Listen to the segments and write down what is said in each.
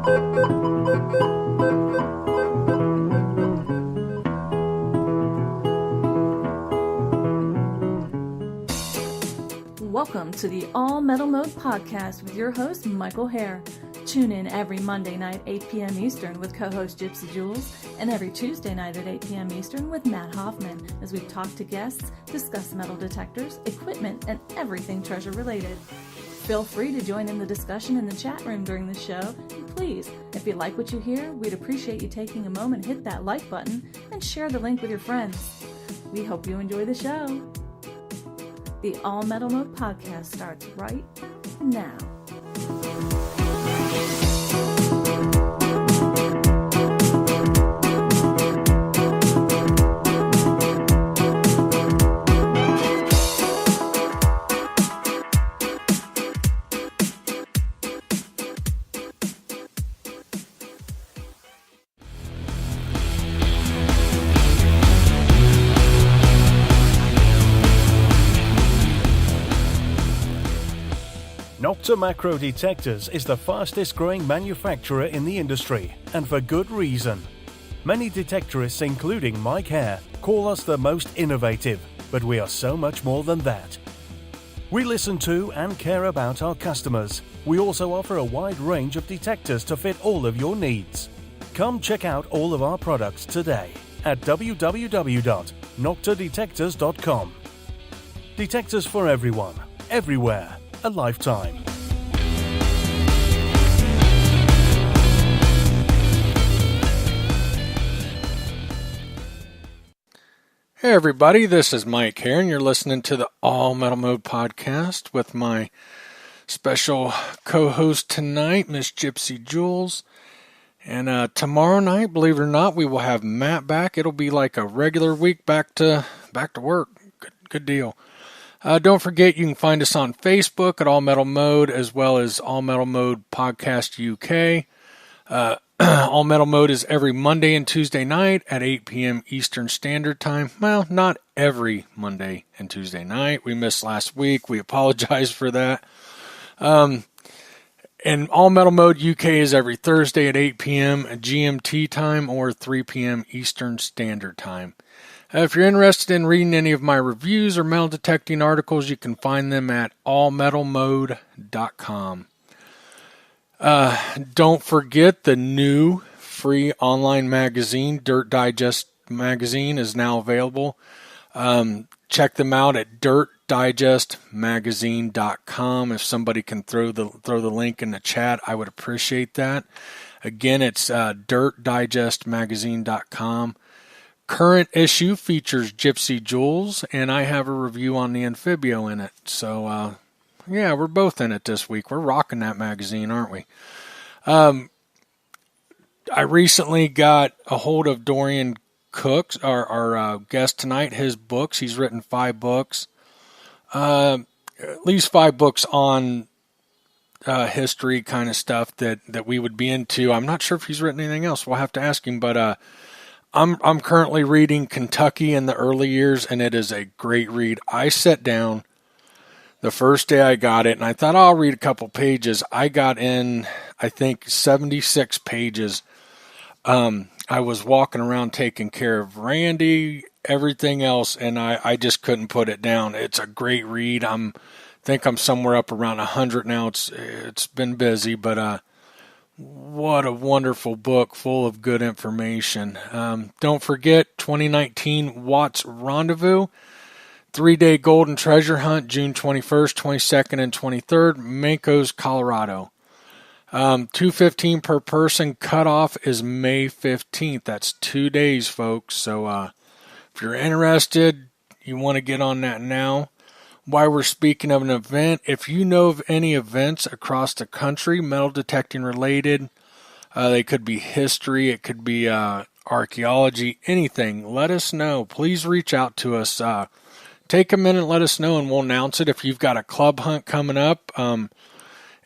Welcome to the All Metal Mode podcast with your host, Michael Hare. Tune in every Monday night, 8 p.m. Eastern with co-host Gypsy Jules, and every Tuesday night at 8 p.m. Eastern with Matt Hoffman as we talk to guests, discuss metal detectors, equipment, and everything treasure related. Feel free to join in the discussion in the chat room during the show, and please, if you like what you hear, we'd appreciate you taking a moment to hit that like button and share the link with your friends. We hope you enjoy the show. The All Metal Mode podcast starts right now. Nocta Macro Detectors is the fastest growing manufacturer in the industry, and for good reason. Many detectorists, including Mike Hare, call us the most innovative, but we are so much more than that. We listen to and care about our customers. We also offer a wide range of detectors to fit all of your needs. Come check out all of our products today at www.noctadetectors.com. Detectors for everyone, everywhere. A lifetime. Hey everybody, this is Mike here, and you're listening to the All Metal Mode podcast with my special co-host tonight, Miss Gypsy Jules. And tomorrow night, believe it or not, we will have Matt back. It'll be like a regular week back to work. Good deal. Don't forget, you can find us on Facebook at All Metal Mode, as well as All Metal Mode Podcast UK. All Metal Mode is every Monday and Tuesday night at 8 p.m. Eastern Standard Time. Well, not every Monday and Tuesday night. We missed last week. We apologize for that. And All Metal Mode UK is every Thursday at 8 p.m. GMT time or 3 p.m. Eastern Standard Time. If you're interested in reading any of my reviews or metal detecting articles, you can find them at allmetalmode.com. Don't forget the new free online magazine, Dirt Digest magazine, is now available. Check them out at dirtdigestmagazine.com. If somebody can throw the link in the chat, I would appreciate that. Again, it's dirtdigestmagazine.com. Current issue features Gypsy Jules, and I have a review on the Amphibio in it. So, yeah, we're both in it this week. We're rocking that magazine, aren't we? I recently got a hold of Dorian Cook, our guest tonight, his books. He's written 5 books, at least 5 books on history kind of stuff that we would be into. I'm not sure if he's written anything else. We'll have to ask him, but I'm currently reading Kentucky in the early years, and it is a great read. I sat down the first day I got it, and I thought, I'll read a couple pages. I got in, I think, 76 pages. I was walking around taking care of Randy, everything else, and I just couldn't put it down. It's a great read. I think I'm somewhere up around 100 now. It's been busy, but what a wonderful book full of good information. Don't forget 2019 Watts Rendezvous, 3-day golden treasure hunt, June 21st, 22nd, and 23rd, Mancos, Colorado. $215 per person. Cutoff is May 15th. That's 2 days, folks. So if you're interested, you want to get on that now. While we're speaking of an event, if you know of any events across the country, metal detecting related, they could be history, it could be archaeology, anything, let us know. Please reach out to us. Take a minute, let us know, and we'll announce it. If you've got a club hunt coming up,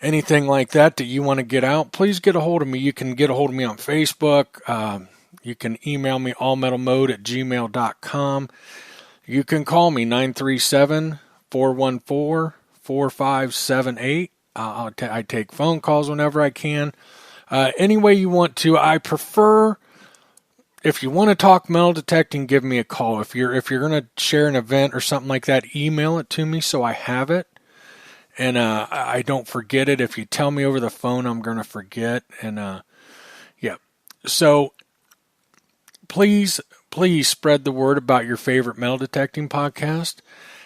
anything like that you want to get out, please get a hold of me. You can get a hold of me on Facebook. You can email me allmetalmode@gmail.com. You can call me 937-414-4578. I take phone calls whenever I can. Any way you want to. I prefer, if you want to talk metal detecting, give me a call. If you're going to share an event or something like that, email it to me so I have it. And I don't forget it. If you tell me over the phone, I'm going to forget. And yeah. So please spread the word about your favorite metal detecting podcast.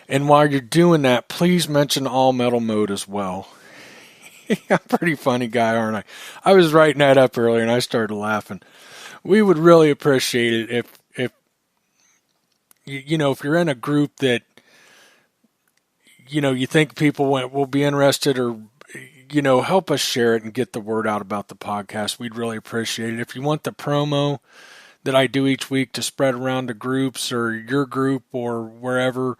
And while you're doing that, please mention All Metal Mode as well. I'm a pretty funny guy, aren't I? I was writing that up earlier and I started laughing. We would really appreciate it if if you're in a group that you think people will be interested, or help us share it and get the word out about the podcast. We'd really appreciate it. If you want the promo that I do each week to spread around to groups or your group or wherever,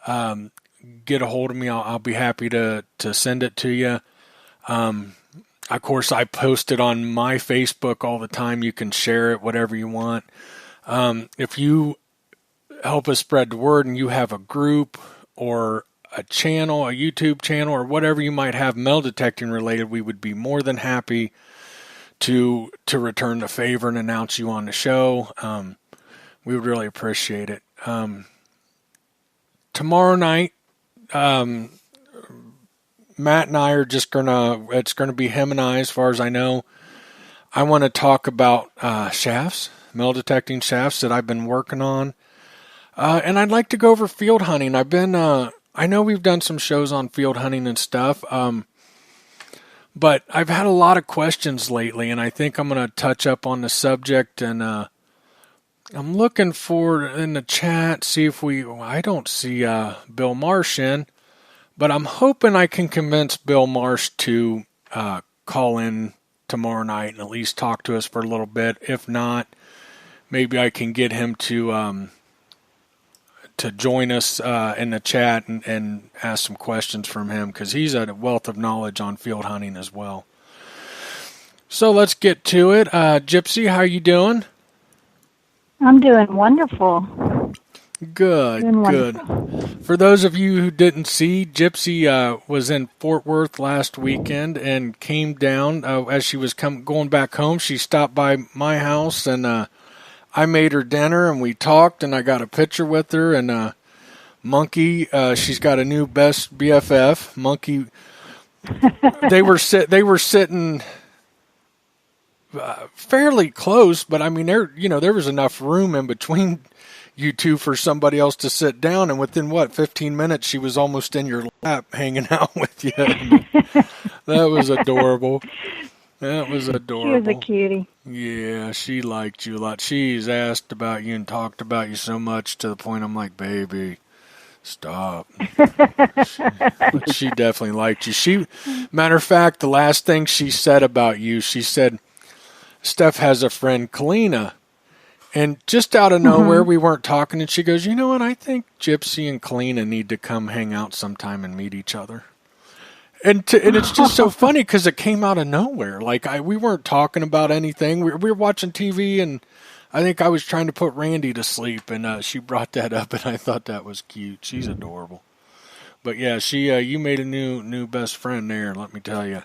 get a hold of me. I'll be happy to send it to you. Of course, I post it on my Facebook all the time. You can share it, whatever you want. If you help us spread the word and you have a group or a channel, a YouTube channel, or whatever you might have metal detecting related, we would be more than happy to return the favor and announce you on the show. We would really appreciate it. Tomorrow night, Matt and I are just it's gonna be him and I, as far as I know. I want to talk about shafts, metal detecting shafts that I've been working on. And I'd like to go over field hunting. I know we've done some shows on field hunting and stuff. But I've had a lot of questions lately, and I think I'm going to touch up on the subject. And I'm looking for in the chat, see if I don't see Bill Marsh in. But I'm hoping I can convince Bill Marsh to call in tomorrow night and at least talk to us for a little bit. If not, maybe I can get him to join us in the chat and ask some questions from him, because he's a wealth of knowledge on field hunting as well. So let's get to it. Gypsy, how you doing? I'm doing wonderful. Good. For those of you who didn't see, Gypsy was in Fort Worth last weekend and came down as she was going back home. She stopped by my house and I made her dinner and we talked, and I got a picture with her. And Monkey, she's got a new best BFF. Monkey, they were sitting fairly close, but I mean there was enough room in between you two for somebody else to sit down, and within 15 minutes she was almost in your lap hanging out with you. That was adorable. That was adorable. She was a cutie. Yeah, she liked you a lot. She's asked about you and talked about you so much to the point I'm like, baby, stop. She definitely liked you. Matter of fact, the last thing she said about you, she said, Steph has a friend, Kalina. And just out of nowhere, we weren't talking, and she goes, you know what, I think Gypsy and Kalina need to come hang out sometime and meet each other. And it's just so funny because it came out of nowhere. Like, we weren't talking about anything. We were watching TV, and I think I was trying to put Randy to sleep, and she brought that up, and I thought that was cute. She's adorable. But yeah, you made a new best friend there, let me tell you.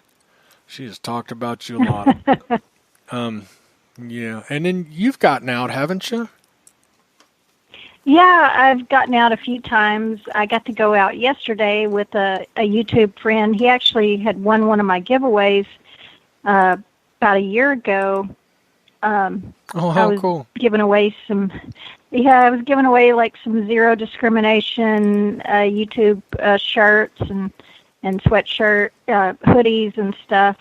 She has talked about you a lot. Yeah, and then you've gotten out, haven't you? Yeah, I've gotten out a few times. I got to go out yesterday with a YouTube friend. He actually had won one of my giveaways about a year ago. How cool. Giving away I was giving away like some zero discrimination YouTube shirts and sweatshirt, hoodies and stuff,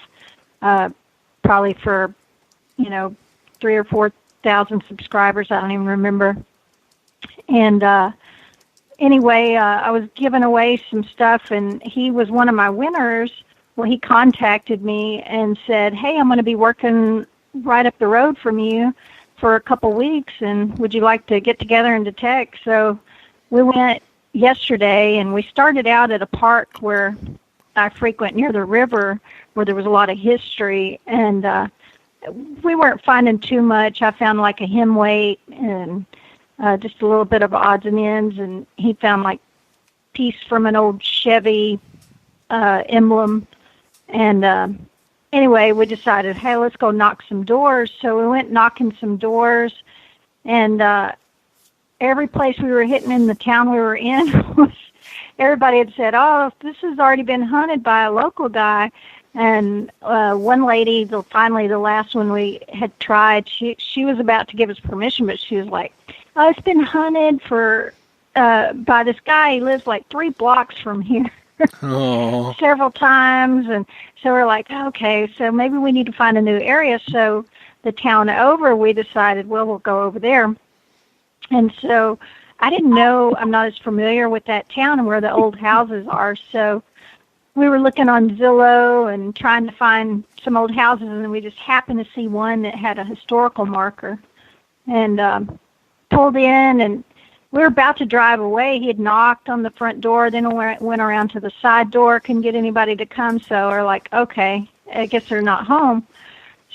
probably for, 3,000 or 4,000 subscribers. I don't even remember. And anyway, I was giving away some stuff, and he was one of my winners. Well, he contacted me and said, hey, I'm going to be working right up the road from you for a couple weeks, and would you like to get together and detect? So we went yesterday, and we started out at a park where I frequent near the river, where there was a lot of history, and we weren't finding too much. I found like a hem weight and just a little bit of odds and ends, and he found like piece from an old Chevy emblem, and anyway, we decided, hey, let's go knock some doors. So we went knocking some doors, and every place we were hitting in the town we were in, everybody had said, oh, this has already been hunted by a local guy. And one lady, finally the last one we had tried, she was about to give us permission, but she was like, oh, it's been hunted by this guy. He lives like 3 blocks from here. Oh. Several times. And so we're like, okay, so maybe we need to find a new area. So the town over, we decided, well, we'll go over there. And so I didn't know, I'm not as familiar with that town and where the old houses are. So we were looking on Zillow and trying to find some old houses, and we just happened to see one that had a historical marker. And pulled in, and we were about to drive away. He had knocked on the front door, then went around to the side door, couldn't get anybody to come. So we're like, okay, I guess they're not home.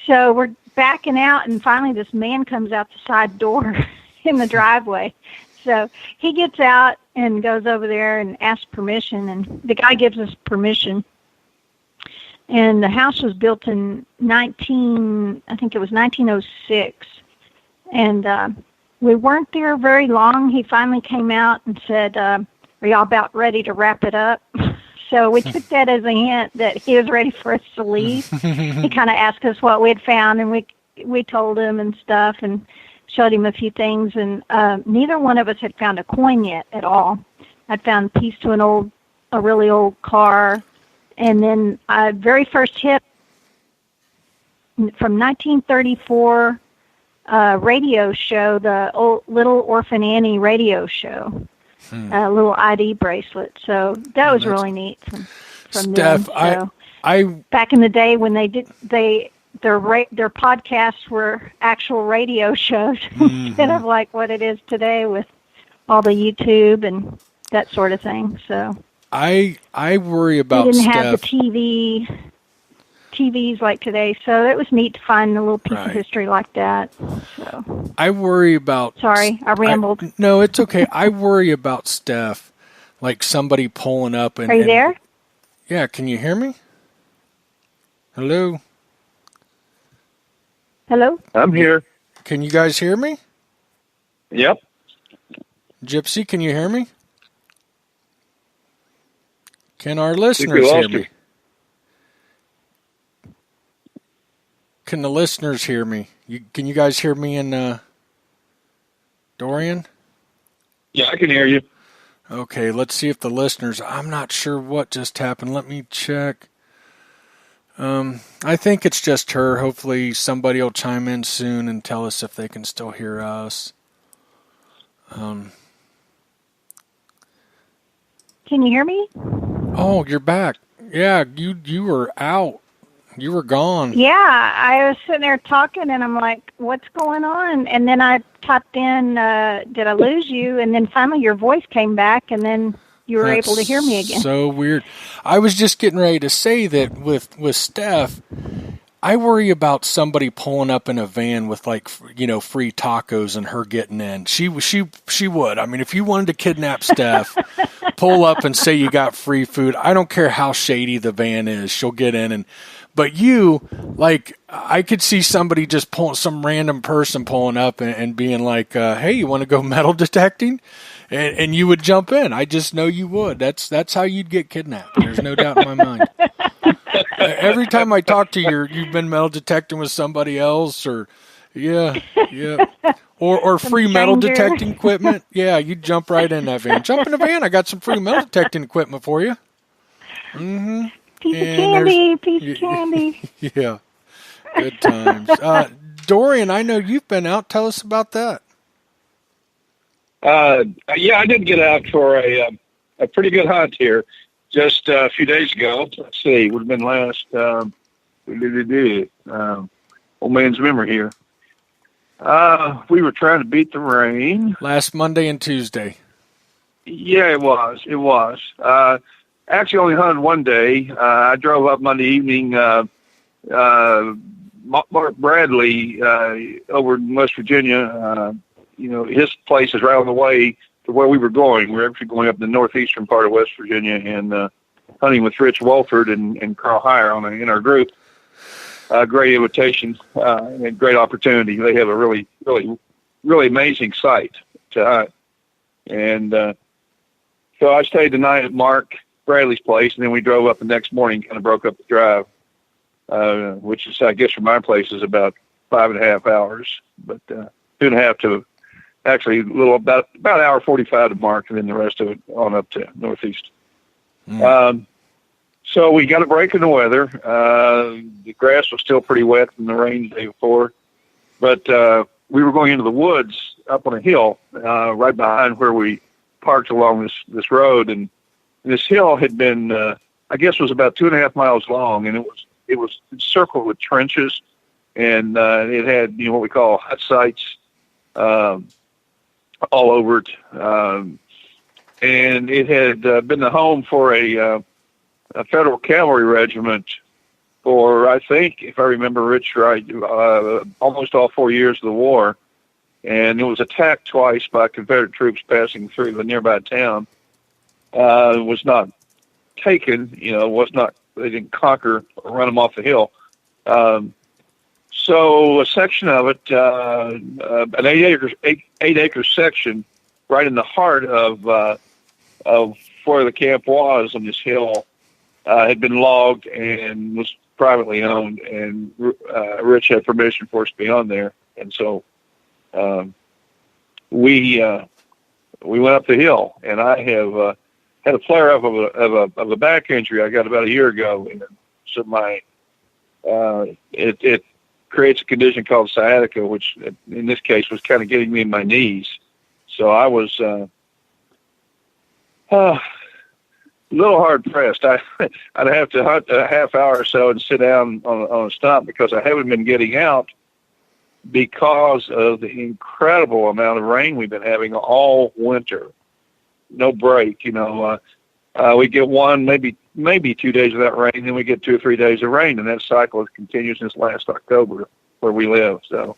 So we're backing out, and finally this man comes out the side door in the driveway. So he gets out and goes over there and asks permission, and the guy gives us permission. And the house was built in 1906. And we weren't there very long. He finally came out and said, are y'all about ready to wrap it up? So we took that as a hint that he was ready for us to leave. He kind of asked us what we had found, and we told him and stuff and showed him a few things. And neither one of us had found a coin yet at all. I'd found a piece to a really old car. And then our very first hit from 1934 radio show, the old Little Orphan Annie radio show, a little ID bracelet. So that was really neat from Steph, them. So I back in the day when their podcasts were actual radio shows instead of like what it is today with all the YouTube and that sort of thing. So I worry about we didn't Steph. have the TVs like today, so it was neat to find a little piece of history like that. So I worry about... Sorry, I rambled. No, it's okay. I worry about Steph, like somebody pulling up and... Are you there? Yeah, can you hear me? Hello? Hello? I'm here. Can you guys hear me? Yep. Gypsy, can you hear me? Can our listeners hear me? Can the listeners hear me? Can you guys hear me and Dorian? Yeah, I can hear you. Okay, let's see if the listeners... I'm not sure what just happened. Let me check. I think it's just her. Hopefully somebody will chime in soon and tell us if they can still hear us. Can you hear me? Oh, you're back. Yeah, you were out. You were gone. Yeah, I was sitting there talking, and I'm like, what's going on? And then I typed in, did I lose you? And then finally your voice came back, and then you were able to hear me again. So weird. I was just getting ready to say that with Steph, I worry about somebody pulling up in a van with free tacos and her getting in. She would. I mean, if you wanted to kidnap Steph, pull up and say you got free food. I don't care how shady the van is. She'll get in. But I could see somebody just some random person pulling up and being like, hey, you want to go metal detecting? And you would jump in. I just know you would. That's how you'd get kidnapped. There's no doubt in my mind. Every time I talk to you, you've been metal detecting with somebody else, or or free metal detecting equipment. Yeah, you'd jump right in that van. Jump in the van. I got some free metal detecting equipment for you. Mm-hmm. Piece of candy. Yeah, good times. Dorian, I know you've been out. Tell us about that. Yeah, I did get out for a pretty good hunt here just a few days ago. Let's see, would have been last, old man's memory here. We were trying to beat the rain. Last Monday and Tuesday. Yeah, it was. Actually only hunted one day. I drove up Monday evening, Mark Bradley, over in West Virginia, his place is right on the way to where we were going. We're actually going up the northeastern part of West Virginia and hunting with Rich Walford and Carl Heyer in our group. great invitation and great opportunity. They have a really, really, really amazing site to hunt. And so I stayed the night at Mark Bradley's place, and then we drove up the next morning, kind of broke up the drive, which is, I guess, from my place is about 5.5 hours, but 2.5 to actually about an hour 45 to Mark, and then the rest of it on up to Northeast. So we got a break in the weather. The grass was still pretty wet from the rain the day before, but we were going into the woods up on a hill right behind where we parked along this road, and this hill had been, I guess, was about 2.5 miles long, and it was encircled with trenches, and it had what we call hut sites all over it, and it had been the home for a federal cavalry regiment for, I think, if I remember Rich right, almost all 4 years of the war. And it was attacked twice by Confederate troops passing through the nearby town. It was not taken, they didn't conquer or run them off the hill. So a section of it, an 8-acre section right in the heart of where the camp was on this hill, had been logged and was privately owned, and Rich had permission for us to be on there. And so we went up the hill, and I have had a flare up of a back injury I got about a year ago, and so it creates a condition called sciatica, which in this case was kind of getting me in my knees. So I was a little hard pressed. I'd have to hunt a half hour or so and sit down on a stump because I haven't been getting out because of the incredible amount of rain we've been having all winter. No break, we get one, maybe 2 days of that rain, then we get 2 or 3 days of rain, and that cycle has continued since last October where we live. So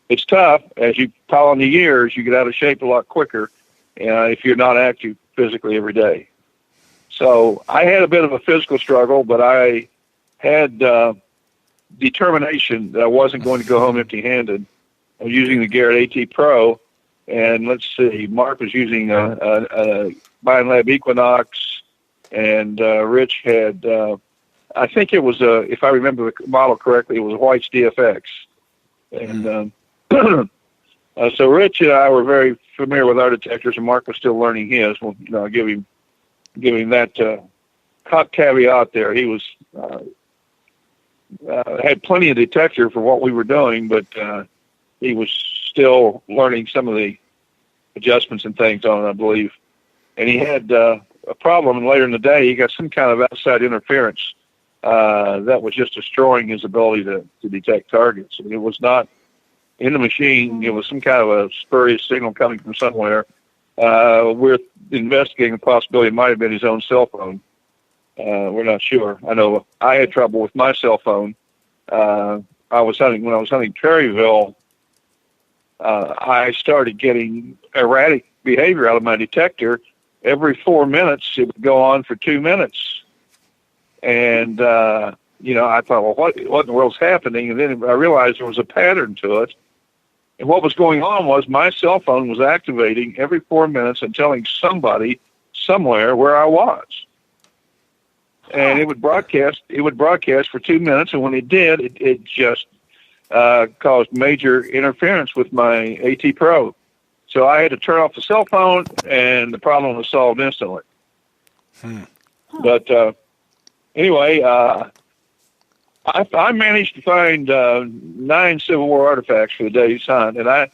it's tough. As you pile on the years, you get out of shape a lot quicker if you're not active physically every day. So I had a bit of a physical struggle, but I had determination that I wasn't going to go home empty-handed. I was using the Garrett AT Pro, and let's see, Mark was using a Lab Equinox, and Rich had, I think it was if I remember the model correctly, it was a White's DFX. And so Rich and I were very familiar with our detectors, and Mark was still learning his. Well, give him that caveat there. He was had plenty of detector for what we were doing, but he was still learning some of the adjustments and things on it, I believe. And he had a problem, and later in the day, he got some kind of outside interference that was just destroying his ability to detect targets. And it was not in the machine. It was some kind of a spurious signal coming from somewhere. We're investigating the possibility it might have been his own cell phone. We're not sure. I know I had trouble with my cell phone. When I was hunting Terryville, I started getting erratic behavior out of my detector. Every 4 minutes, it would go on for 2 minutes. And, I thought, well, what in the world's happening? And then I realized there was a pattern to it. And what was going on was my cell phone was activating every 4 minutes and telling somebody somewhere where I was. And it would broadcast for 2 minutes. And when it did, it just caused major interference with my AT Pro. So I had to turn off the cell phone, and the problem was solved instantly. But anyway, I managed to find 9 Civil War artifacts for the day's hunt, and that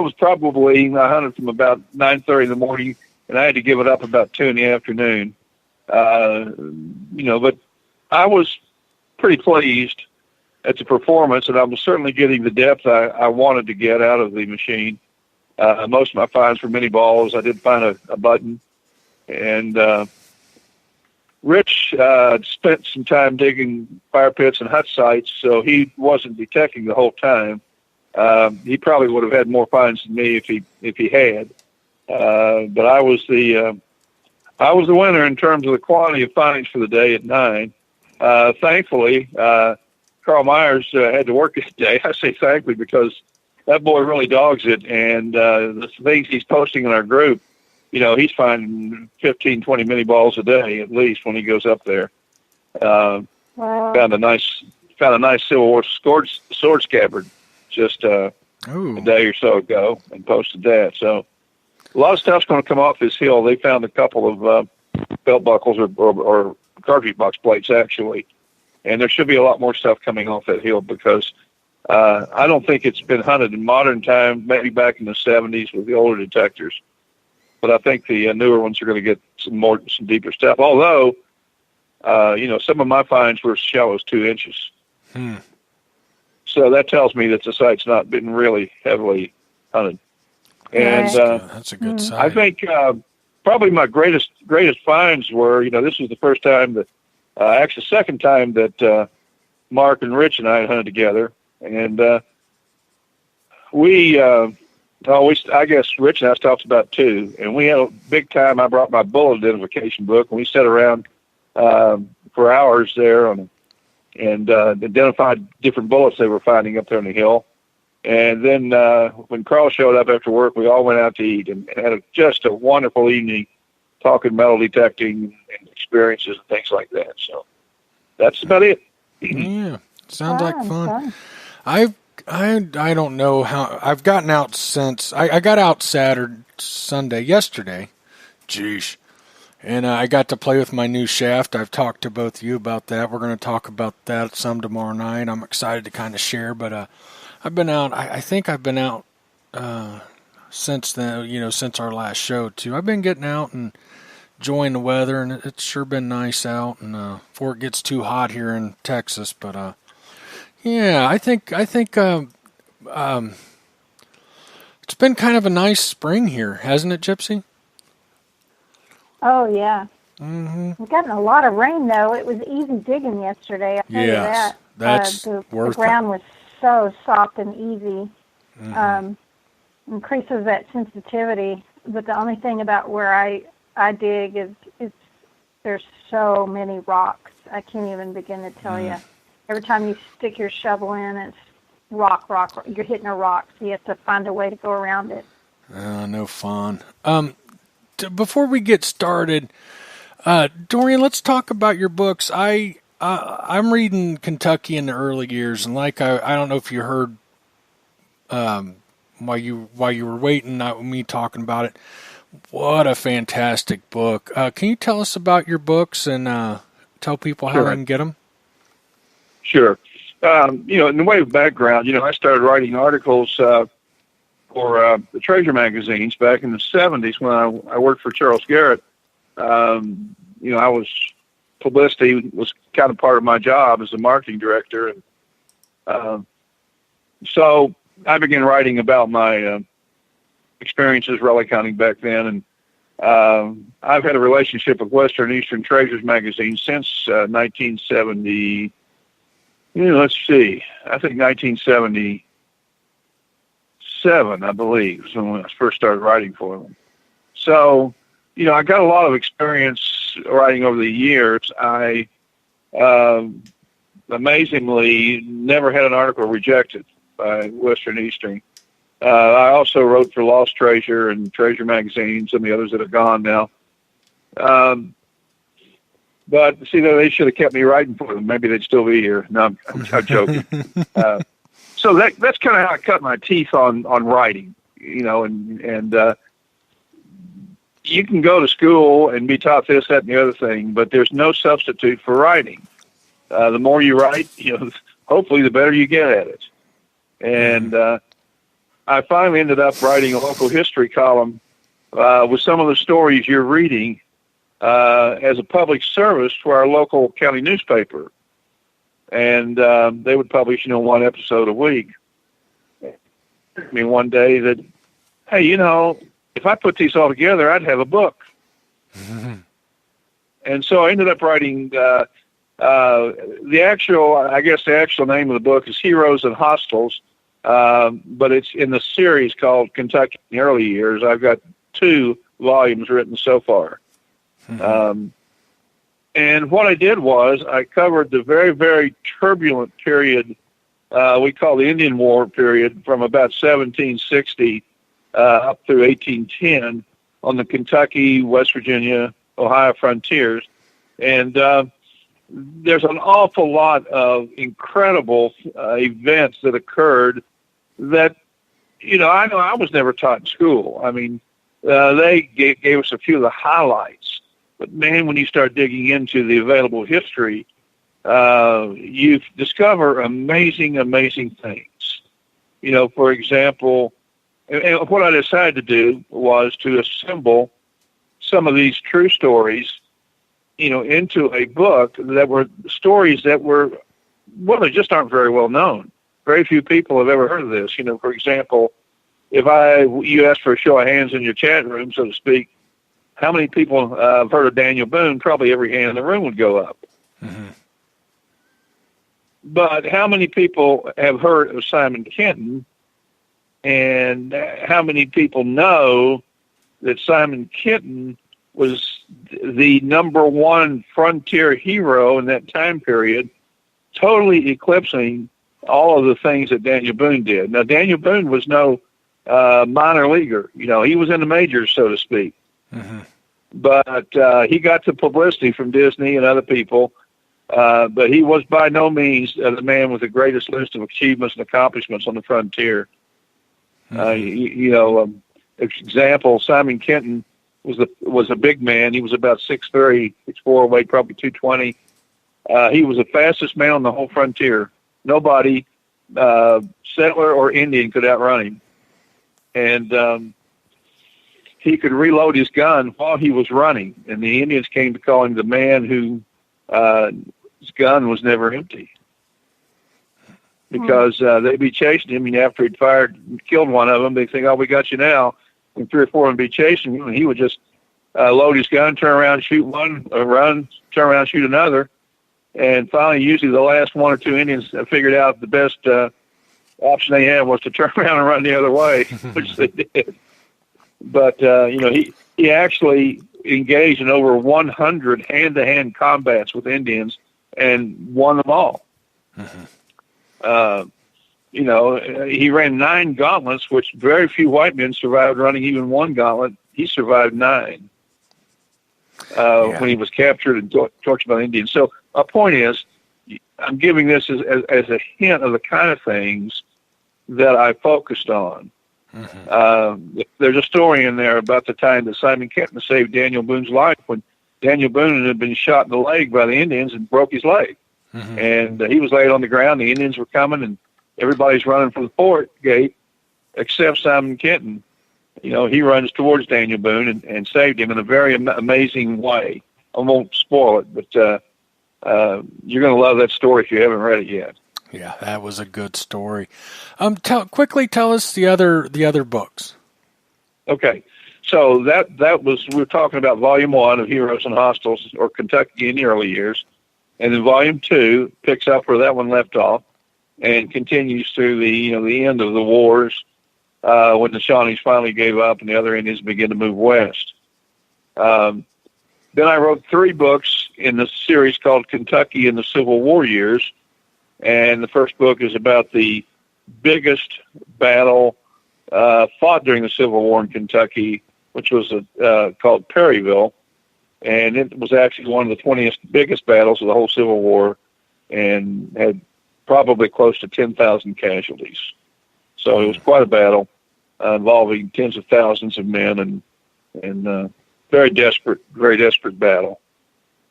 was probably, I hunted from about 9:30 in the morning, and I had to give it up about 2 in the afternoon. But I was pretty pleased at the performance, and I was certainly getting the depth I wanted to get out of the machine. Most of my finds were mini balls. I did find a button, and Rich spent some time digging fire pits and hut sites, so he wasn't detecting the whole time. He probably would have had more finds than me if he had. But I was the winner in terms of the quantity of finds for the day at 9. Thankfully, Carl Myers had to work that day. I say thankfully because that boy really dogs it, and the things he's posting in our group, he's finding 15, 20 mini balls a day at least when he goes up there. Wow. Found a nice Civil War sword scabbard just a day or so ago, and posted that. So a lot of stuff's going to come off this hill. They found a couple of belt buckles or cartridge box plates actually, and there should be a lot more stuff coming off that hill because I don't think it's been hunted in modern time. Maybe back in the 70s with the older detectors, but I think the newer ones are going to get some deeper stuff. Although, some of my finds were as shallow as 2 inches. So that tells me that the site's not been really heavily hunted. And that's a good site. I think probably my greatest finds were, this was the first time that, actually the second time that Mark and Rich and I hunted together. And I guess Rich and I talked about too. And we had a big time. I brought my bullet identification book, and we sat around for hours there and identified different bullets they were finding up there on the hill. And then when Carl showed up after work, we all went out to eat and had just a wonderful evening talking metal detecting and experiences and things like that. So that's about it. Yeah, sounds like fun. I don't know how I've gotten out since I got out yesterday. Jeez. And I got to play with my new shaft. I've talked to both of you about that. We're going to talk about that some tomorrow night. I'm excited to kind of share, but I've been out. I think I've been out since then, since our last show too. I've been getting out and enjoying the weather, and it's sure been nice out. And before it gets too hot here in Texas, but yeah, I think it's been kind of a nice spring here, hasn't it, Gypsy? Oh, yeah. Mm-hmm. We've gotten a lot of rain, though. It was easy digging yesterday. I'll tell you that. That's the worth ground was so soft and easy. Mm-hmm. Increases that sensitivity. But the only thing about where I dig is there's so many rocks. I can't even begin to tell you. Every time you stick your shovel in, it's rock. You're hitting a rock, so you have to find a way to go around it. No fun. Before we get started, Dorian, let's talk about your books. I'm reading Kentucky in the early years, and I don't know if you heard while you were waiting, me talking about it. What a fantastic book! Can you tell us about your books and tell people how they can get them? Sure. In the way of background, I started writing articles for the treasure magazines back in the 70s when I worked for Charles Garrett. Publicity was kind of part of my job as a marketing director. And so I began writing about my experiences relic hunting back then. And I've had a relationship with Western Eastern Treasures magazine since 1970. Let's see. I think 1977, I believe, was when I first started writing for them. So, I got a lot of experience writing over the years. I amazingly never had an article rejected by Western Eastern. I also wrote for Lost Treasure and Treasure Magazine, some of the others that are gone now. But see, they should have kept me writing for them. Maybe they'd still be here. No, I'm joking. So that's kind of how I cut my teeth on writing, and you can go to school and be taught this, that, and the other thing, but there's no substitute for writing. The more you write, hopefully the better you get at it. And I finally ended up writing a local history column with some of the stories you're reading as a public service for our local county newspaper. And they would publish, one episode a week. I mean, one day that, hey, if I put these all together, I'd have a book. Mm-hmm. And so I ended up writing the actual name of the book is Heroes and Hostiles, but it's in the series called Kentucky in the Early Years. I've got 2 volumes written so far. Mm-hmm. And what I did was I covered the very, very turbulent period we call the Indian War period from about 1760 up through 1810 on the Kentucky, West Virginia, Ohio frontiers. And there's an awful lot of incredible events that occurred that, I know I was never taught in school. I mean, they gave us a few of the highlights. But, man, when you start digging into the available history, you discover amazing, amazing things. For example, and what I decided to do was to assemble some of these true stories, into a book that were stories that were, they just aren't very well known. Very few people have ever heard of this. For example, if you ask for a show of hands in your chat room, so to speak, how many people have heard of Daniel Boone? Probably every hand in the room would go up. Mm-hmm. But how many people have heard of Simon Kenton, and how many people know that Simon Kenton was the number one frontier hero in that time period, totally eclipsing all of the things that Daniel Boone did? Now, Daniel Boone was no minor leaguer. He was in the majors, so to speak. Mm-hmm. But he got the publicity from Disney and other people. But he was by no means the man with the greatest list of achievements and accomplishments on the frontier. Mm-hmm. Example, Simon Kenton was a big man. He was about 6'3", 6'4", weighed probably 220. He was the fastest man on the whole frontier. Nobody, settler or Indian, could outrun him. And he could reload his gun while he was running. And the Indians came to call him the man who his gun was never empty, because they'd be chasing him, and after he'd fired and killed one of them, they'd think, "Oh, we got you now." And 3 or 4 would be chasing him, and he would just load his gun, turn around, shoot one, run, turn around, shoot another. And finally, usually the last 1 or 2 Indians figured out the best option they had was to turn around and run the other way, which they did. But he actually engaged in over 100 hand-to-hand combats with Indians and won them all. Mm-hmm. He ran 9 gauntlets, which very few white men survived running even one gauntlet. He survived 9 when he was captured and tortured by the Indians. So my point is, I'm giving this as a hint of the kind of things that I focused on. Mm-hmm. There's a story in there about the time that Simon Kenton saved Daniel Boone's life when Daniel Boone had been shot in the leg by the Indians and broke his leg. Mm-hmm. And he was laid on the ground. The Indians were coming, and everybody's running for the fort gate except Simon Kenton. He runs towards Daniel Boone and saved him in a very amazing way. I won't spoil it, but you're going to love that story if you haven't read it yet. Yeah, that was a good story. Quickly tell us the other books. Okay, so that was, we were talking about Volume 1 of Heroes and Hostiles, or Kentucky in the early years, and then Volume 2 picks up where that one left off and continues through the end of the wars when the Shawnees finally gave up and the other Indians began to move west. Then I wrote 3 books in the series called Kentucky in the Civil War Years. And the first book is about the biggest battle fought during the Civil War in Kentucky, which was called Perryville. And it was actually one of the 20th biggest battles of the whole Civil War and had probably close to 10,000 casualties. So it was quite a battle involving tens of thousands of men and very desperate battle.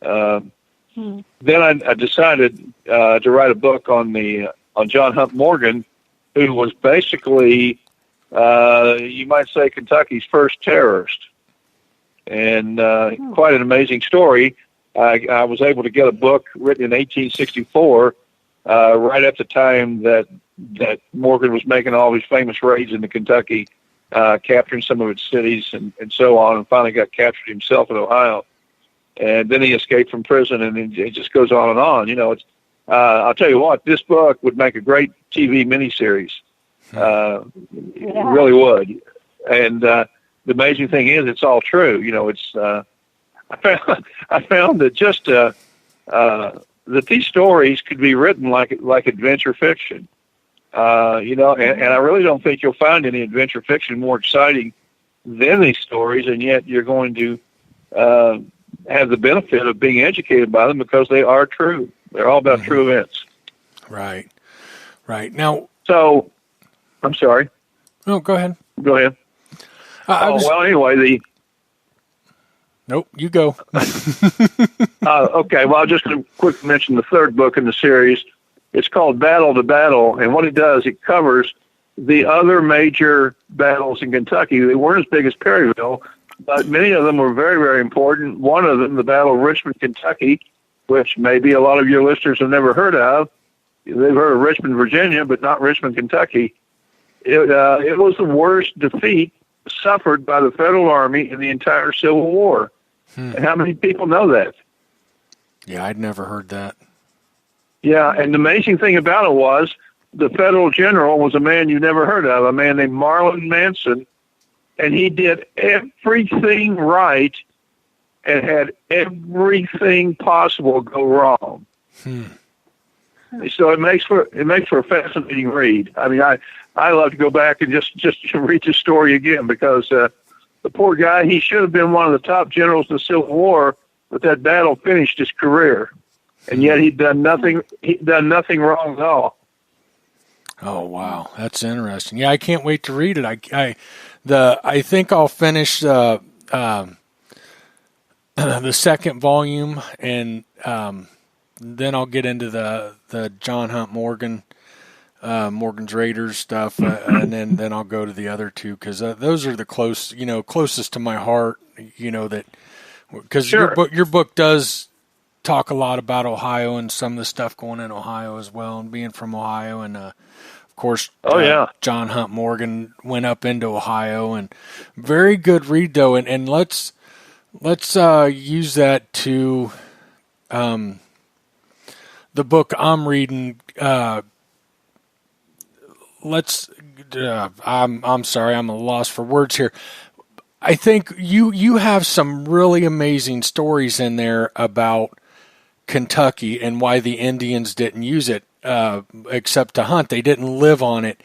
Then I decided to write a book on John Hunt Morgan, who was basically, you might say, Kentucky's first terrorist. And quite an amazing story. I was able to get a book written in 1864, right at the time that Morgan was making all these famous raids into Kentucky, capturing some of its cities and so on, and finally got captured himself in Ohio. And then he escaped from prison, and it just goes on and on. It's I'll tell you what, this book would make a great TV miniseries. It really would. And the amazing thing is, it's all true. It's I found that just that these stories could be written like adventure fiction. And I really don't think you'll find any adventure fiction more exciting than these stories, and yet you're going to have the benefit of being educated by them because they are true. They're all about true events. Right. Now, so, I'm sorry. No, go ahead. Go ahead. Anyway, Nope, you go. Okay, well, I'm just going to quickly mention the third book in the series. It's called Battle to Battle, and what it does, it covers the other major battles in Kentucky. They weren't as big as Perryville, but many of them were very, very important. One of them, the Battle of Richmond, Kentucky, which maybe a lot of your listeners have never heard of. They've heard of Richmond, Virginia, but not Richmond, Kentucky. It was the worst defeat suffered by the Federal Army in the entire Civil War. And how many people know that? Yeah, I'd never heard that. Yeah, and the amazing thing about it was the Federal general was a man you never heard of, a man named Marlon Manson, and he did everything right and had everything possible go wrong. So it makes for a fascinating read. I mean, I love to go back and just read the story again because the poor guy, he should have been one of the top generals in the Civil War, but that battle finished his career, and yet he'd done nothing. He'd done nothing wrong at all. Oh wow, that's interesting. Yeah, I can't wait to read it. I think I'll finish the second volume, and then I'll get into the John Hunt Morgan's Raiders stuff, and then I'll go to the other two because those are the closest to my heart. Because sure. your book does talk a lot about Ohio and some of the stuff going in Ohio as well, and being from Ohio, and of course, John Hunt Morgan went up into Ohio, and very good read though, and let's use that to the book I'm reading. I'm sorry, I'm at a loss for words here. I think you have some really amazing stories in there about Kentucky and why the Indians didn't use it except to hunt. They didn't live on it.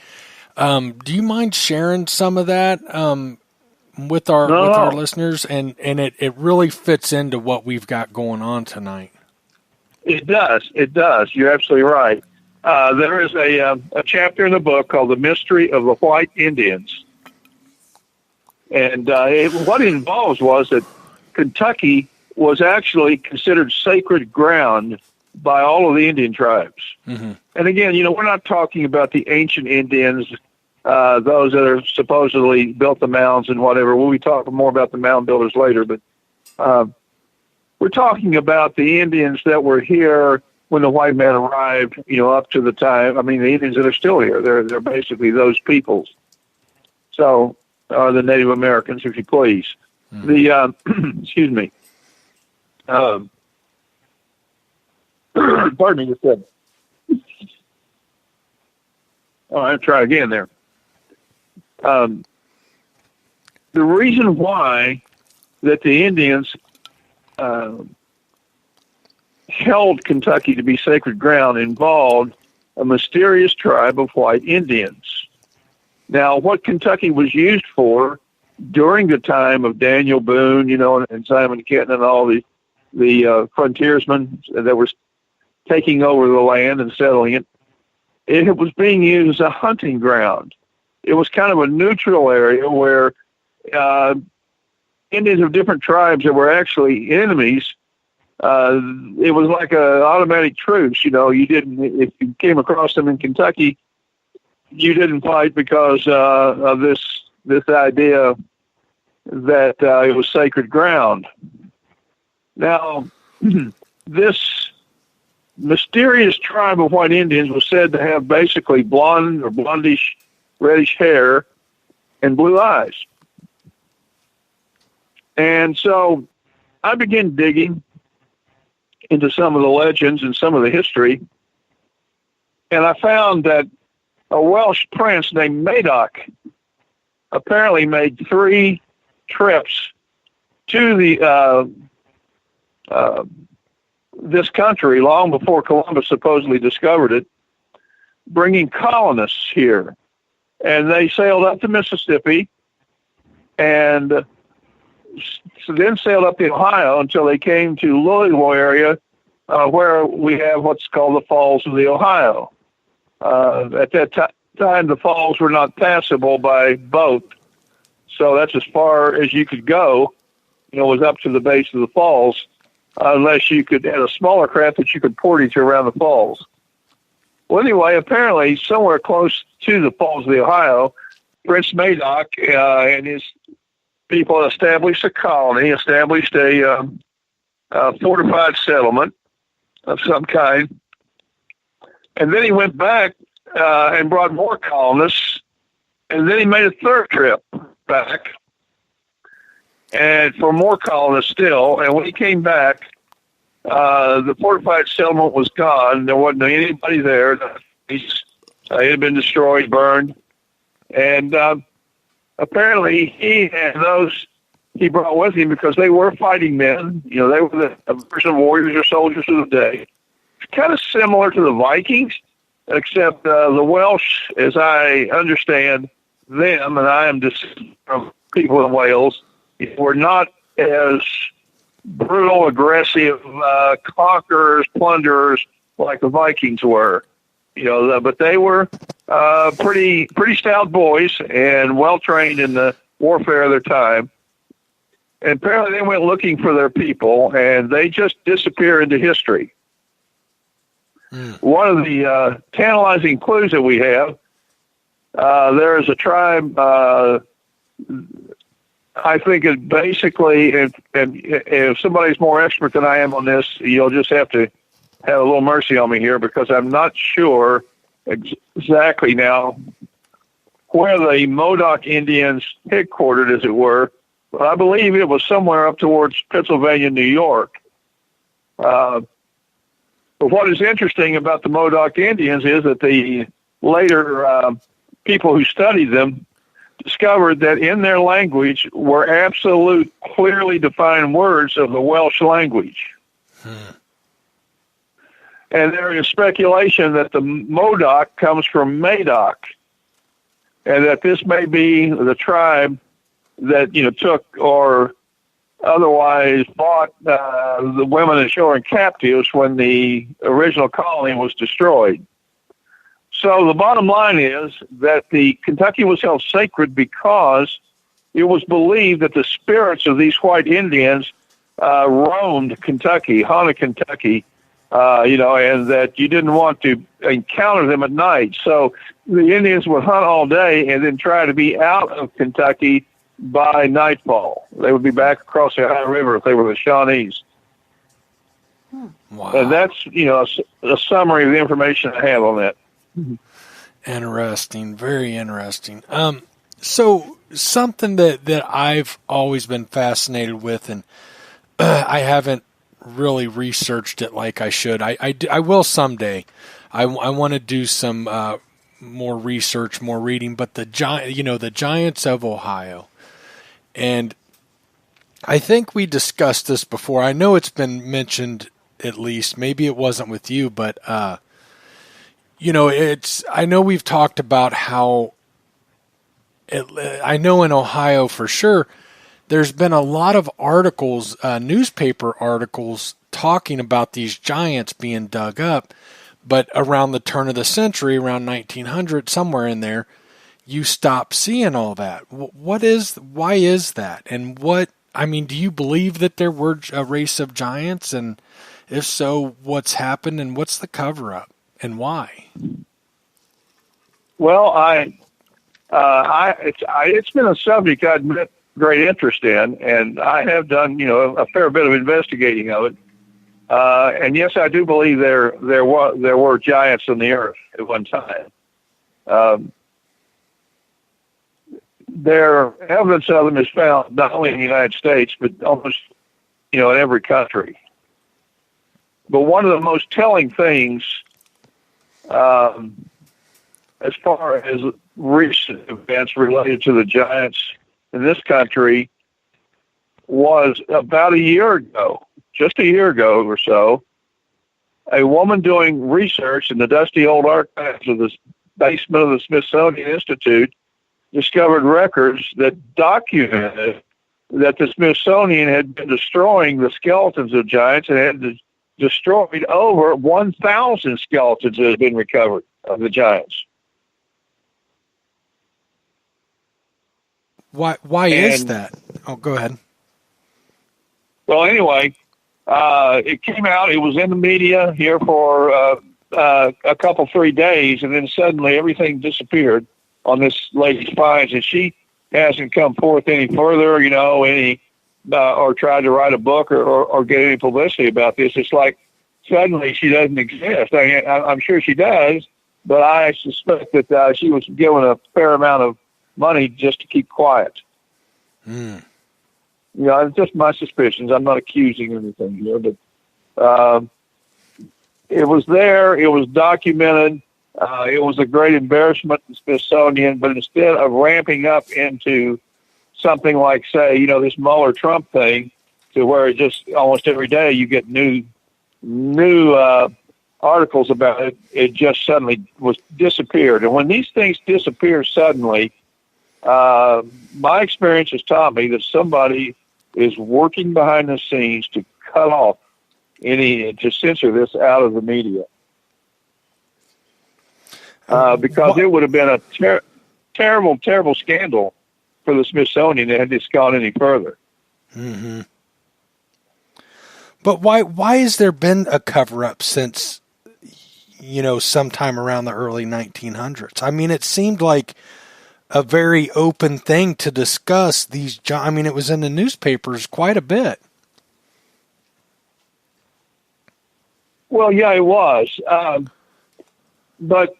Do you mind sharing some of that with our listeners? And it really fits into what we've got going on tonight. It does. You're absolutely right. There is a chapter in the book called The Mystery of the White Indians. And what it involves was that Kentucky was actually considered sacred ground by all of the Indian tribes. Mm-hmm. And again, we're not talking about the ancient Indians, those that are supposedly built the mounds and whatever. We'll be talking more about the mound builders later. But we're talking about the Indians that were here when the white man arrived, up to the time. I mean, the Indians that are still here, they're basically those peoples. So, the Native Americans, if you please. The excuse me. Pardon me, just said. All right, try again there. The reason why that the Indians held Kentucky to be sacred ground involved a mysterious tribe of white Indians. Now, what Kentucky was used for during the time of Daniel Boone, and Simon Kenton and all the frontiersmen that were taking over the land and settling it, it was being used as a hunting ground. It was kind of a neutral area where Indians of different tribes that were actually enemies, it was like a automatic truce. You didn't, if you came across them in Kentucky, you didn't fight because of this idea that it was sacred ground. Now, this mysterious tribe of white Indians was said to have basically blonde or blondish, reddish hair and blue eyes. And so I began digging into some of the legends and some of the history, and I found that a Welsh prince named Madoc apparently made 3 trips to the this country long before Columbus supposedly discovered it, bringing colonists here. And they sailed up the Mississippi and then sailed up the Ohio until they came to Louisville area, where we have what's called the Falls of the Ohio. At that time, the falls were not passable by boat, so that's as far as you could go. Was up to the base of the falls, unless you could had a smaller craft that you could portage around the falls. Well, anyway, apparently somewhere close to the Falls of the Ohio, Prince Madoc and his people established a colony, established a fortified settlement of some kind. And then he went back and brought more colonists, and then he made a third trip back and for more colonists still. And when he came back, the fortified settlement was gone. There wasn't anybody there. It had been destroyed, burned. And apparently he and those he brought with him, because they were fighting men, they were the version of warriors or soldiers of the day. It's kind of similar to the Vikings, except the Welsh, as I understand them, and I am just from people in Wales, were not as brutal, aggressive, conquerors, plunderers like the Vikings were. But they were pretty stout boys and well trained in the warfare of their time. And apparently they went looking for their people, and they just disappear into history. One of the tantalizing clues that we have, there is a tribe, I think it basically, and if somebody's more expert than I am on this, you'll just have to have a little mercy on me here, because I'm not sure exactly now where the Modoc Indians headquartered, as it were, but I believe it was somewhere up towards Pennsylvania, New York. But what is interesting about the Modoc Indians is that the later people who studied them discovered that in their language were absolute, clearly defined words of the Welsh language. And there is speculation that the Modoc comes from Madoc, and that this may be the tribe that, took or otherwise bought the women and children captives when the original colony was destroyed. So the bottom line is that the Kentucky was held sacred because it was believed that the spirits of these white Indians roamed Kentucky, haunted Kentucky, and that you didn't want to encounter them at night. So the Indians would hunt all day and then try to be out of Kentucky by nightfall. They would be back across the Ohio River if they were the Shawnees. Wow. And that's, a summary of the information I have on that. Interesting. Very interesting. So something that I've always been fascinated with, and I haven't really researched it like I should. I will someday. I want to do some more research, more reading. But the Giants of Ohio, and I think we discussed this before. I know it's been mentioned at least. Maybe it wasn't with you, but I know we've talked about how. I know in Ohio for sure, there's been a lot of articles, newspaper articles, talking about these giants being dug up. But around the turn of the century, around 1900, somewhere in there, you stop seeing all that. Why is that? And do you believe that there were a race of giants? And if so, what's happened and what's the cover-up and why? Well, it's been a subject I admit great interest in, and I have done, a fair bit of investigating of it. And yes, I do believe there were giants on the earth at one time. There evidence of them is found not only in the United States, but almost, in every country. But one of the most telling things, as far as recent events related to the giants in this country, was about a year ago, just a year ago or so, a woman doing research in the dusty old archives of the basement of the Smithsonian Institute discovered records that documented that the Smithsonian had been destroying the skeletons of giants and had destroyed over 1,000 skeletons that had been recovered of the giants. Why is that? Oh, go ahead. Well, anyway, it came out. It was in the media here for a couple, 3 days, and then suddenly everything disappeared on this lady's finds, and she hasn't come forth any further, or tried to write a book or get any publicity about this. It's like suddenly she doesn't exist. I'm sure she does, but I suspect that she was given a fair amount of money just to keep quiet. It's just my suspicions. I'm not accusing anything here, but it was there. It was documented. It was a great embarrassment to Smithsonian, but instead of ramping up into something like, say, this Mueller-Trump thing, to where it just almost every day you get new articles about it, it just suddenly disappeared. And when these things disappear suddenly, my experience has taught me that somebody is working behind the scenes to cut off to censor this out of the media. Because it would have been a terrible, terrible scandal for the Smithsonian had this gone any further. Mm-hmm. But why has there been a cover-up since, sometime around the early 1900s? I mean, it seemed like a very open thing to discuss these. It was in the newspapers quite a bit. Well, yeah, it was. But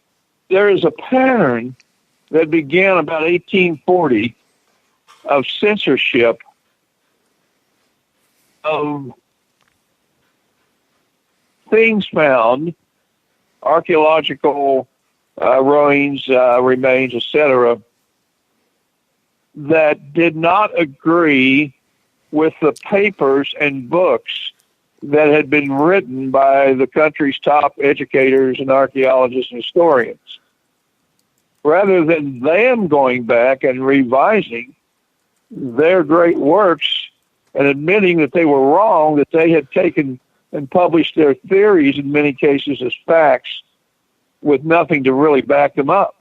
there is a pattern that began about 1840 of censorship of things found, archaeological ruins, remains, etc., that did not agree with the papers and books that had been written by the country's top educators and archaeologists and historians. Rather than them going back and revising their great works and admitting that they were wrong, that they had taken and published their theories in many cases as facts with nothing to really back them up,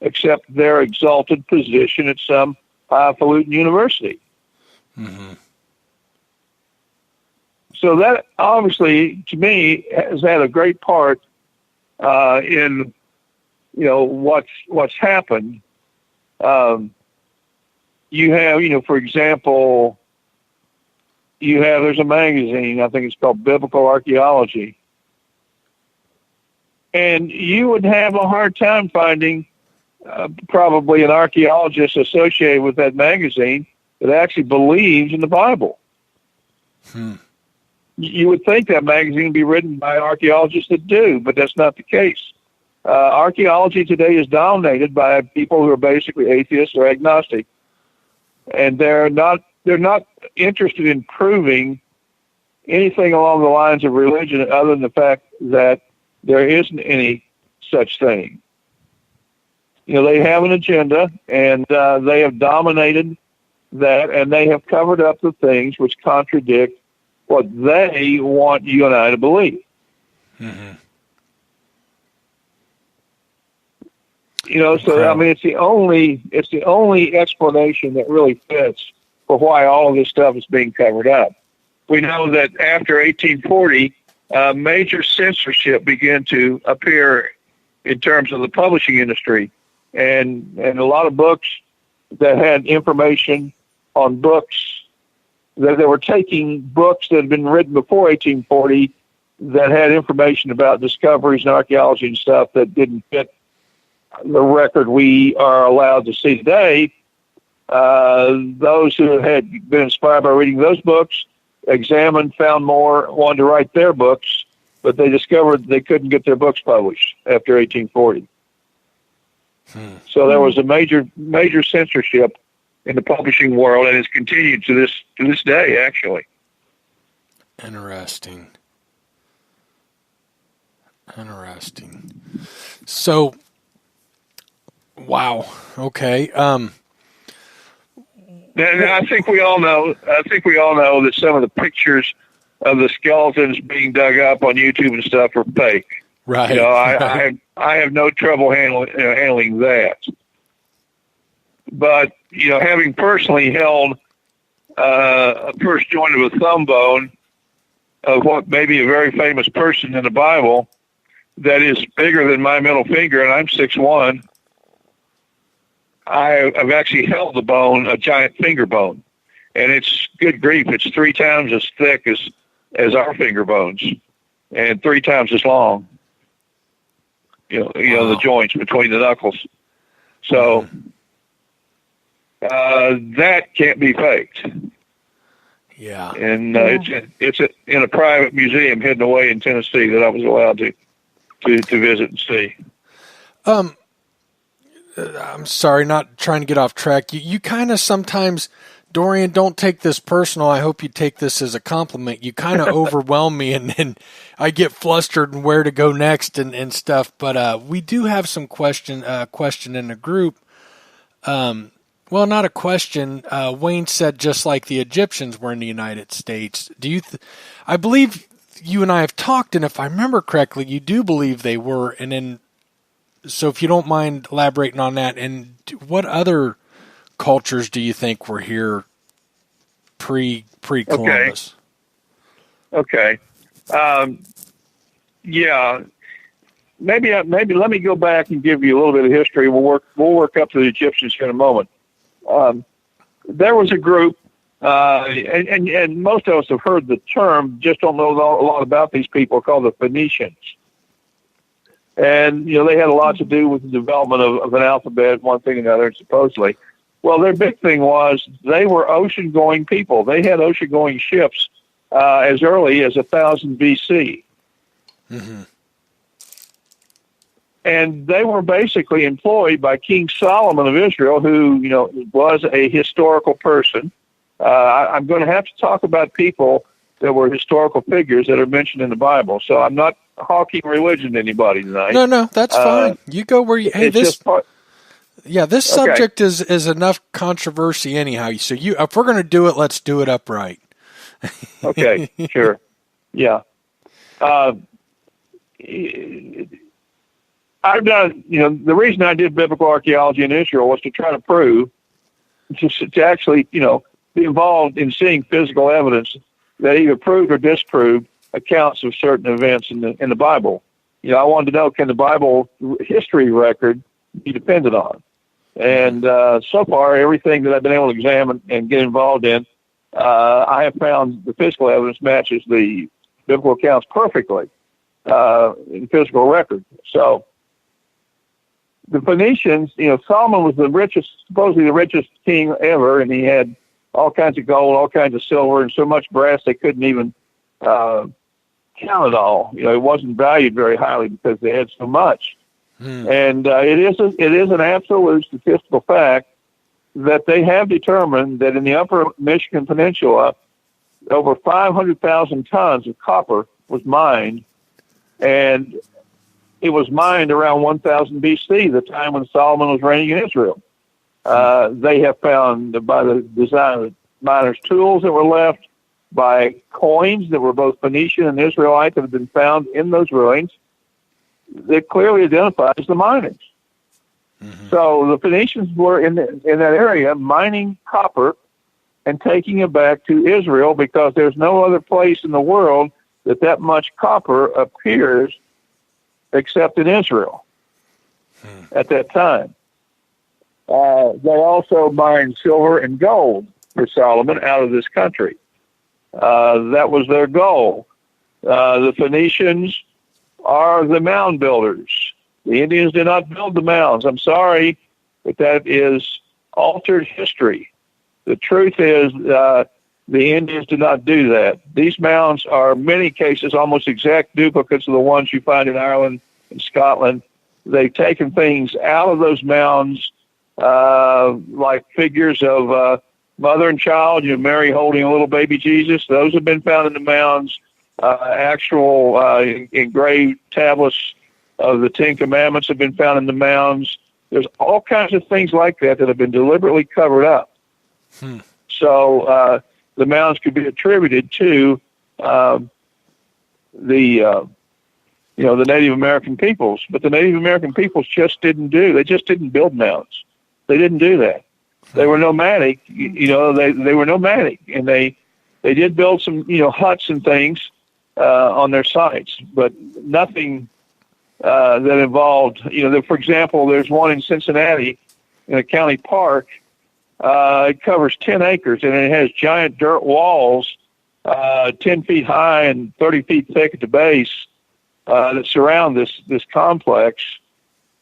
except their exalted position at some highfalutin university. Mm-hmm. So that obviously, to me, has had a great part in, what's happened. You have, for example, there's a magazine, I think it's called Biblical Archaeology. And you would have a hard time finding probably an archaeologist associated with that magazine that actually believes in the Bible. You would think that magazine would be written by archaeologists that do, but that's not the case. Archaeology today is dominated by people who are basically atheists or agnostic, and they're not interested in proving anything along the lines of religion other than the fact that there isn't any such thing. They have an agenda, and they have dominated that, and they have covered up the things which contradict what they want you and I to believe. Mm-hmm. It's the only explanation that really fits for why all of this stuff is being covered up. We know that after 1840, major censorship began to appear in terms of the publishing industry, and a lot of books that had information on books that they were taking books that had been written before 1840 that had information about discoveries in archaeology and stuff that didn't fit the record we are allowed to see today. Those who had been inspired by reading those books examined, found more, wanted to write their books, but they discovered they couldn't get their books published after 1840. So there was a major censorship in the publishing world, and it's continued to this day, actually. Interesting. So, wow. Okay. And I think we all know that some of the pictures of the skeletons being dug up on YouTube and stuff are fake. Right. You know, right. I have no trouble handling that. But you know, having personally held a first joint of a thumb bone of what may be a very famous person in the Bible that is bigger than my middle finger, and I'm 6'1", I've actually held the bone, a giant finger bone, and it's, good grief, it's 3 times as thick as our finger bones, and 3 times as long. Wow. The joints between the knuckles. So that can't be faked. Yeah. And it's in a private museum hidden away in Tennessee that I was allowed to visit and see. I'm sorry, not trying to get off track. You kind of sometimes, Dorian, don't take this personal. I hope you take this as a compliment. You kind of overwhelm me, and I get flustered and where to go next and stuff. But we do have some question in the group. Well, not a question. Wayne said just like the Egyptians were in the United States. Do you? I believe you and I have talked, and if I remember correctly, you do believe they were. And then, so if you don't mind elaborating on that, and what other cultures do you think were here pre-Columbus? Okay. Yeah. Maybe let me go back and give you a little bit of history. We'll work up to the Egyptians here in a moment. There was a group, and most of us have heard the term, just don't know a lot about these people, called the Phoenicians. And, they had a lot to do with the development of an alphabet, one thing and another, supposedly. Well, their big thing was they were ocean-going people. They had ocean-going ships as early as 1000 BC. Mm-hmm. And they were basically employed by King Solomon of Israel, who, was a historical person. I'm going to have to talk about people that were historical figures that are mentioned in the Bible. So I'm not hawking religion to anybody tonight. No, that's fine. You go where you. Hey, this subject is enough controversy anyhow. So if we're going to do it, let's do it upright. Okay, sure. Yeah. I've done, the reason I did biblical archaeology in Israel was to try to prove, to actually, be involved in seeing physical evidence that either proved or disproved accounts of certain events in the Bible. I wanted to know, can the Bible history record be depended on? And so far, everything that I've been able to examine and get involved in, I have found the physical evidence matches the biblical accounts perfectly in physical record. So the Phoenicians, Solomon was supposedly the richest king ever, and he had all kinds of gold, all kinds of silver, and so much brass they couldn't even count it all. It wasn't valued very highly because they had so much. And it is an absolute statistical fact that they have determined that in the upper Michigan Peninsula, over 500,000 tons of copper was mined, and it was mined around 1000 BC, the time when Solomon was reigning in Israel. They have found, by the design of miners' tools that were left, by coins that were both Phoenician and Israelite that have been found in those ruins, that clearly identifies the miners. Mm-hmm. So the Phoenicians were in that area mining copper and taking it back to Israel, because there's no other place in the world that much copper appears except in Israel at that time. They also mined silver and gold for Solomon out of this country. That was their goal. The Phoenicians are the mound builders. The Indians did not build the mounds. I'm sorry, but that is altered history. The truth is the Indians did not do that. These mounds are, in many cases, almost exact duplicates of the ones you find in Ireland and Scotland. They've taken things out of those mounds, like figures of mother and child, Mary holding a little baby Jesus, those have been found in the mounds. Actual engraved tablets of the Ten Commandments have been found in the mounds. There's all kinds of things like that have been deliberately covered up. So the mounds could be attributed to the Native American peoples, but the Native American peoples just didn't build mounds. They didn't do that. They were nomadic. They were nomadic, and they did build some huts and things on their sites, but nothing that involved for example, there's one in Cincinnati in a county park. It covers 10 acres, and it has giant dirt walls 10 feet high and 30 feet thick at the base that surround this complex.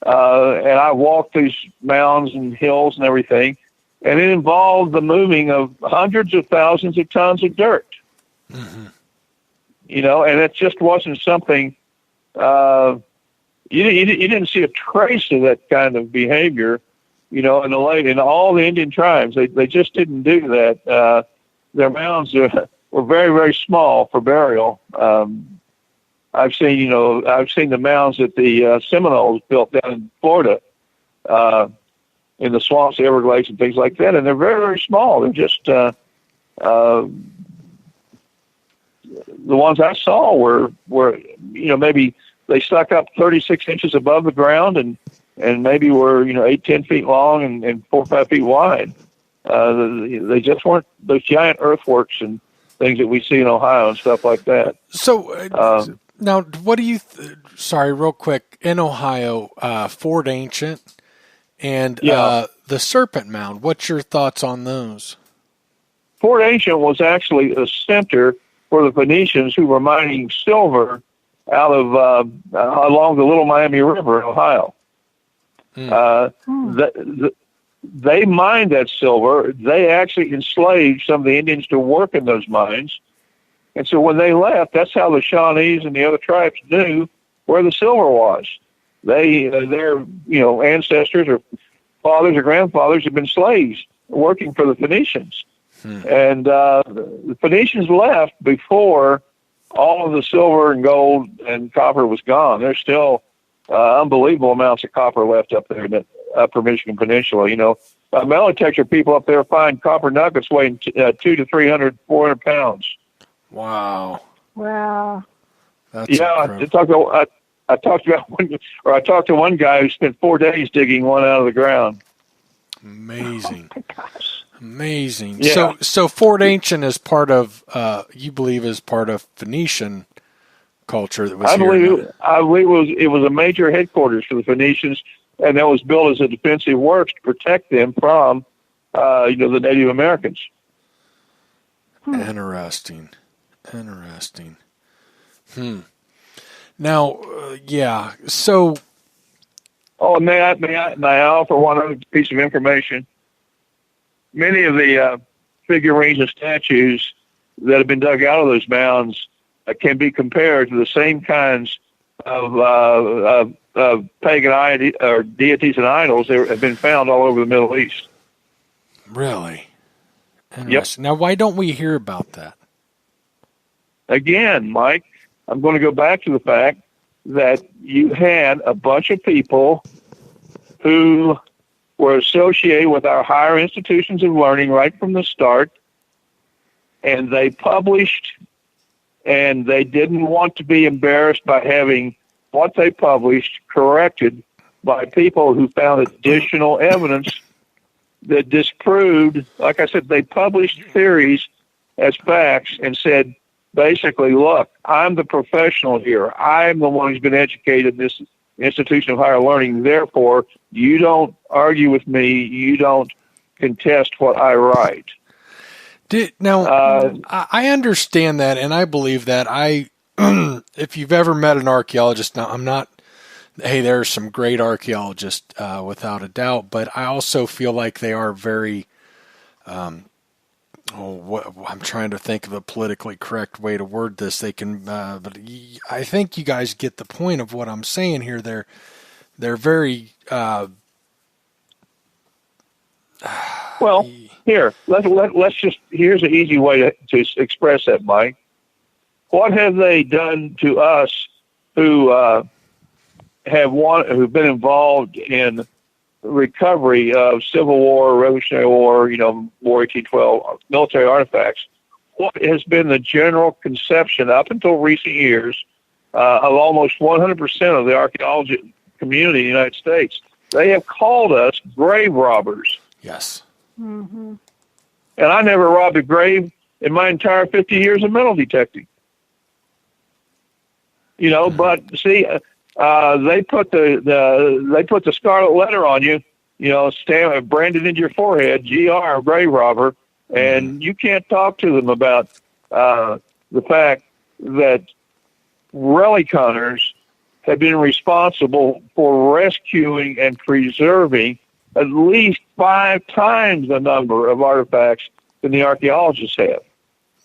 And I walked these mounds and hills and everything, and it involved the moving of hundreds of thousands of tons of dirt. And it just wasn't something, you didn't see a trace of that kind of behavior, in all the Indian tribes. They just didn't do that. Their mounds were very, very small for burial. I've seen the mounds that the Seminoles built down in Florida, in the swamps, the Everglades, and things like that, and they're very, very small. They're just the ones I saw were maybe they stuck up 36 inches above the ground and maybe were 8-10 feet long and 4 or 5 feet wide. They just weren't those giant earthworks and things that we see in Ohio and stuff like that. So now, what do you? Sorry, real quick. In Ohio, Fort Ancient and the Serpent Mound. What's your thoughts on those? Fort Ancient was actually a center for the Phoenicians who were mining silver out of along the Little Miami River in Ohio. They mined that silver. They actually enslaved some of the Indians to work in those mines. And so when they left, that's how the Shawnees and the other tribes knew where the silver was. Their ancestors or fathers or grandfathers had been slaves working for the Phoenicians. And the Phoenicians left before all of the silver and gold and copper was gone. There's still unbelievable amounts of copper left up there in the upper Michigan Peninsula. Metal detector people up there find copper nuggets weighing 200 to 300, 400 pounds. Wow. That's incredible. I talked to one guy who spent 4 days digging one out of the ground. Amazing. Oh my gosh. Amazing. Yeah. So Fort Ancient is part of, you believe, is part of Phoenician culture that was I believe it was a major headquarters for the Phoenicians, and that was built as a defensive works to protect them from, the Native Americans. Interesting. Now, so. Oh, may I offer one other piece of information? Many of the figurines and statues that have been dug out of those mounds can be compared to the same kinds of pagan or deities and idols that have been found all over the Middle East. Really? Yep. Now, why don't we hear about that? Again, Mike, I'm going to go back to the fact that you had a bunch of people who were associated with our higher institutions of learning right from the start, and they published, and they didn't want to be embarrassed by having what they published corrected by people who found additional evidence that disproved, like I said, they published theories as facts and said, basically, look, I'm the professional here. I'm the one who's been educated in this institution of higher learning. Therefore, you don't argue with me. You don't contest what I write. I understand that, and I believe that. If you've ever met an archaeologist, now I'm not, hey, there are some great archaeologists without a doubt, but I also feel like they are very, I'm trying to think of a politically correct way to word this. They can, but I think you guys get the point of what I'm saying here. They're very, Well, here, let's just, here's an easy way to express that, Mike. What have they done to us who've been involved in recovery of Civil War, Revolutionary War, War 1812, military artifacts? What has been the general conception up until recent years of almost 100% of the archaeology community in the United States? They have called us grave robbers. Yes. Mm-hmm. And I never robbed a grave in my entire 50 years of metal detecting. But see, they put the scarlet letter on you, branded into your forehead, GR, grave robber, and you can't talk to them about the fact that relic hunters have been responsible for rescuing and preserving at least 5 times the number of artifacts than the archaeologists have.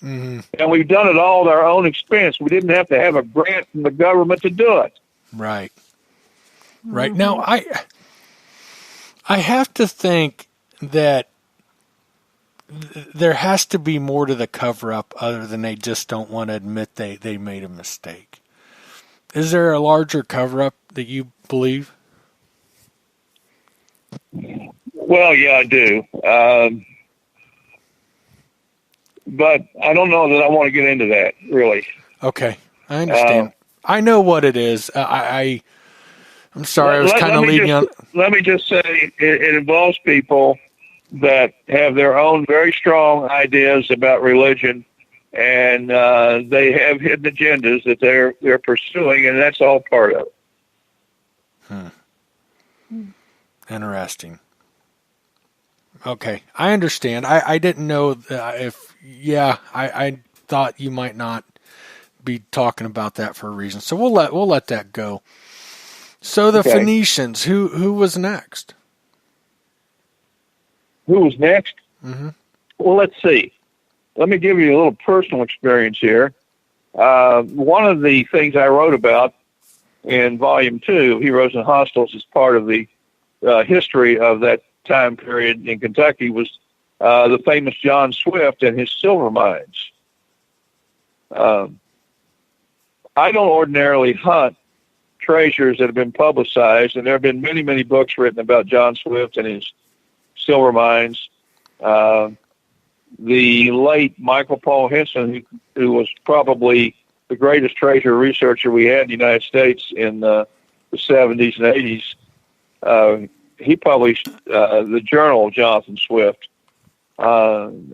Mm-hmm. And we've done it all at our own expense. We didn't have to have a grant from the government to do it. Right. Right. Now, I have to think that there has to be more to the cover-up other than they just don't want to admit they made a mistake. Is there a larger cover-up that you believe? Well, yeah, I do. But I don't know that I want to get into that, really. Okay, I understand. I know what it is. I'm sorry, I was kind of leading on. Let me just say it involves people that have their own very strong ideas about religion, and they have hidden agendas that they're pursuing, and that's all part of it. Interesting. Okay, I understand. I didn't know I thought you might not be talking about that for a reason. So we'll let that go. So the Phoenicians, who was next? Who was next? Mm-hmm. Well, let's see. Let me give you a little personal experience here. One of the things I wrote about in Volume 2, Heroes and Hostiles, as part of the history of that time period in Kentucky, was the famous John Swift and his silver mines. I don't ordinarily hunt treasures that have been publicized, and there have been many, many books written about John Swift and his silver mines. The late Michael Paul Henson, who was probably the greatest treasure researcher we had in the United States in the 70s and 80s, he published the Journal of Jonathan Swift, and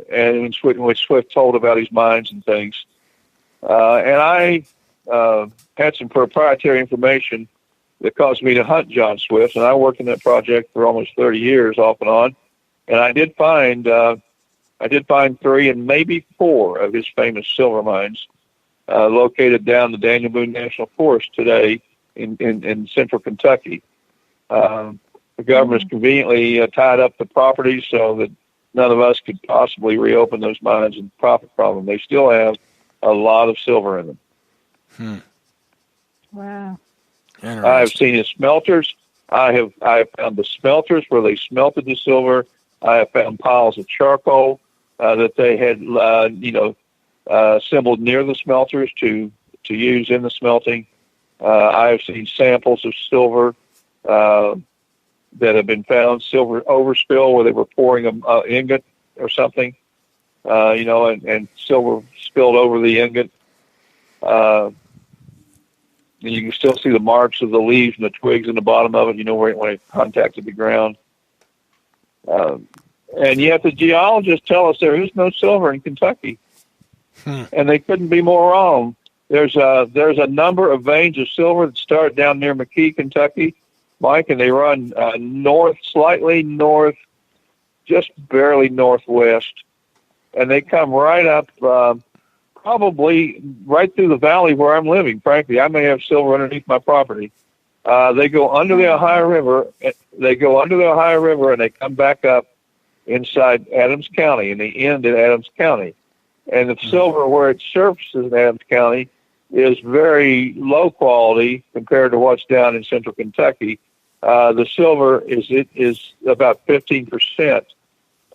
when Swift told about his mines and things. And I had some proprietary information that caused me to hunt John Swift, and I worked in that project for almost 30 years off and on, and I did find 3 and maybe 4 of his famous silver mines located down the Daniel Boone National Forest today in central Kentucky. The government has conveniently tied up the property so that none of us could possibly reopen those mines and profit from them. They still have a lot of silver in them. Wow. I have seen his smelters. I have found the smelters where they smelted the silver. I have found piles of charcoal that they had, assembled near the smelters to use in the smelting. I have seen samples of silver that have been found, silver overspill where they were pouring an ingot or something, and silver spilled over the ingot. And you can still see the marks of the leaves and the twigs in the bottom of it, when it contacted the ground. And yet the geologists tell us there is no silver in Kentucky. And they couldn't be more wrong. There's a number of veins of silver that start down near McKee, Kentucky, Mike, and they run north, slightly north, just barely northwest. And they come right up, probably right through the valley where I'm living, frankly. I may have silver underneath my property. They go under the Ohio River. And they come back up inside Adams County, and they end in Adams County. And the silver where it surfaces in Adams County is very low quality compared to what's down in central Kentucky. The silver is about 15%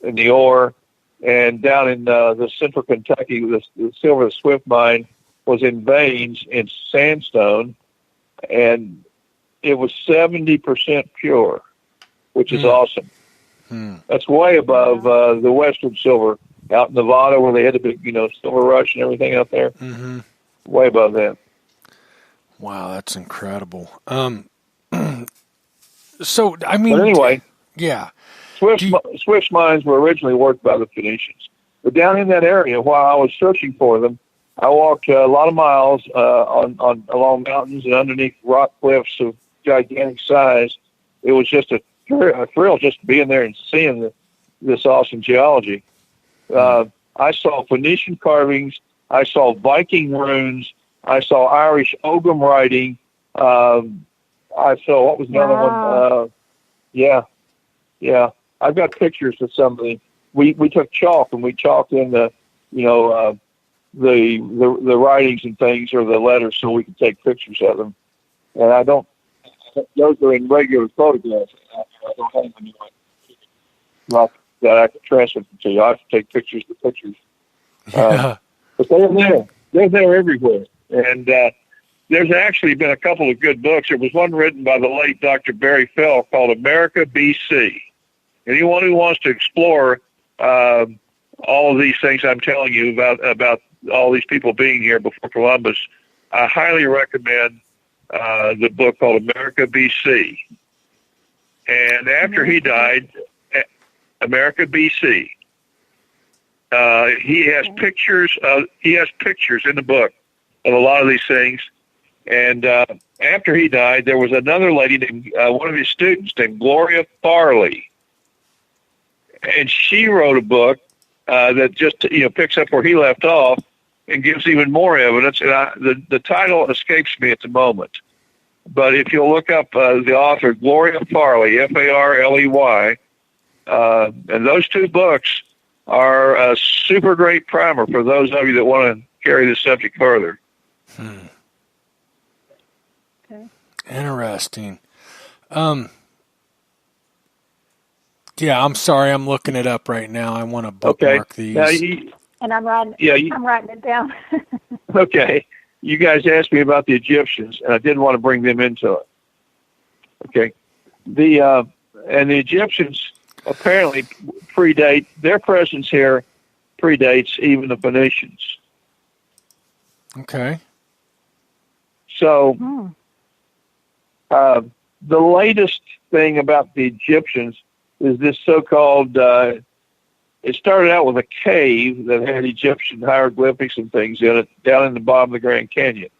in the ore. And down in the central Kentucky, the Silver Swift mine was in veins in sandstone, and it was 70% pure, which is awesome. That's way above the Western Silver out in Nevada, where they had the big, silver rush and everything out there. Way above that. Wow, that's incredible. So, I mean, but anyway, yeah. Swiss mines were originally worked by the Phoenicians. But down in that area, while I was searching for them, I walked a lot of miles along mountains and underneath rock cliffs of gigantic size. It was just a thrill just being there and seeing this awesome geology. I saw Phoenician carvings. I saw Viking runes. I saw Irish Ogham writing. I saw, what was another one? Yeah. I've got pictures of some of the. We took chalk and we chalked in the writings and things, or the letters, so we could take pictures of them. And those are in regular photographs. I don't have them that I can transfer them to you. I have to take pictures of the pictures. But they're there. They're there everywhere. And there's actually been a couple of good books. There was one written by the late Dr. Barry Fell called America BC. Anyone who wants to explore all of these things I'm telling you about all these people being here before Columbus, I highly recommend the book called America BC. And after he died, America BC, he has pictures in the book of a lot of these things. And after he died, there was another lady named one of his students named Gloria Farley. And she wrote a book that just picks up where he left off and gives even more evidence. And the title escapes me at the moment, but if you'll look up the author Gloria Farley, Farley, and those two books are a super great primer for those of you that want to carry this subject further. Okay. Interesting. Yeah, I'm sorry. I'm looking it up right now. I want to bookmark these. And I'm writing. I'm writing it down. Okay. You guys asked me about the Egyptians, and I didn't want to bring them into it. Okay. The Egyptians apparently predate, their presence here predates even the Phoenicians. Okay. So the latest thing about the Egyptians is this so-called, it started out with a cave that had Egyptian hieroglyphics and things in it down in the bottom of the Grand Canyon.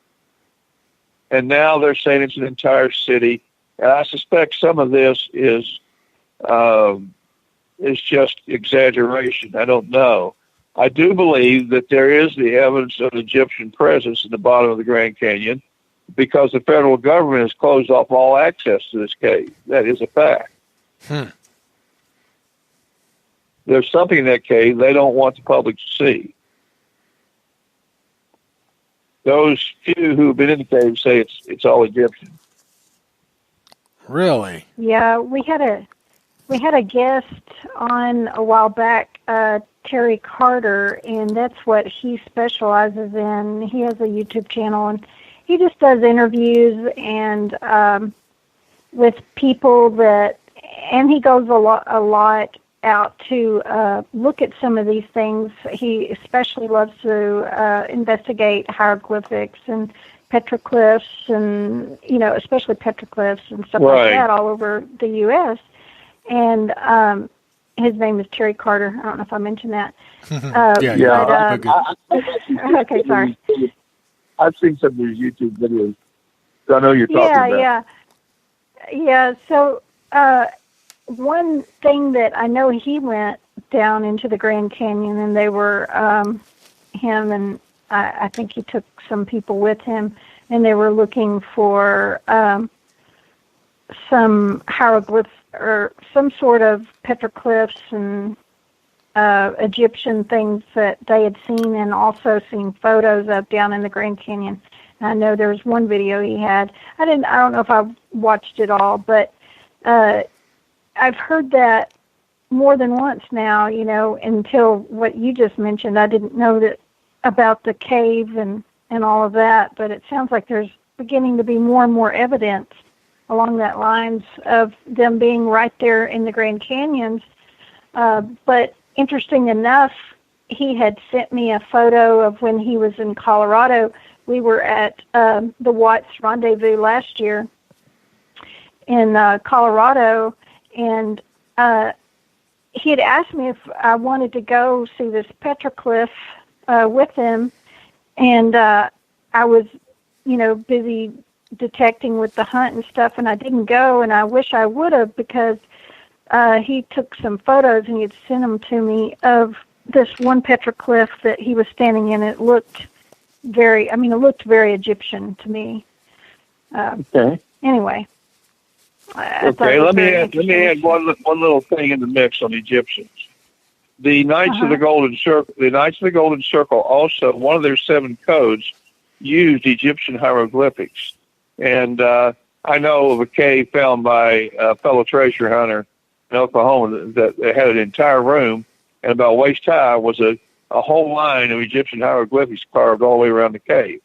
And now they're saying it's an entire city. And I suspect some of this is just exaggeration. I don't know. I do believe that there is the evidence of Egyptian presence in the bottom of the Grand Canyon because the federal government has closed off all access to this cave. That is a fact. There's something in that cave they don't want the public to see. Those few who've been in the cave say it's all Egyptian. Really? Yeah, we had a guest on a while back, Terry Carter, and that's what he specializes in. He has a YouTube channel, and he just does interviews and with people that, and he goes a lot out to look at some of these things. He especially loves to investigate hieroglyphics and petroglyphs, and especially petroglyphs and stuff like that all over the U.S. And his name is Terry Carter. I don't know if I mentioned that. Okay, sorry. I've seen some of his YouTube videos. So I know you're talking about. Yeah. So one thing that I know, he went down into the Grand Canyon, and they were him and I think he took some people with him, and they were looking for some hieroglyphs or some sort of petroglyphs and Egyptian things that they had seen, and also seen photos of down in the Grand Canyon. And I know there was one video he had. I don't know if I watched it all, but I've heard that more than once now, until what you just mentioned. I didn't know that about the cave and all of that, but it sounds like there's beginning to be more and more evidence along that lines of them being right there in the Grand Canyons. But interesting enough, he had sent me a photo of when he was in Colorado. We were at the Watts Rendezvous last year in Colorado, and he had asked me if I wanted to go see this petroglyph with him, and I was, busy detecting with the hunt and stuff, and I didn't go, and I wish I would have, because he took some photos and he'd sent them to me of this one petroglyph that he was standing in. It looked very Egyptian to me. Okay. Anyway. Okay, let me add one little thing in the mix on Egyptians. The Knights of the Golden Circle. The Knights of the Golden Circle also, one of their 7 codes used Egyptian hieroglyphics, and I know of a cave found by a fellow treasure hunter in Oklahoma that had an entire room, and about waist high was a whole line of Egyptian hieroglyphics carved all the way around the cave.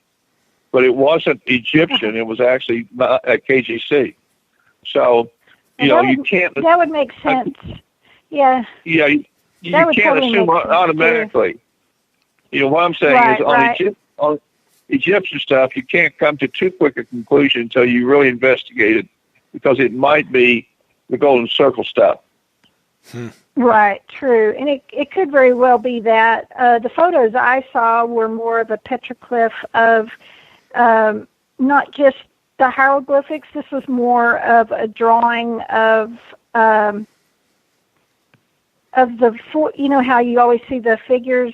But it wasn't Egyptian; it was actually at KGC. So, you can't. That would make sense. Yeah. Yeah, you can't totally assume automatically. What I'm saying is on Egyptian stuff, you can't come to too quick a conclusion until you really investigate it, because it might be the Golden Circle stuff. Right, true. And it could very well be that. The photos I saw were more of a petroglyph of not just the hieroglyphics. This was more of a drawing of the, how you always see the figures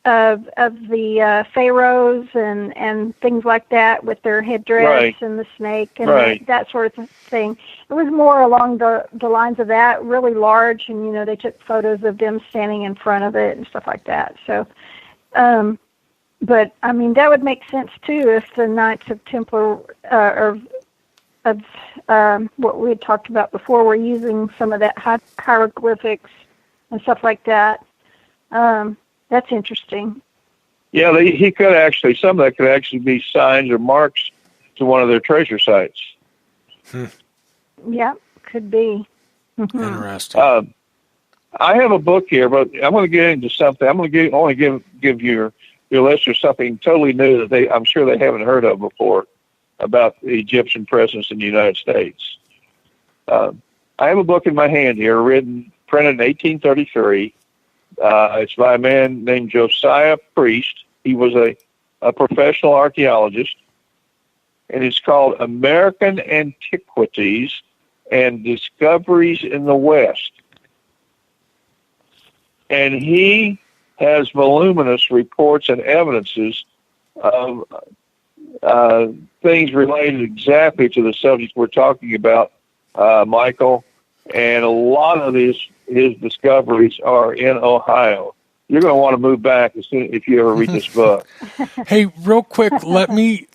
of the pharaohs and things like that with their headdress and the snake and that sort of thing. It was more along the lines of that, really large, and they took photos of them standing in front of it and stuff like that. So, but that would make sense too if the Knights of Templar of what we had talked about before were using some of that hieroglyphics and stuff like that. That's interesting. Yeah, he could actually, some of that could actually be signs or marks to one of their treasure sites. Yeah, could be. Interesting. I have a book here, but I'm going to get into something. I'm going to only give your listeners something totally new that I'm sure they haven't heard of before about the Egyptian presence in the United States. I have a book in my hand here, printed in 1833. It's by a man named Josiah Priest. He was a professional archaeologist, and it's called American Antiquities and Discoveries in the West. And he has voluminous reports and evidences of things related exactly to the subject we're talking about, Michael. And a lot of his discoveries are in Ohio. You're going to want to move back if you ever read this book. Hey, real quick, let me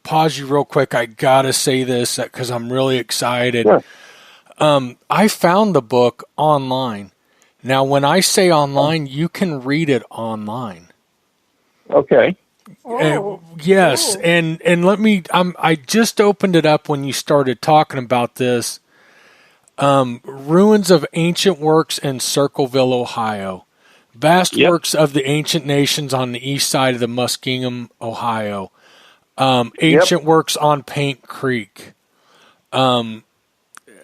pause you real quick. I gotta say this because I'm really excited. Sure. I found the book online. Now, when I say online, you can read it online. Okay. Yes, and let me. I just opened it up when you started talking about this. Ruins of Ancient Works in Circleville, Ohio. Vast works of the ancient nations on the east side of the Muskingum, Ohio. Ancient works on Paint Creek.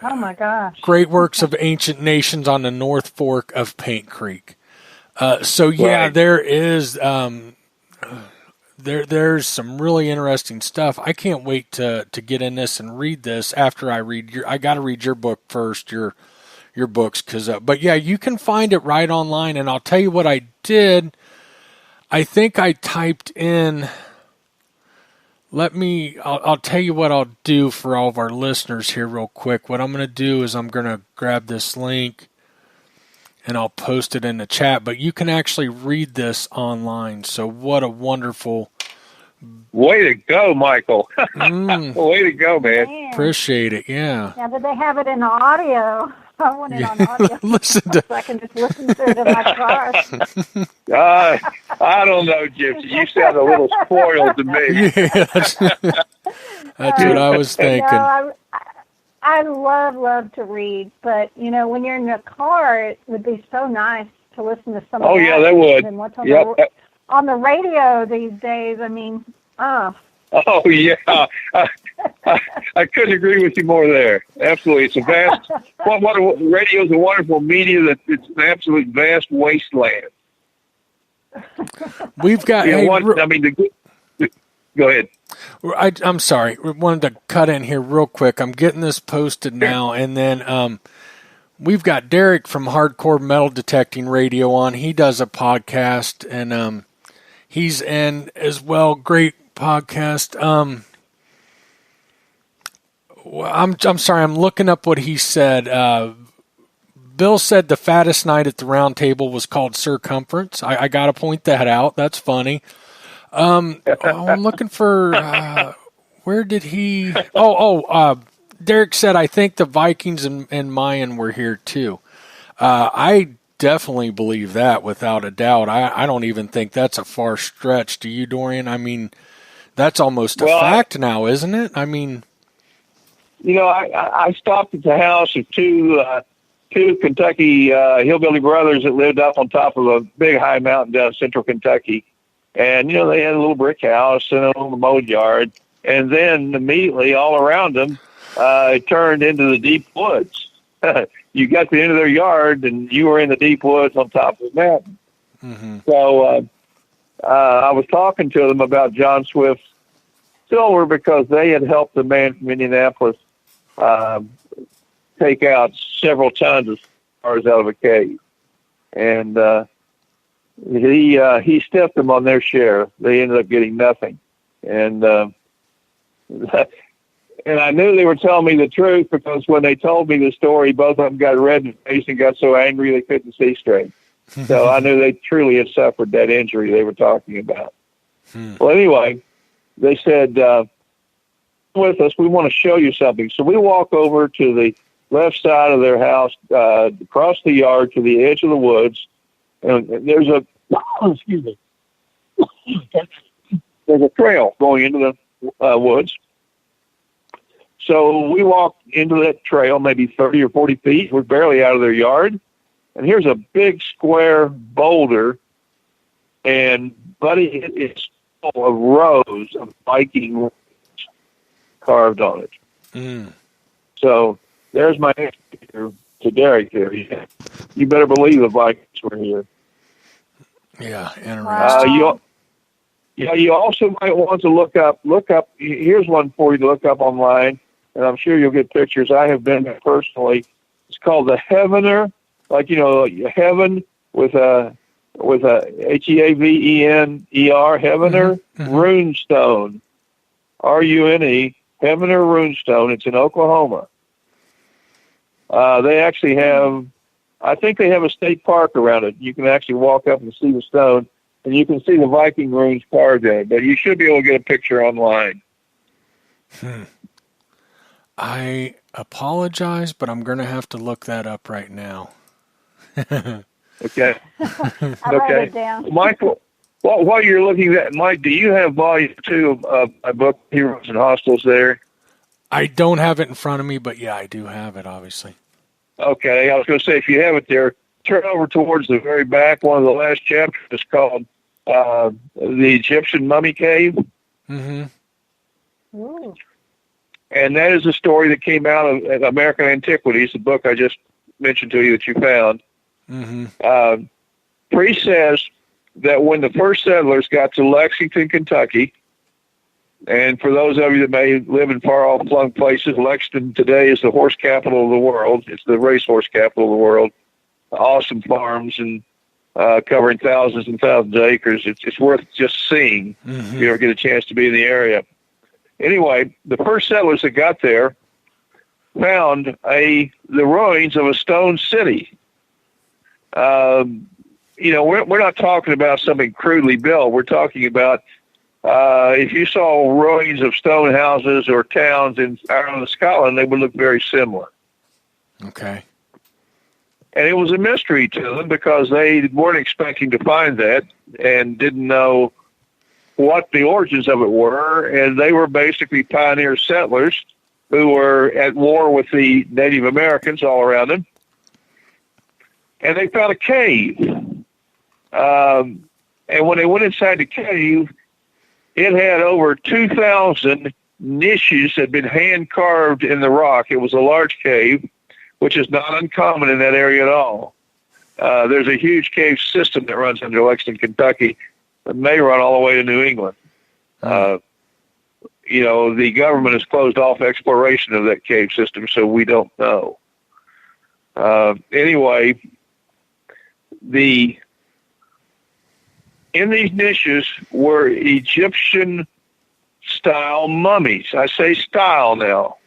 Oh my gosh. Great works of ancient nations on the North Fork of Paint Creek. There is there's some really interesting stuff. I can't wait to get in this and read this after I read I got to read your book first, your books, but yeah, you can find it right online. And I'll tell you what I did. I think I typed in. I'll tell you what I'll do for all of our listeners here real quick. What I'm going to do is I'm going to grab this link and I'll post it in the chat, but you can actually read this online. So what a wonderful... Way to go, Michael. Way to go, man. Appreciate it, yeah. Yeah, but they have it in audio. I want it on audio. Listen to. So I can just listen to it in my car. I don't know, Gypsy. You sound a little spoiled to me. Yeah, that's what I was thinking. No, I love to read, but when you're in the car, it would be so nice to listen to some. Oh yeah, that would. And what's on, Yep. on the radio these days? I mean, Oh yeah, I couldn't agree with you more there. Absolutely, it's a vast. Radio is a wonderful media that it's an absolute vast wasteland. We've got. Go ahead. I'm sorry. We wanted to cut in here real quick. I'm getting this posted now, and then we've got Derek from Hardcore Metal Detecting Radio on. He does a podcast, and he's in as well. Great podcast. I'm sorry. I'm looking up what he said. Bill said the fattest night at the round table was called Circumference. I got to point that out. That's funny. I'm looking for where did he? Derek said I think the Vikings and Mayan were here too. I definitely believe that without a doubt. I don't even think that's a far stretch. Do you, Dorian? I mean, that's almost a fact now, isn't it? I mean, I stopped at the house of two Kentucky hillbilly brothers that lived up on top of a big high mountain down in central Kentucky. And, they had a little brick house and a little mowed yard. And then immediately all around them, it turned into the deep woods. You got to the end of their yard and you were in the deep woods on top of the mountain. Mm-hmm. So I was talking to them about John Swift's Silver because they had helped the man from Indianapolis take out several tons of stars out of a cave. And he stepped them on their share. They ended up getting nothing. And and I knew they were telling me the truth because when they told me the story, both of them got red in the face and got so angry they couldn't see straight. So I knew they truly had suffered that injury they were talking about. Well, anyway, they said, with us, we want to show you something. So we walk over to the left side of their house, across the yard to the edge of the woods. And there's a there's a trail going into the woods. So we walked into that trail, maybe 30 or 40 feet. We're barely out of their yard. And here's a big square boulder. And, buddy, it's full of rows of Viking words carved on it. Mm. So there's my answer to Derek here. You better believe the Vikings were here. Yeah, interesting. You also might want to look up. Here's one for you to look up online, and I'm sure you'll get pictures. I have been there personally. It's called the Heavener, like heaven with a Heavener, Heavener Runestone, Rune, Heavener Runestone. It's in Oklahoma. They actually have. I think they have a state park around it. You can actually walk up and see the stone, and you can see the Viking runes carved in it. But you should be able to get a picture online. I apologize, but I'm going to have to look that up right now. Okay. I wrote it down. Michael, while you're looking at Mike, do you have volume 2 of my book, Heroes and Hostels, there? I don't have it in front of me, but yeah, I do have it, obviously. Okay, I was going to say, if you have it there, turn over towards the very back. One of the last chapters is called The Egyptian Mummy Cave. Mm-hmm. Ooh. And that is a story that came out of American Antiquities, the book I just mentioned to you that you found. Mm-hmm. Priest says that when the first settlers got to Lexington, Kentucky, and for those of you that may live in far-off flung places, Lexington today is the horse capital of the world. It's the racehorse capital of the world. Awesome farms and covering thousands and thousands of acres. It's worth just seeing if you ever get a chance to be in the area. Anyway, the first settlers that got there found the ruins of a stone city. We're not talking about something crudely built. We're talking about if you saw ruins of stone houses or towns in Ireland and Scotland, they would look very similar. Okay. And it was a mystery to them because they weren't expecting to find that and didn't know what the origins of it were. And they were basically pioneer settlers who were at war with the Native Americans all around them. And they found a cave. And when they went inside the cave, it had over 2,000 niches that had been hand-carved in the rock. It was a large cave, which is not uncommon in that area at all. There's a huge cave system that runs under Lexington, Kentucky, that may run all the way to New England. The government has closed off exploration of that cave system, so we don't know. Anyway, in these niches were Egyptian-style mummies. I say style now.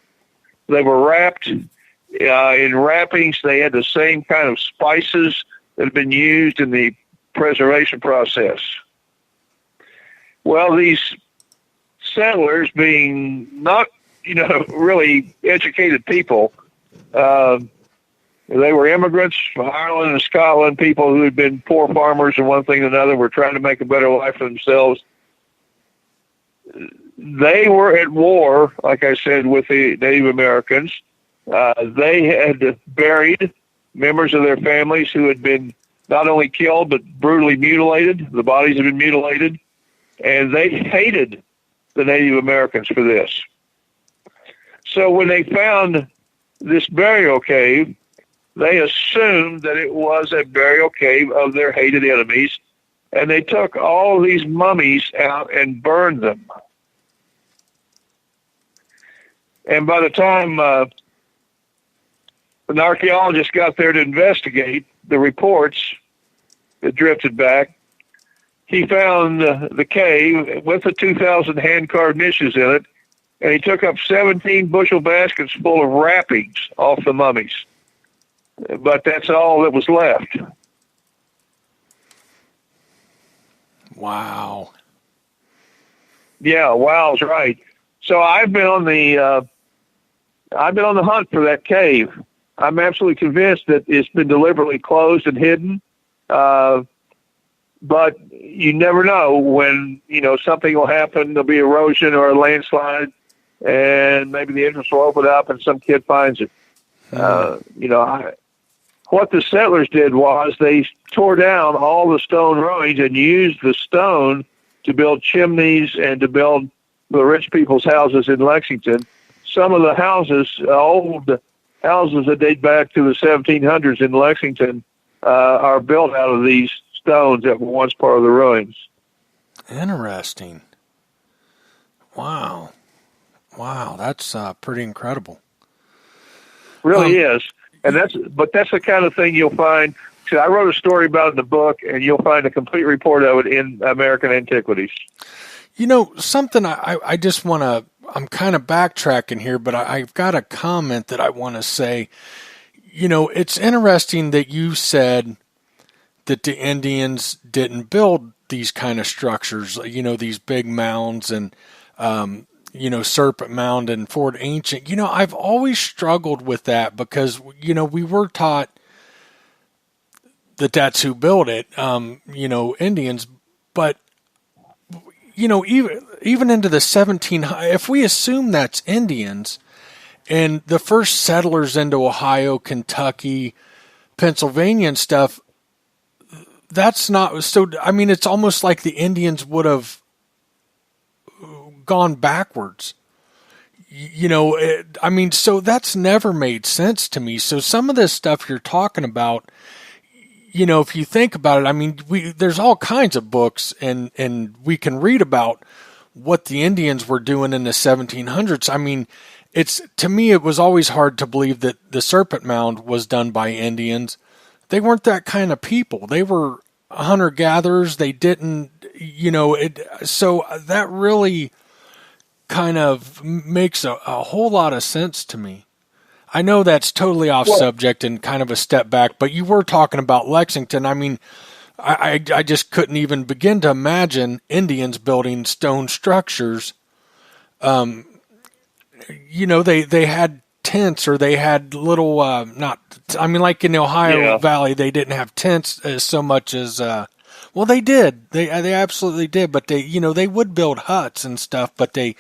They were wrapped in wrappings. They had the same kind of spices that had been used in the preservation process. Well, these settlers, being not, really educated people, they were immigrants from Ireland and Scotland, people who had been poor farmers and one thing and another, were trying to make a better life for themselves. They were at war, like I said, with the Native Americans. They had buried members of their families who had been not only killed, but brutally mutilated. The bodies had been mutilated. And they hated the Native Americans for this. So when they found this burial cave, they assumed that it was a burial cave of their hated enemies, and they took all these mummies out and burned them. And by the time an archaeologist got there to investigate the reports that drifted back, he found the cave with the 2,000 hand-carved niches in it, and he took up 17 bushel baskets full of wrappings off the mummies. But that's all that was left. Wow. Yeah, wow's right. So I've been on the hunt for that cave. I'm absolutely convinced that it's been deliberately closed and hidden. But you never know when, something will happen. There'll be erosion or a landslide, and maybe the entrance will open up and some kid finds it. What the settlers did was they tore down all the stone ruins and used the stone to build chimneys and to build the rich people's houses in Lexington. Some of the houses, old houses that date back to the 1700s in Lexington, are built out of these stones that were once part of the ruins. Interesting. Wow, that's pretty incredible. Really is. And that's the kind of thing you'll find. See, I wrote a story about it in the book, and you'll find a complete report of it in American Antiquities. Something I just want to, I'm kind of backtracking here, but I've got a comment that I want to say. It's interesting that you said that the Indians didn't build these kind of structures, these big mounds and, Serpent Mound and Fort Ancient. I've always struggled with that because, we were taught that that's who built it, Indians. But, even into the 1700s, if we assume that's Indians and the first settlers into Ohio, Kentucky, Pennsylvania and stuff, that's not so. I mean, it's almost like the Indians would have gone backwards. So that's never made sense to me. So some of this stuff you're talking about, if you think about it, there's all kinds of books and we can read about what the Indians were doing in the 1700s. To me, it was always hard to believe that the Serpent Mound was done by Indians. They weren't that kind of people. They were hunter-gatherers. They didn't, so that really kind of makes a whole lot of sense to me. I know that's totally off subject and kind of a step back, but you were talking about Lexington. I just couldn't even begin to imagine Indians building stone structures. They had tents, or they had little, like in the Ohio Valley, they didn't have tents as so much as, well, they did. They absolutely did, but they would build huts and stuff, but they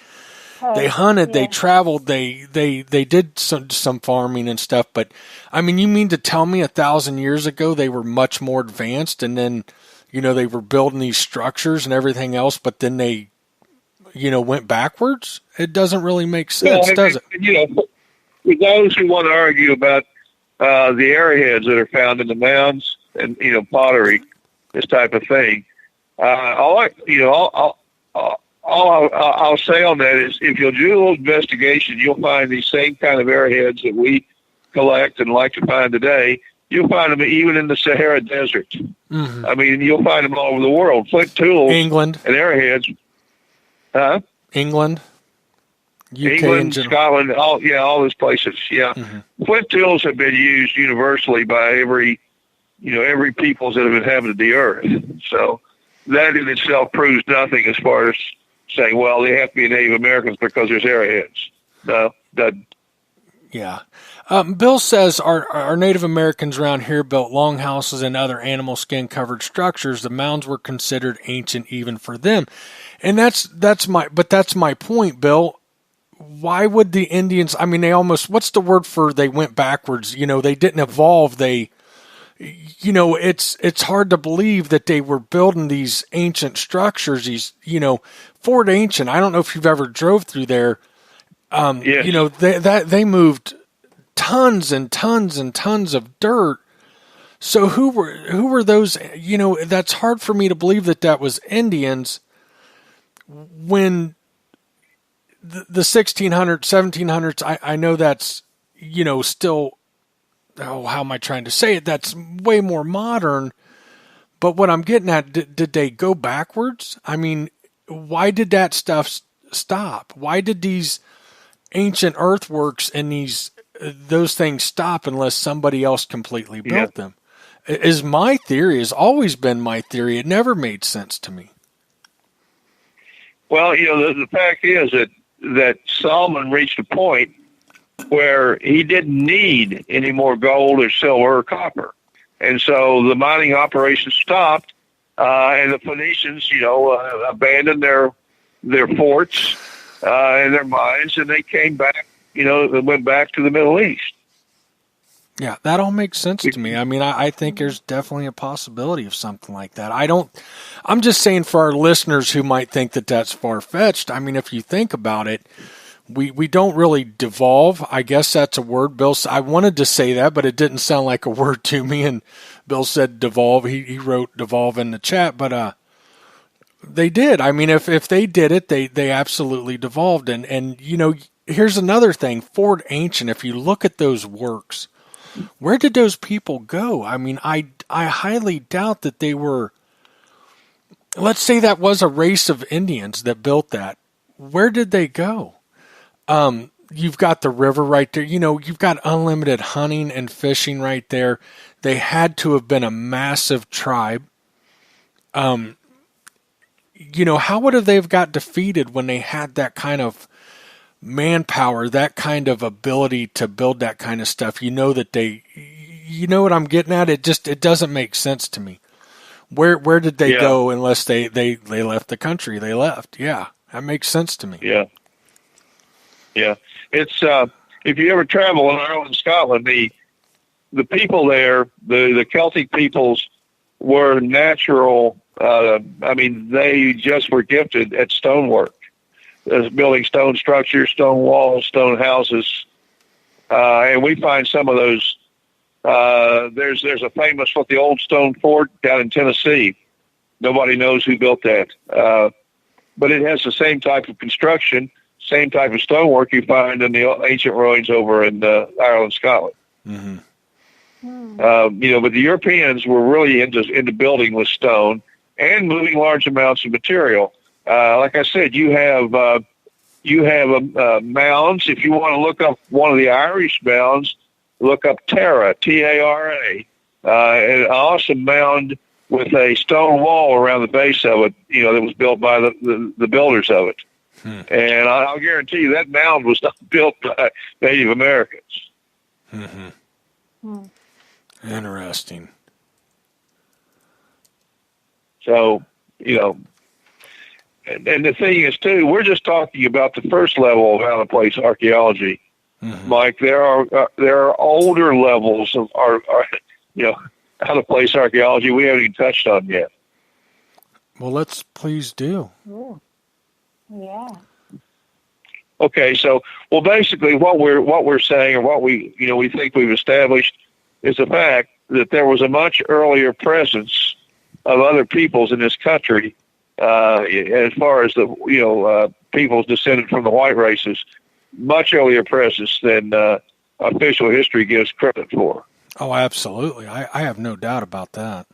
hunted, they traveled, they did some farming and stuff. But I mean, you mean to tell me 1,000 years ago they were much more advanced, and then, they were building these structures and everything else, but then they, went backwards? It doesn't really make sense, does it? For those who want to argue about the arrowheads that are found in the mounds and, pottery, this type of thing, all I'll say on that is, if you'll do a little investigation, you'll find these same kind of arrowheads that we collect and like to find today. You'll find them even in the Sahara Desert. Mm-hmm. I mean, you'll find them all over the world. Flint tools, England, and arrowheads. Huh? England, UK, England, Scotland, all those places. Yeah, mm-hmm. Flint tools have been used universally by every peoples that have inhabited the earth. So that in itself proves nothing as far as saying, well, they have to be Native Americans because there's arrowheads. No, doesn't. Yeah. Bill says our Native Americans around here built longhouses and other animal skin covered structures. The mounds were considered ancient even for them. And that's my point, Bill. Why would the Indians, I mean, what's the word for they went backwards? They didn't evolve. It's hard to believe that they were building these ancient structures, these, Fort Ancient. I don't know if you've ever drove through there. Yes. They moved tons and tons and tons of dirt. So who were those? That's hard for me to believe that was Indians when the 1600s, 1700s. I know that's still. Oh, how am I trying to say it? That's way more modern. But what I'm getting at, did they go backwards? I mean, why did that stuff stop? Why did these ancient earthworks and those things stop unless somebody else completely built them? Is my theory, has always been my theory. It never made sense to me. Well, the fact is that Solomon reached a point where he didn't need any more gold or silver or copper. And so the mining operations stopped, and the Phoenicians, abandoned their forts and their mines, and they came back, they went back to the Middle East. Yeah, that all makes sense to me. I mean, I think there's definitely a possibility of something like that. I'm just saying for our listeners who might think that that's far-fetched, I mean, if you think about it, we don't really devolve. I guess that's a word. Bill, I wanted to say that, but it didn't sound like a word to me. And Bill said devolve. He wrote devolve in the chat, but they did. I mean, if they did it, they absolutely devolved. And here's another thing. Fort Ancient. If you look at those works, where did those people go? I mean, I highly doubt that they were. Let's say that was a race of Indians that built that. Where did they go? You've got the river right there. You've got unlimited hunting and fishing right there. They had to have been a massive tribe. How would they have got defeated when they had that kind of manpower, that kind of ability to build that kind of stuff? That what I'm getting at? It doesn't make sense to me. Where did they go unless they left the country? They left. Yeah, that makes sense to me. Yeah. Yeah, it's if you ever travel in Ireland, Scotland, the people there, the Celtic peoples were natural. They just were gifted at stonework, building stone structures, stone walls, stone houses, and we find some of those. There's a famous the old stone fort down in Tennessee. Nobody knows who built that, but it has the same type of construction. Same type of stonework you find in the ancient ruins over in Ireland, Scotland. Mm-hmm. But the Europeans were really into building with stone and moving large amounts of material. Like I said, you have mounds. If you want to look up one of the Irish mounds, look up Tara, T-A-R-A, an awesome mound with a stone wall around the base of it. That was built by the builders of it. And I'll guarantee you that mound was not built by Native Americans. Interesting. So, and the thing is too, we're just talking about the first level of out of place archaeology. Mike, there are older levels of out of place archaeology we haven't even touched on yet. Well, let's please do. Ooh. Yeah. Okay, so basically what we're saying, or what we think we've established, is the fact that there was a much earlier presence of other peoples in this country, as far as the peoples descended from the white races, much earlier presence than official history gives credit for. Oh, absolutely. I have no doubt about that.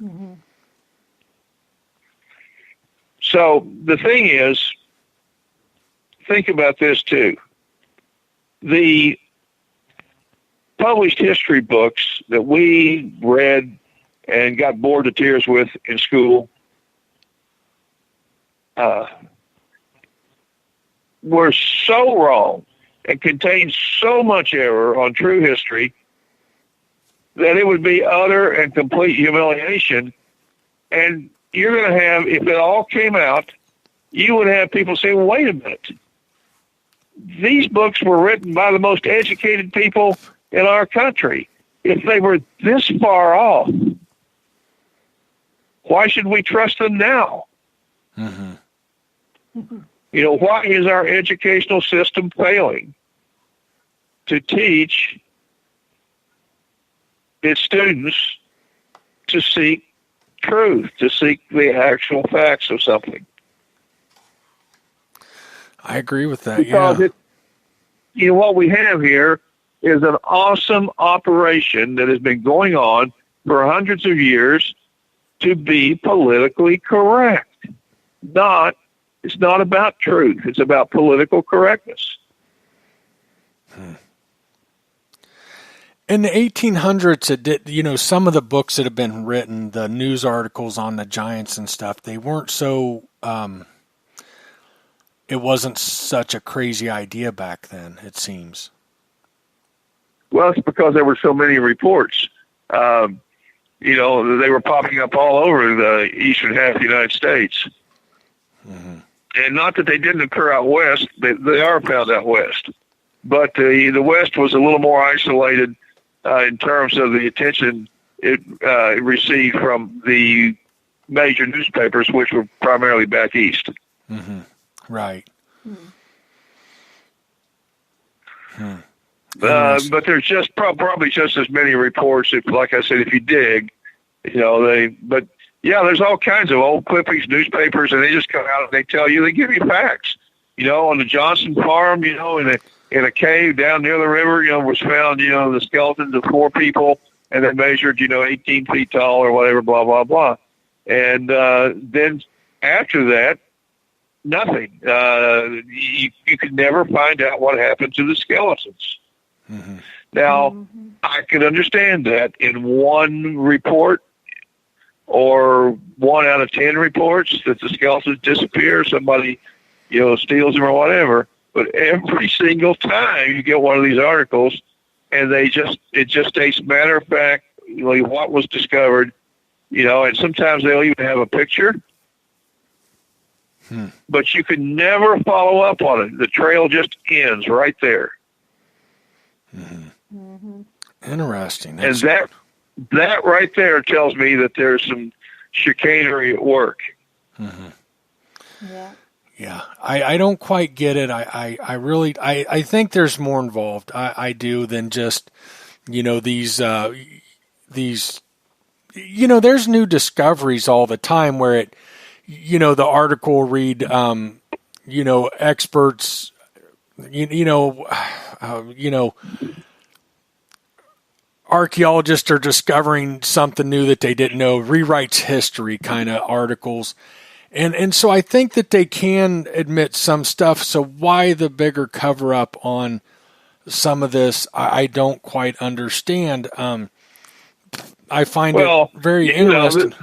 So the thing is, think about this too. The published history books that we read and got bored to tears with in school were so wrong and contained so much error on true history that it would be utter and complete humiliation. And you're going to have, if it all came out, you would have people say, well, wait a minute. These books were written by the most educated people in our country. If they were this far off, why should we trust them now? Why is our educational system failing to teach its students to seek truth, to seek the actual facts of something? I agree with that, because what we have here is an awesome operation that has been going on for hundreds of years to be politically correct. It's not about truth. It's about political correctness. In the 1800s, it did, some of the books that have been written, the news articles on the giants and stuff, they weren't so, it wasn't such a crazy idea back then, it seems. Well, it's because there were so many reports. They were popping up all over the eastern half of the United States. And not that they didn't occur out west, they are found out west. But the West was a little more isolated in terms of the attention it received from the major newspapers, which were primarily back east. Right. But there's just probably just as many reports. Like I said, if you dig, there's all kinds of old clippings, newspapers, and they just come out and they give you facts. On the Johnson farm, in a cave down near the river, was found, the skeletons of 4 people, and they measured, 18 feet tall or whatever, blah, blah, blah. And then after that, nothing. You could never find out what happened to the skeletons. Now, I could understand that in one report or 1 out of 10 reports that the skeletons disappear, somebody, steals them or whatever. But every single time you get one of these articles, and it just states matter of fact, what was discovered, and sometimes they'll even have a picture. But you can never follow up on it. The trail just ends right there. Interesting. And that right there tells me that there's some chicanery at work. Yeah, I don't quite get it. I really think there's more involved. I do than just, these, there's new discoveries all the time where the article will read, experts, archaeologists are discovering something new that they didn't know, rewrites history kind of articles. And so I think that they can admit some stuff. So why the bigger cover up on some of this, I don't quite understand. I find it very interesting.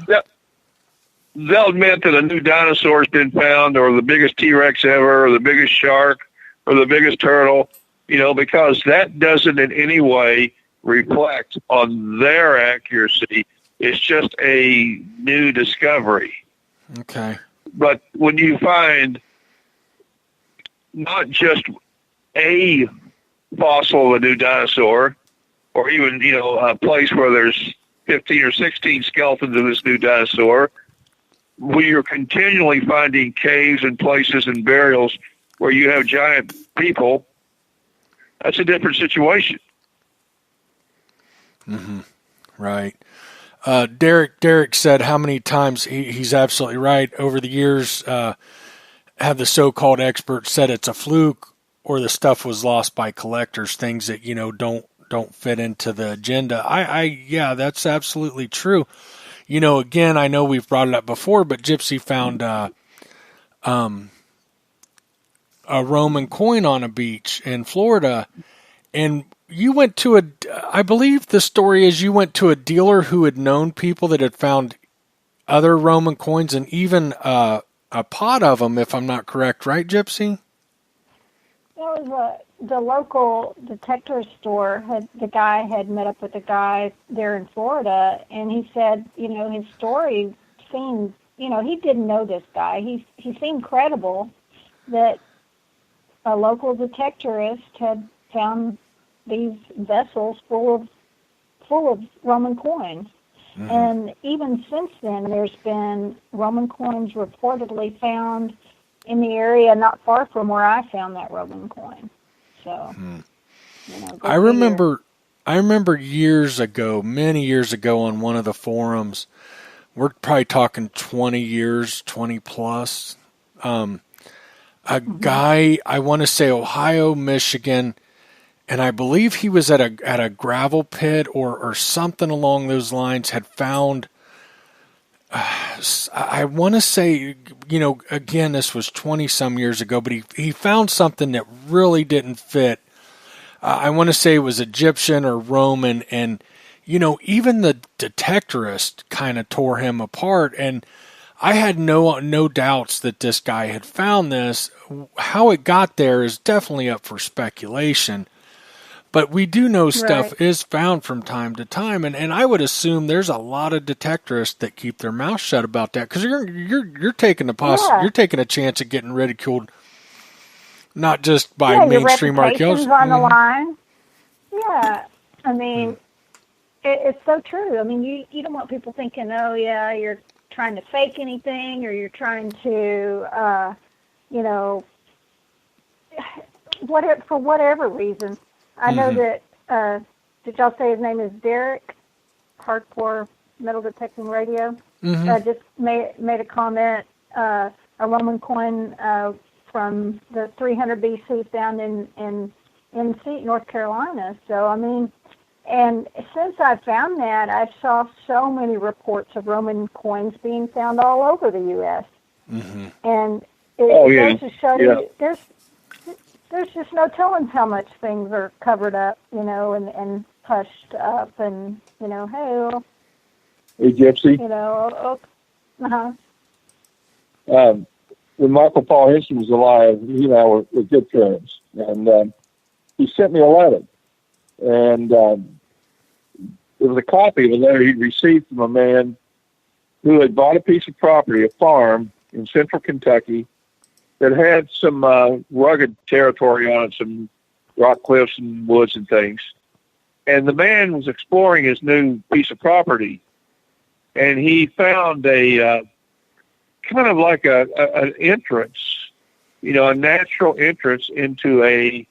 they'll admit that a new dinosaur has been found, or the biggest T-Rex ever, or the biggest shark, or the biggest turtle, because that doesn't in any way reflect on their accuracy. It's just a new discovery. Okay. But when you find not just a fossil of a new dinosaur, or even, a place where there's 15 or 16 skeletons of this new dinosaur, we are continually finding caves and places and burials where you have giant people. That's a different situation. Mm-hmm. Right. Derek said how many times, he's absolutely right, over the years have the so-called experts said it's a fluke or the stuff was lost by collectors, things that, don't fit into the agenda. Yeah, that's absolutely true. Again, I know we've brought it up before, but Gypsy found a Roman coin on a beach in Florida, and you went to I believe the story is you went to a dealer who had known people that had found other Roman coins and even a pot of them, if I'm not correct, right, Gypsy? It was the local detector store. The guy had met up with a guy there in Florida, and he said, his story seemed, he didn't know this guy. He seemed credible that a local detectorist had found these vessels full of Roman coins. Mm-hmm. And even since then, there's been Roman coins reportedly found in the area not far from where I found that Roman coin. So, I remember years ago, many years ago, on one of the forums, we're probably talking 20 plus, a guy, I want to say Ohio, Michigan, and I believe he was at a gravel pit or something along those lines, had found, I want to say, again, this was 20 some years ago, but he found something that really didn't fit. I want to say it was Egyptian or Roman, and, even the detectorist kind of tore him apart, and I had no doubts that this guy had found this. How it got there is definitely up for speculation. But we do know stuff is found from time to time, and I would assume there's a lot of detectorists that keep their mouth shut about that, because you're taking you're taking a chance at getting ridiculed, not just by mainstream archaeologists. On the line. Yeah, I mean, it's so true. I mean, you don't want people thinking, oh yeah, you're trying to fake anything, or you're trying to, for whatever reason. I know that, did y'all say his name is Derek? Hardcore Metal Detecting Radio? Just made a comment, a Roman coin from the 300 BC found in North Carolina. So, I mean, and since I found that, I saw so many reports of Roman coins being found all over the U.S. And it goes to show you there's just no telling how much things are covered up, and hushed up, and, hey, well, hey, Gypsy. When Michael Paul Henson was alive, he and I were good friends, and he sent me a letter, and it was a copy of a letter he'd received from a man who had bought a piece of property, a farm in central Kentucky, that had some rugged territory on it, some rock cliffs and woods and things. And the man was exploring his new piece of property, and he found a kind of like an entrance, a natural entrance into a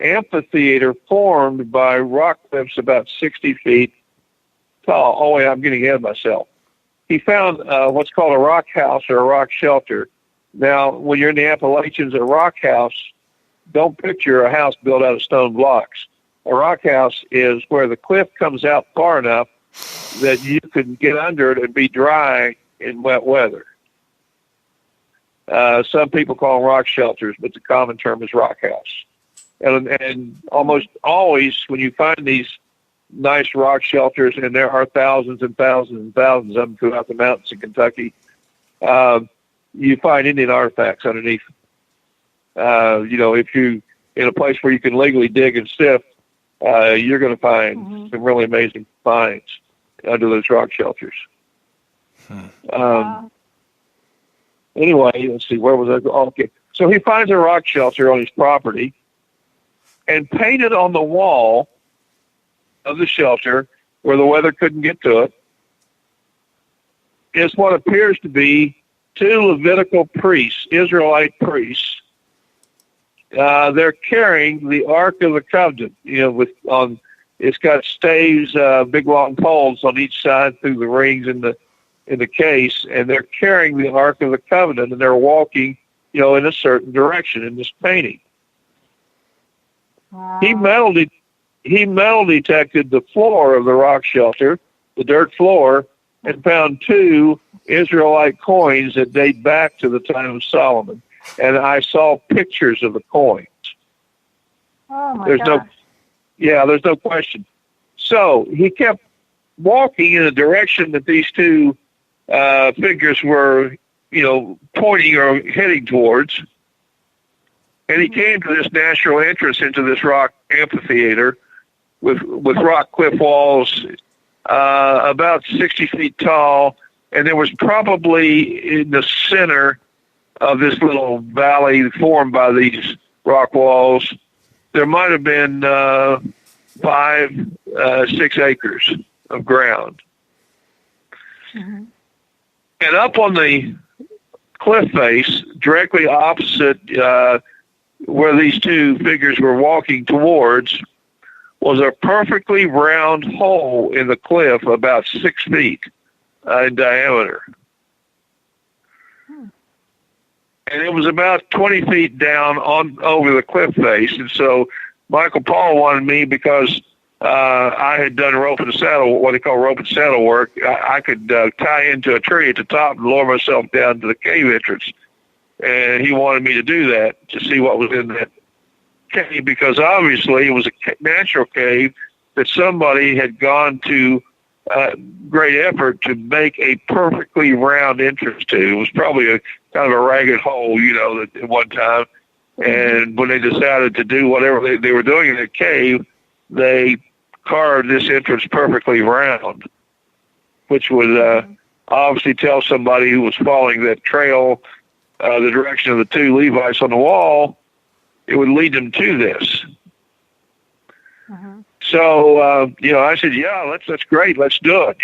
amphitheater formed by rock cliffs about 60 feet tall. Oh, wait, I'm getting ahead of myself. He found what's called a rock house or a rock shelter. Now, when you're in the Appalachians, a rock house, don't picture a house built out of stone blocks. A rock house is where the cliff comes out far enough that you can get under it and be dry in wet weather. Some people call them rock shelters, but the common term is rock house. And almost always when you find these nice rock shelters, and there are thousands and thousands and thousands of them throughout the mountains in Kentucky, you find Indian artifacts underneath. If you in a place where you can legally dig and sift, you're going to find some really amazing finds under those rock shelters. Anyway, let's see, where was I? Oh, okay. So he finds a rock shelter on his property, and painted on the wall of the shelter where the weather couldn't get to it is what appears to be two Levitical priests, Israelite priests. They're carrying the Ark of the Covenant. It's got staves, big long poles on each side through the rings in the case, and they're carrying the Ark of the Covenant, and they're walking, in a certain direction in this painting. Wow. He metal detected the floor of the rock shelter, the dirt floor, and found two Israelite coins that date back to the time of Solomon. And I saw pictures of the coins. Oh my gosh. There's no question. So he kept walking in the direction that these two figures were, pointing or heading towards. And he came to this natural entrance into this rock amphitheater with rock cliff walls about 60 feet tall. And there was probably in the center of this little valley formed by these rock walls, there might have been 6 acres of ground. Mm-hmm. And up on the cliff face, directly opposite where these two figures were walking towards, was a perfectly round hole in the cliff about 6 feet in diameter. And it was about 20 feet down over the cliff face. And so Michael Paul wanted me, because I had done rope and saddle, what they call rope and saddle work. I could tie into a tree at the top and lower myself down to the cave entrance. And he wanted me to do that to see what was in that cave, because obviously it was a natural cave that somebody had gone to great effort to make a perfectly round entrance to. It was probably a kind of a ragged hole, at one time. And when they decided to do whatever they were doing in the cave, they carved this entrance perfectly round, which would obviously tell somebody who was following that trail, the direction of the two Levites on the wall, it would lead them to this. Mm-hmm. So, I said, that's great. Let's do it,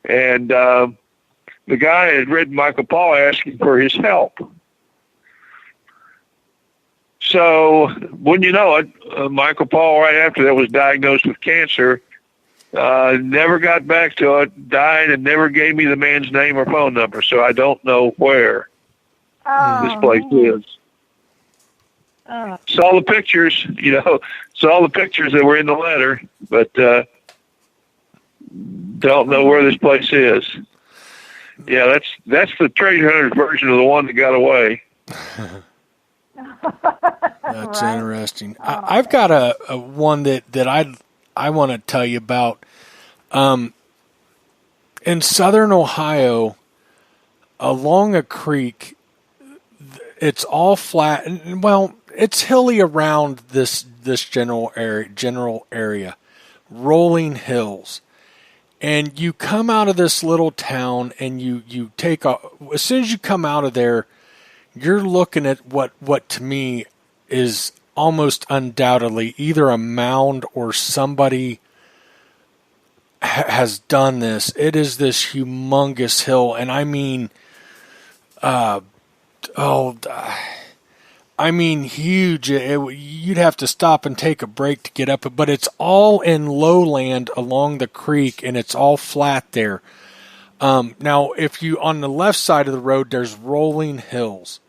And the guy had written Michael Paul asking for his help. So, wouldn't you know it, Michael Paul, right after that, was diagnosed with cancer, never got back to it, died, and never gave me the man's name or phone number. So I don't know where this place is. Saw the pictures, saw the pictures that were in the letter, but don't know where this place is. Yeah, that's the treasure hunter's version of the one that got away. That's right. Interesting. I've got a one that I want to tell you about. In southern Ohio, along a creek, it's all flat. Well, it's hilly around this general area, rolling hills. And you come out of this little town, and you take as soon as you come out of there, you're looking at what to me is almost undoubtedly either a mound or somebody has done this. It is this humongous hill, and I mean, huge. You'd have to stop and take a break to get up it, but it's all in lowland along the creek, and it's all flat there. Now, if you on the left side of the road, there's rolling hills.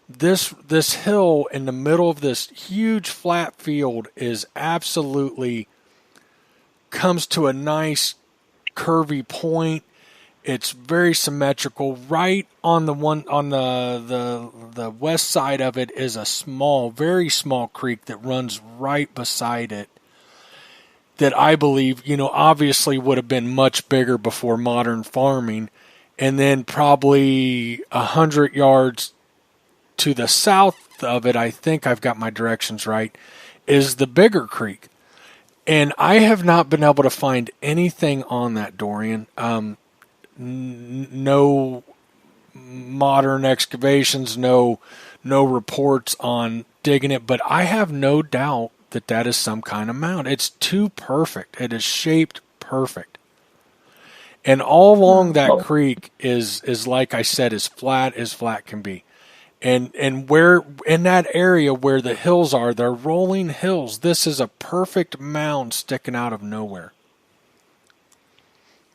This hill in the middle of this huge flat field is absolutely comes to a nice curvy point. It's very symmetrical. Right on the one on the west side of it is a small, very small creek that runs right beside it. That I believe, obviously would have been much bigger before modern farming. And then probably 100 yards to the south of it, I think I've got my directions right, is the bigger creek. And I have not been able to find anything on that, Dorian. No modern excavations, no reports on digging it, but I have no doubt that that is some kind of mound. It's too perfect. It is shaped perfect. And all along that creek is like I said, as flat can be. And where in that area where the hills are, they're rolling hills. This is a perfect mound sticking out of nowhere.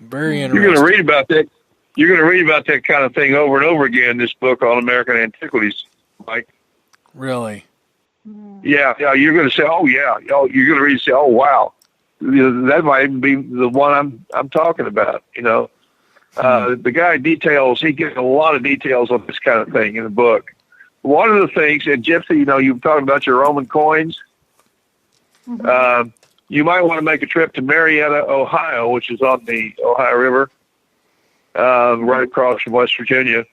Very interesting. You're going to read about that. You're going to read about that kind of thing over and over again in this book on American antiquities, Mike. Really? Yeah. You're going to say, "Oh yeah." You're going to read and say, "Oh wow." That might even be the one I'm talking about. The guy details. He gives a lot of details on this kind of thing in the book. One of the things, and Gypsy, you're talking about your Roman coins. Mm-hmm. You might want to make a trip to Marietta, Ohio, which is on the Ohio River, right across from West Virginia,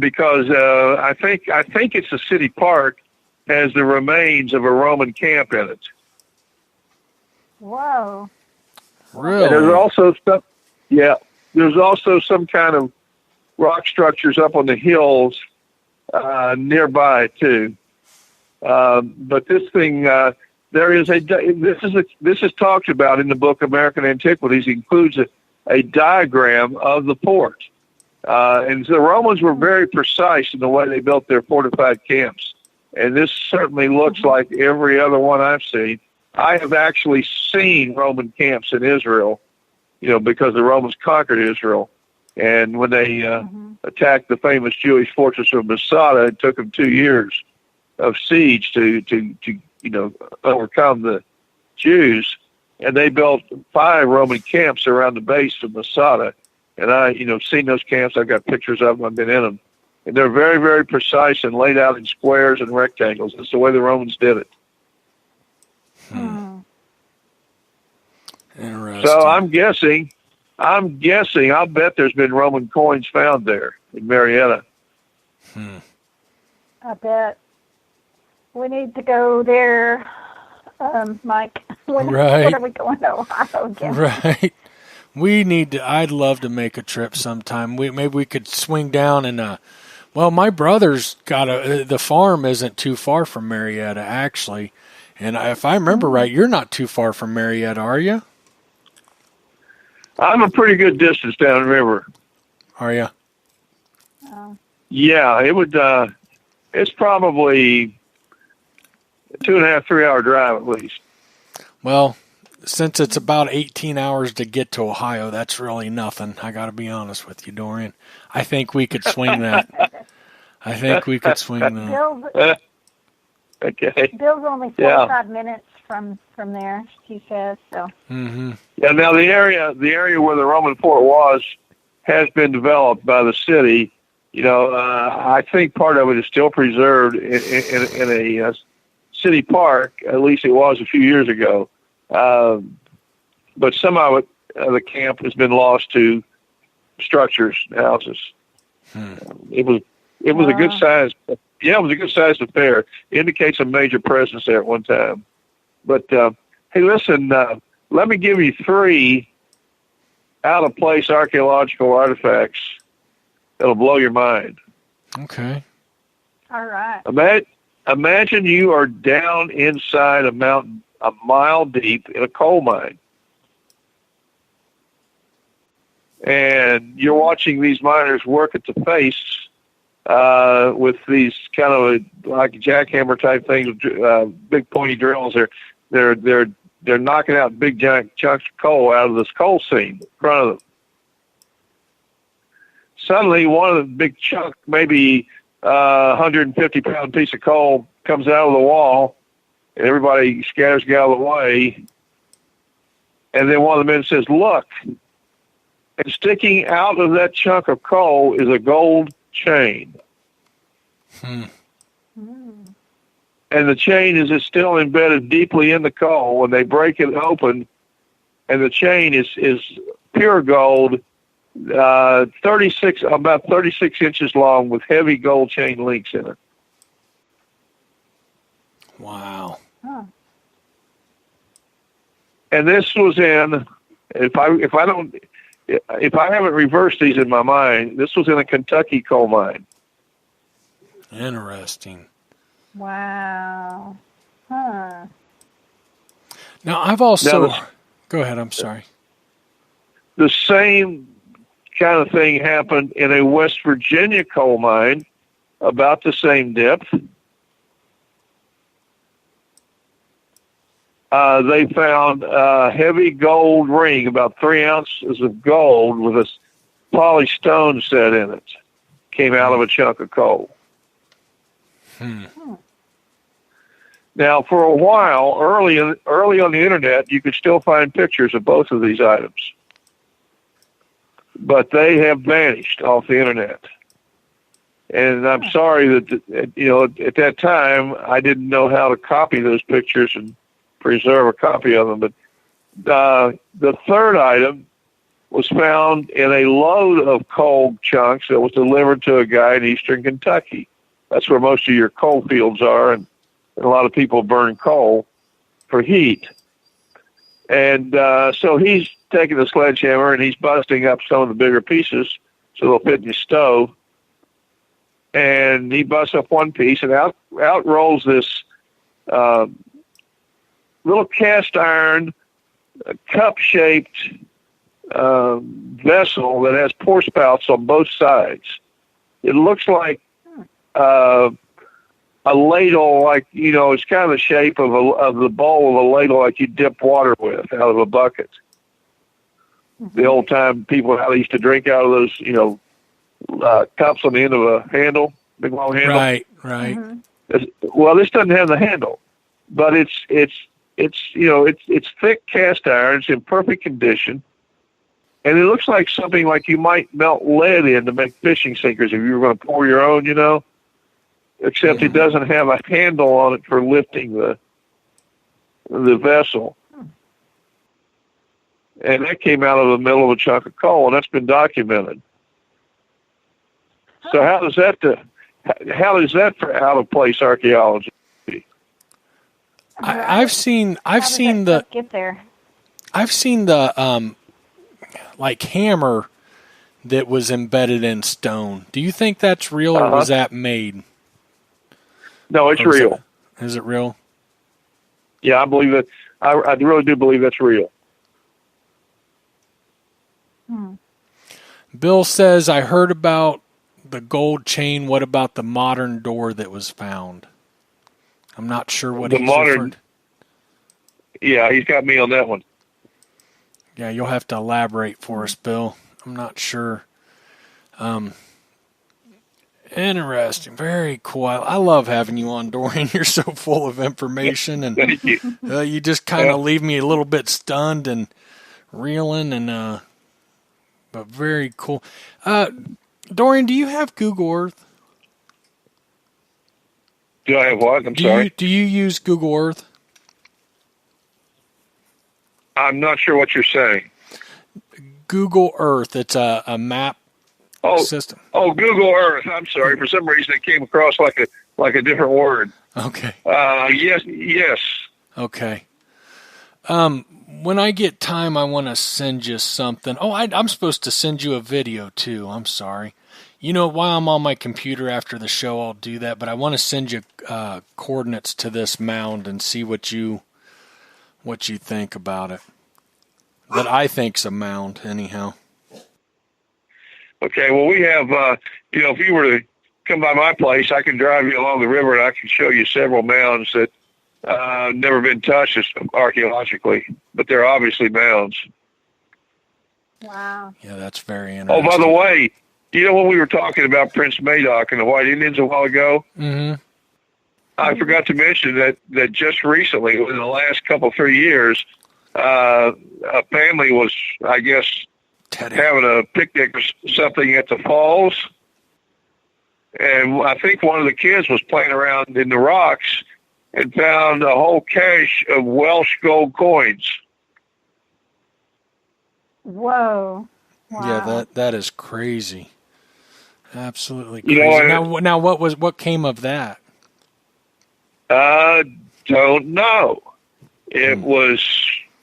because I think it's a city park has the remains of a Roman camp in it. Whoa! Really? And there's also some kind of rock structures up on the hills nearby too. But this thing, this is talked about in the book American Antiquities. It includes a diagram of the port. And the Romans were very precise in the way they built their fortified camps. And this certainly looks like every other one I've seen. I have actually seen Roman camps in Israel, because the Romans conquered Israel. And when they attacked the famous Jewish fortress of Masada, it took them 2 years of siege to overcome the Jews. And they built 5 Roman camps around the base of Masada. And I've seen those camps. I've got pictures of them. I've been in them. And they're very, very precise and laid out in squares and rectangles. That's the way the Romans did it. Interesting. So I'm guessing, I'll bet there's been Roman coins found there in Marietta. I bet. We need to go there, Mike. When are we going to Ohio again? Right. I'd love to make a trip sometime. Maybe we could swing down and, my brother's got the farm isn't too far from Marietta, actually. And if I remember right, you're not too far from Marietta, are you? I'm a pretty good distance downriver. Are you? Yeah, it would. It's probably a 2.5, 3 hour drive at least. Well, since it's about 18 hours to get to Ohio, that's really nothing. I got to be honest with you, Dorian. I think we could swing that. Okay. Bill's only 45 minutes from there, he says. So. Mm-hmm. Yeah. Now the area where the Roman fort was has been developed by the city. I think part of it is still preserved in a city park. At least it was a few years ago. But some of it, the camp has been lost to structures, houses. It was a good size. Yeah, it was a good sized affair. It indicates a major presence there at one time. But hey, listen, let me give you 3 out of place archaeological artifacts that'll blow your mind. Okay. All right. Imagine you are down inside a mountain, a mile deep in a coal mine. And you're watching these miners work at the face with these kind of like jackhammer type things, big pointy drills. They're knocking out big giant chunks of coal out of this coal seam in front of them. Suddenly, one of the big chunk, maybe 150-pound piece of coal, comes out of the wall, and everybody scatters to get out of the way. And then one of the men says, "Look!" And sticking out of that chunk of coal is a gold chain. And the chain is still embedded deeply in the coal. When they break it open, and the chain is pure gold about 36 inches long with heavy gold chain links in it. Wow. Huh. And this was in, if I haven't reversed these in my mind, this was in a Kentucky coal mine. Interesting. Wow. Huh. Now, I've also... Now, go ahead, I'm sorry. The same kind of thing happened in a West Virginia coal mine, about the same depth. They found a heavy gold ring, about 3 ounces of gold with a polished stone set in it. Came out of a chunk of coal. Now, for a while, early on the internet, you could still find pictures of both of these items, but they have vanished off the internet. And I'm sorry that at that time I didn't know how to copy those pictures and preserve a copy of them. But the third item was found in a load of coal chunks that was delivered to a guy in eastern Kentucky. That's where most of your coal fields are, and a lot of people burn coal for heat. And so he's taking a sledgehammer and he's busting up some of the bigger pieces so they'll fit in his stove. And he busts up one piece, and out rolls this little cast iron, cup-shaped vessel that has pour spouts on both sides. It looks like a ladle, like, it's kind of the shape of the bowl of a ladle like you dip water with out of a bucket. The old time people, how they used to drink out of those, cups on the end of a handle, big long handle. Right. Well, this doesn't have the handle, but it's thick cast iron. It's in perfect condition, and it looks like something like you might melt lead in to make fishing sinkers if you were going to pour your own, except it doesn't have a handle on it for lifting the vessel. And that came out of the middle of a chunk of coal, and that's been documented. So how is that for out of place archaeology? I've seen Get there. I've seen the like hammer that was embedded in stone. Do you think that's real, or was that made? No, it's real. Is it real? Yeah, I believe that. I really do believe that's real. Bill says, I heard about the gold chain. What about the modern door that was found? I'm not sure what he's referring to. Yeah, he's got me on that one. Yeah, you'll have to elaborate for us, Bill. I'm not sure. Interesting. Very cool. I love having you on, Dorian. You're so full of information, and Thank you. you just kind of leave me a little bit stunned and reeling, and but very cool. Dorian, do you have Google Earth? Do I have what? I'm sorry. Do you use Google Earth? I'm not sure what you're saying. Google Earth. It's a map system. Oh, Google Earth. I'm sorry. For some reason, it came across like a different word. Okay. Yes. Okay. When I get time, I want to send you something. Oh, I'm supposed to send you a video too. I'm sorry. While I'm on my computer after the show, I'll do that. But I want to send you coordinates to this mound and see what you think about it. That I think's a mound, anyhow. Okay. Well, we have. If you were to come by my place, I can drive you along the river and I can show you several mounds that never been touched archaeologically, but they're obviously mounds. Wow. Yeah, that's very interesting. Oh, by the way, when we were talking about Prince Madoc and the White Indians a while ago, I forgot to mention that just recently, within the last 3 years, a family was, I guess, having a picnic or something at the falls, and I think one of the kids was playing around in the rocks and found a whole cache of Welsh gold coins. Whoa. Wow. Yeah, that is crazy. Absolutely crazy. Now what came of that? Don't know. It was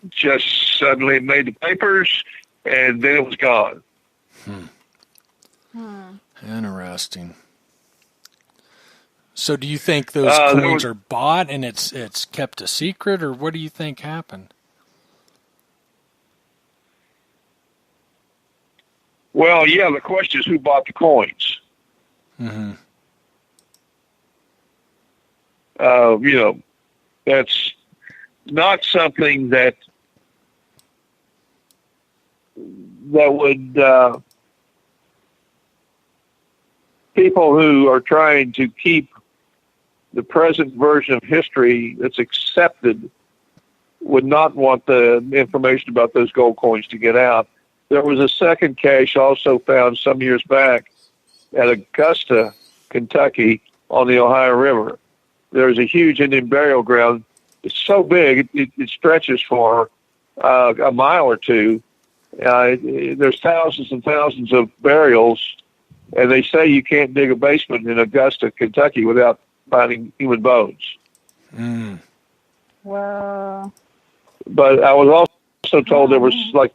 just suddenly made the papers, and then it was gone. Interesting. So do you think those coins are bought and it's kept a secret, or what do you think happened? Well, yeah, the question is who bought the coins. Mm-hmm. That's not something that would people who are trying to keep the present version of history that's accepted would not want the information about those gold coins to get out. There was a second cache also found some years back at Augusta, Kentucky, on the Ohio River. There's a huge Indian burial ground. It's so big, it stretches for a mile or two. There's thousands and thousands of burials, and they say you can't dig a basement in Augusta, Kentucky without finding human bones. Mm. Wow. But I was also told there was like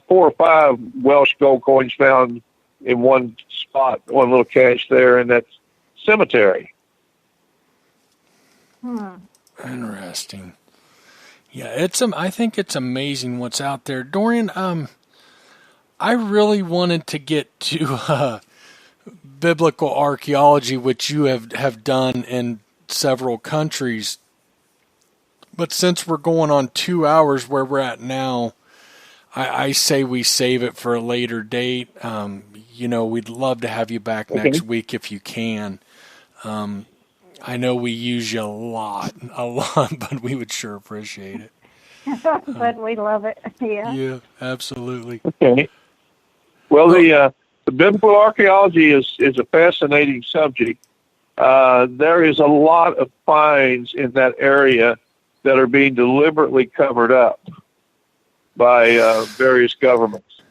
4 or 5 Welsh gold coins found in one spot, one little cache there in that cemetery. Interesting. Yeah, I think it's amazing what's out there. Dorian, I really wanted to get to biblical archaeology, which you have done in several countries. But since we're going on 2 hours where we're at now, I say we save it for a later date. We'd love to have you back next week if you can. I know we use you a lot, but we would sure appreciate it. But we love it. Yeah. Yeah, absolutely. Okay. Well, the biblical archaeology is a fascinating subject. There is a lot of finds in that area that are being deliberately covered up by various governments.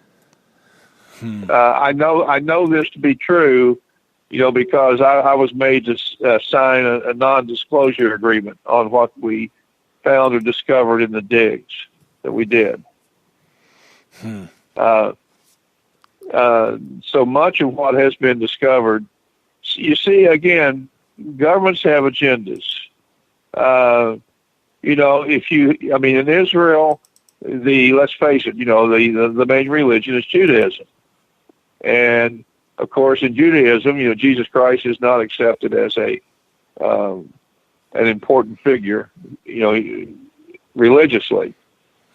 I know this to be true, because I was made to sign a non-disclosure agreement on what we found or discovered in the digs that we did. So much of what has been discovered, you see, again, governments have agendas. In Israel, let's face it, the main religion is Judaism. And of course, in Judaism, Jesus Christ is not accepted as an important figure, religiously.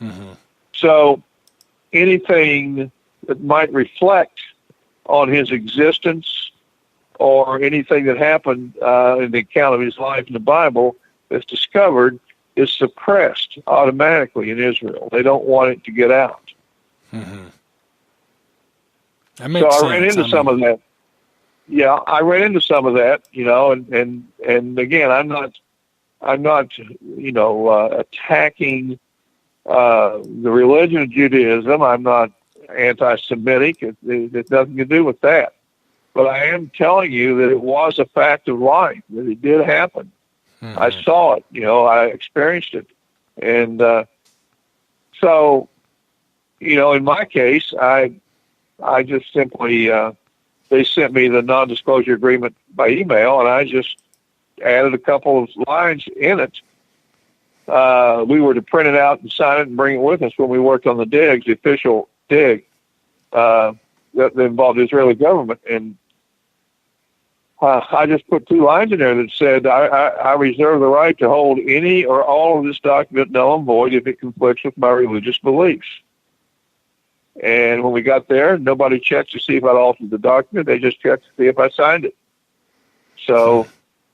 Mm-hmm. So anything that might reflect on his existence or anything that happened in the account of his life in the Bible that's discovered is suppressed automatically in Israel. They don't want it to get out. Mm-hmm. So I ran into some of that. Yeah, I ran into some of that, and again, I'm not attacking the religion of Judaism. I'm not anti-Semitic. It has nothing to do with that. But I am telling you that it was a fact of life, that it did happen. Mm-hmm. I saw it, I experienced it. And so, in my case, I just simply, they sent me the non-disclosure agreement by email, and I just added a couple of lines in it. We were to print it out and sign it and bring it with us when we worked on the digs, the official dig that involved the Israeli government. And I just put 2 lines in there that said, I reserve the right to hold any or all of this document null and void if it conflicts with my religious beliefs. And when we got there, nobody checked to see if I'd altered the document. They just checked to see if I signed it. So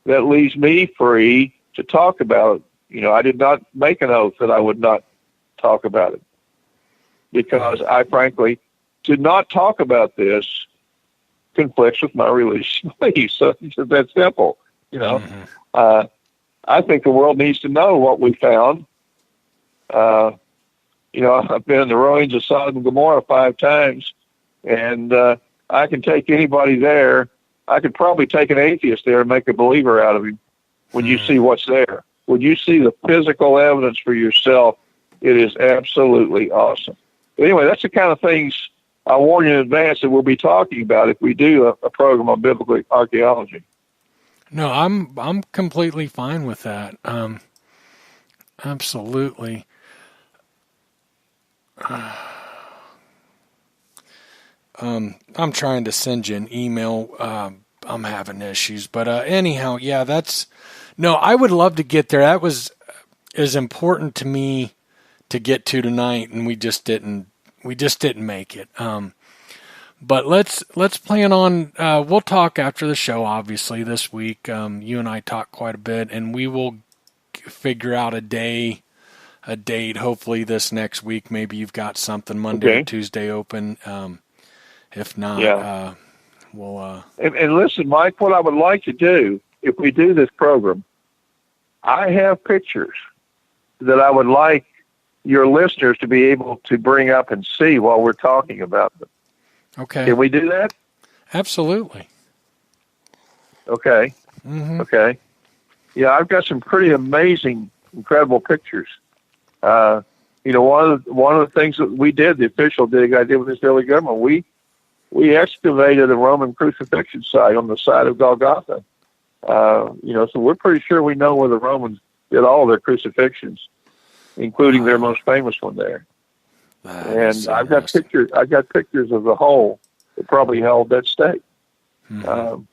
that leaves me free to talk about it. I did not make an oath that I would not talk about it, because I frankly did not talk about this conflicts with my religious beliefs. So it's that simple. I think the world needs to know what we found. I've been in the ruins of Sodom and Gomorrah 5 times, and I can take anybody there. I could probably take an atheist there and make a believer out of him when you see what's there. When you see the physical evidence for yourself, it is absolutely awesome. But anyway, that's the kind of things I warn you in advance that we'll be talking about if we do a program on biblical archaeology. No, I'm completely fine with that. Absolutely. I'm trying to send you an email. I'm having issues, but anyhow, yeah, I would love to get there. That was as important to me to get to tonight, and we just didn't make it. But let's plan on, we'll talk after the show, obviously, this week. You and I talk quite a bit, and we will figure out a date, hopefully this next week. Maybe you've got something Monday or Tuesday open. If not, we'll... And listen, Mike, what I would like to do, if we do this program, I have pictures that I would like your listeners to be able to bring up and see while we're talking about them. Okay. Can we do that? Absolutely. Okay. Mm-hmm. Okay. Yeah, I've got some pretty amazing, incredible pictures. One of the things that we did, the official dig I did with the Israeli government, we excavated a Roman crucifixion site on the side of Golgotha. So we're pretty sure we know where the Romans did all their crucifixions, including their most famous one there. And I've got pictures of the hole that probably held that stake. Mm-hmm.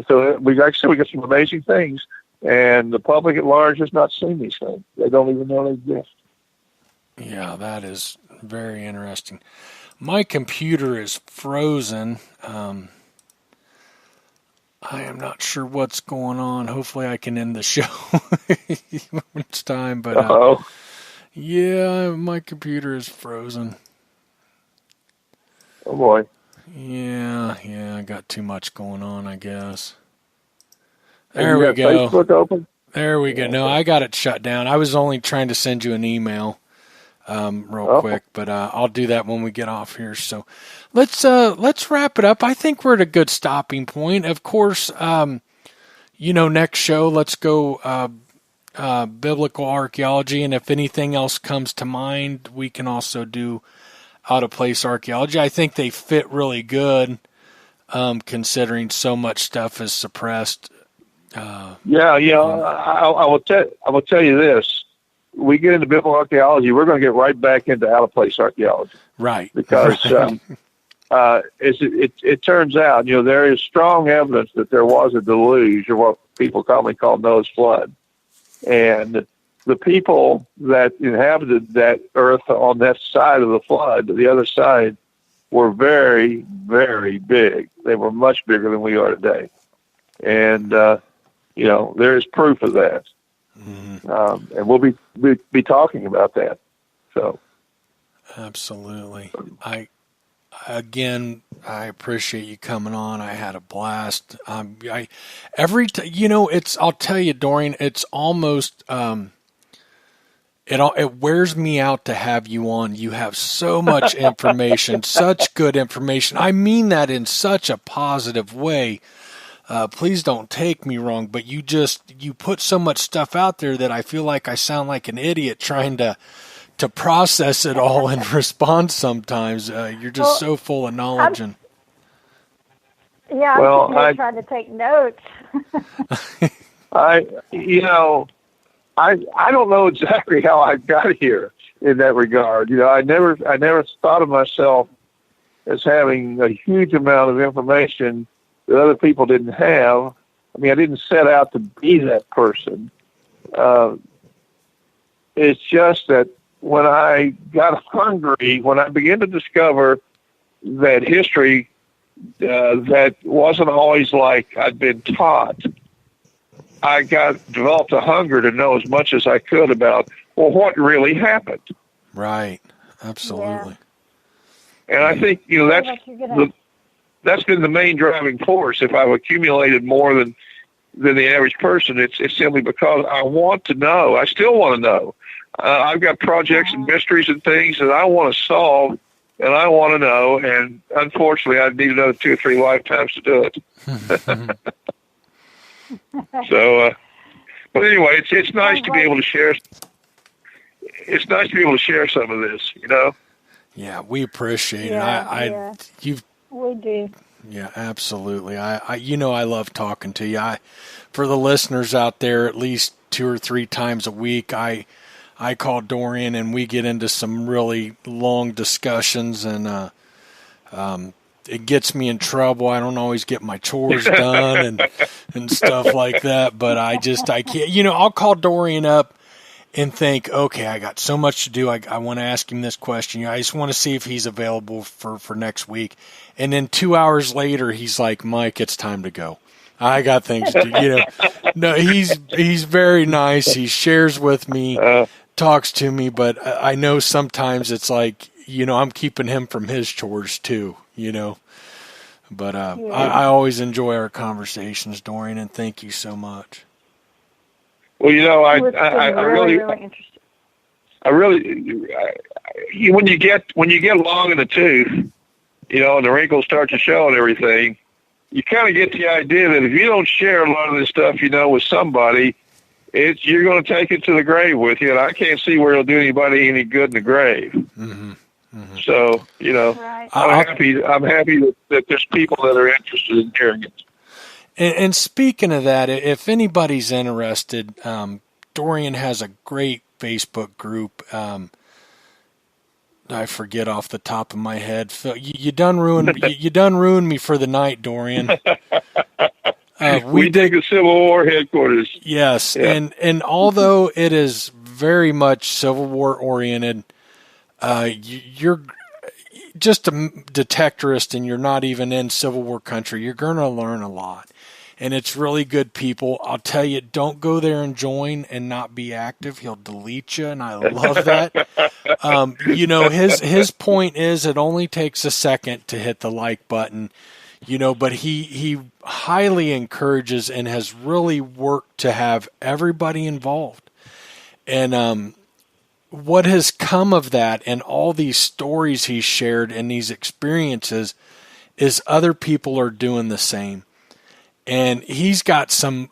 So we got some amazing things, and the public at large has not seen these things. They don't even know they exist. Yeah, that is very interesting. My computer is frozen. I am not sure what's going on. Hopefully I can end the show when it's time. But yeah, my computer is frozen. Oh, boy. Yeah, I got too much going on, I guess. There we go. Facebook open? There we go. No, I got it shut down. I was only trying to send you an email real quick, but I'll do that when we get off here. So let's wrap it up. I think we're at a good stopping point. Of course, next show, let's go biblical archaeology, and if anything else comes to mind, we can also do out-of-place archaeology. I think they fit really good, considering so much stuff is suppressed. I will tell you this. We get into biblical archaeology, we're going to get right back into out-of-place archaeology. Right. Because it turns out, there is strong evidence that there was a deluge, or what people commonly call Noah's flood. And the people that inhabited that earth on that side of the flood, the other side, were very, very big. They were much bigger than we are today. And, there is proof of that. Mm-hmm. And we'll be talking about that. So, absolutely. I appreciate you coming on. I had a blast. I'll tell you, Dorian, it's almost, it wears me out to have you on. You have so much information, such good information. I mean that in such a positive way. Please don't take me wrong, but you put so much stuff out there that I feel like I sound like an idiot trying to process it all and respond sometimes. You're just so full of knowledge. I'm trying to take notes. I don't know exactly how I got here in that regard. I never thought of myself as having a huge amount of information that other people didn't have. I mean, I didn't set out to be that person. It's just that when I got hungry, when I began to discover that history that wasn't always like I'd been taught, I developed a hunger to know as much as I could about, what really happened. Right. Absolutely. Yeah. And I think, that's been the main driving force. If I've accumulated more than the average person, it's simply because I want to know. I still want to know. I've got projects and mysteries and things that I want to solve, and I want to know. And unfortunately, I'd need another 2 or 3 lifetimes to do it. So, but anyway, it's nice to be able to share. It's nice to be able to share some of this, you know. Yeah, we appreciate it. We do. Yeah, absolutely. I love talking to you. For the listeners out there, at least 2 or 3 times a week, I call Dorian and we get into some really long discussions, and it gets me in trouble. I don't always get my chores done and stuff like that, but I can't. I'll call Dorian up and think, okay, I got so much to do. I want to ask him this question. I just want to see if he's available for next week. And then 2 hours later, he's like, Mike, it's time to go. I got things to do. No, he's very nice. He shares with me, talks to me, but I know sometimes it's like, I'm keeping him from his chores too, But I always enjoy our conversations, Dorian, and thank you so much. Well, I really interested. When you get long in the tooth, and the wrinkles start to show and everything, you kind of get the idea that if you don't share a lot of this stuff, with somebody, you're going to take it to the grave with you, and I can't see where it'll do anybody any good in the grave. Mm-hmm. Mm-hmm. So, right. I'm happy that there's people that are interested in hearing it. And speaking of that, if anybody's interested, Dorian has a great Facebook group. I forget off the top of my head. You done ruined me for the night, Dorian. We dig the Civil War headquarters. Yes, yeah. And although it is very much Civil War oriented, you're just a detectorist and you're not even in Civil War country. You're going to learn a lot. And it's really good people. I'll tell you, don't go there and join and not be active. He'll delete you, and I love that. His point is it only takes a second to hit the like button, but he highly encourages and has really worked to have everybody involved. And what has come of that and all these stories he's shared and these experiences is other people are doing the same. And he's got some.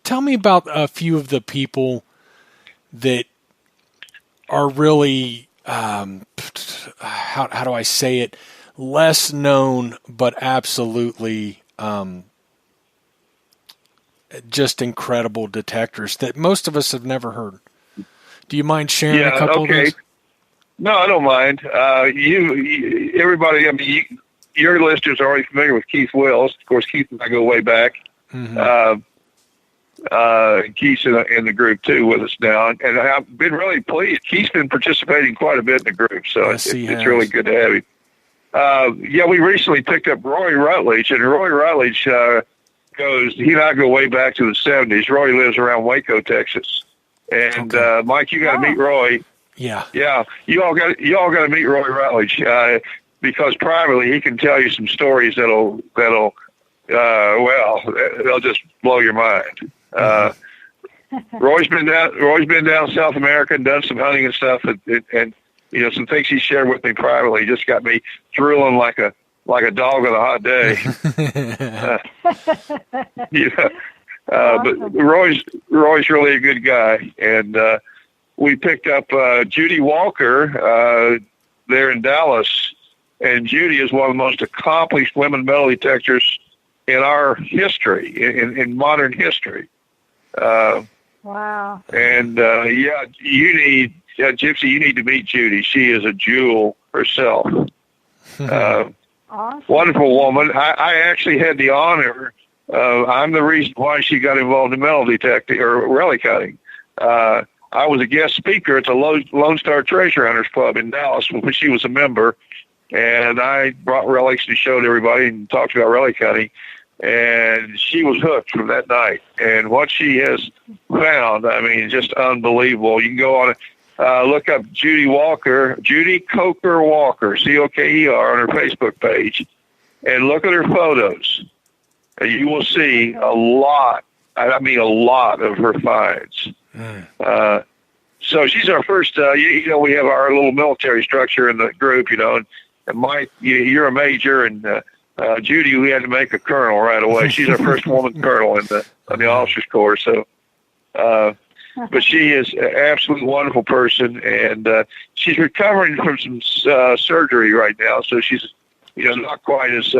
Tell me about a few of the people that are really, how do I say it, less known, but absolutely just incredible detectors that most of us have never heard. Do you mind sharing a couple of those? No, I don't mind. Everybody, your listeners are already familiar with Keith Wills. Of course, Keith and I go way back. Mm-hmm. Keith's in the group, too, with us now. And I've been really pleased. Keith's been participating quite a bit in the group, so it's really good to have him. We recently picked up Roy Rutledge, and Roy Rutledge he and I go way back to the 70s. Roy lives around Waco, Texas. And Mike, you got to meet Roy. Yeah. Yeah, you all got to meet Roy Rutledge. Because privately he can tell you some stories that'll they'll just blow your mind. Roy's been down South America and done some hunting and stuff, and some things he shared with me privately just got me drooling like a dog on a hot day. But Roy's really a good guy, and we picked up Judy Walker there in Dallas. And Judy is one of the most accomplished women metal detectors in our history, in modern history. Wow. And, Gypsy, you need to meet Judy. She is a jewel herself. Awesome. Wonderful woman. I actually had the honor. I'm the reason why she got involved in metal detecting or relic hunting. I was a guest speaker at the Lone Star Treasure Hunters Club in Dallas when she was a member. And I brought relics and showed everybody and talked about relic hunting. And she was hooked from that night. And what she has found, just unbelievable. You can go on look up Judy Coker Walker, Coker, on her Facebook page, and look at her photos. And you will see a lot of her finds. So she's our first, you know, we have our little military structure in the group, you know, and Mike, you're a major, and Judy, we had to make a colonel right away. She's our first woman colonel in the officers corps. So, but she is an absolutely wonderful person, and she's recovering from some surgery right now. So she's, you know, not quite as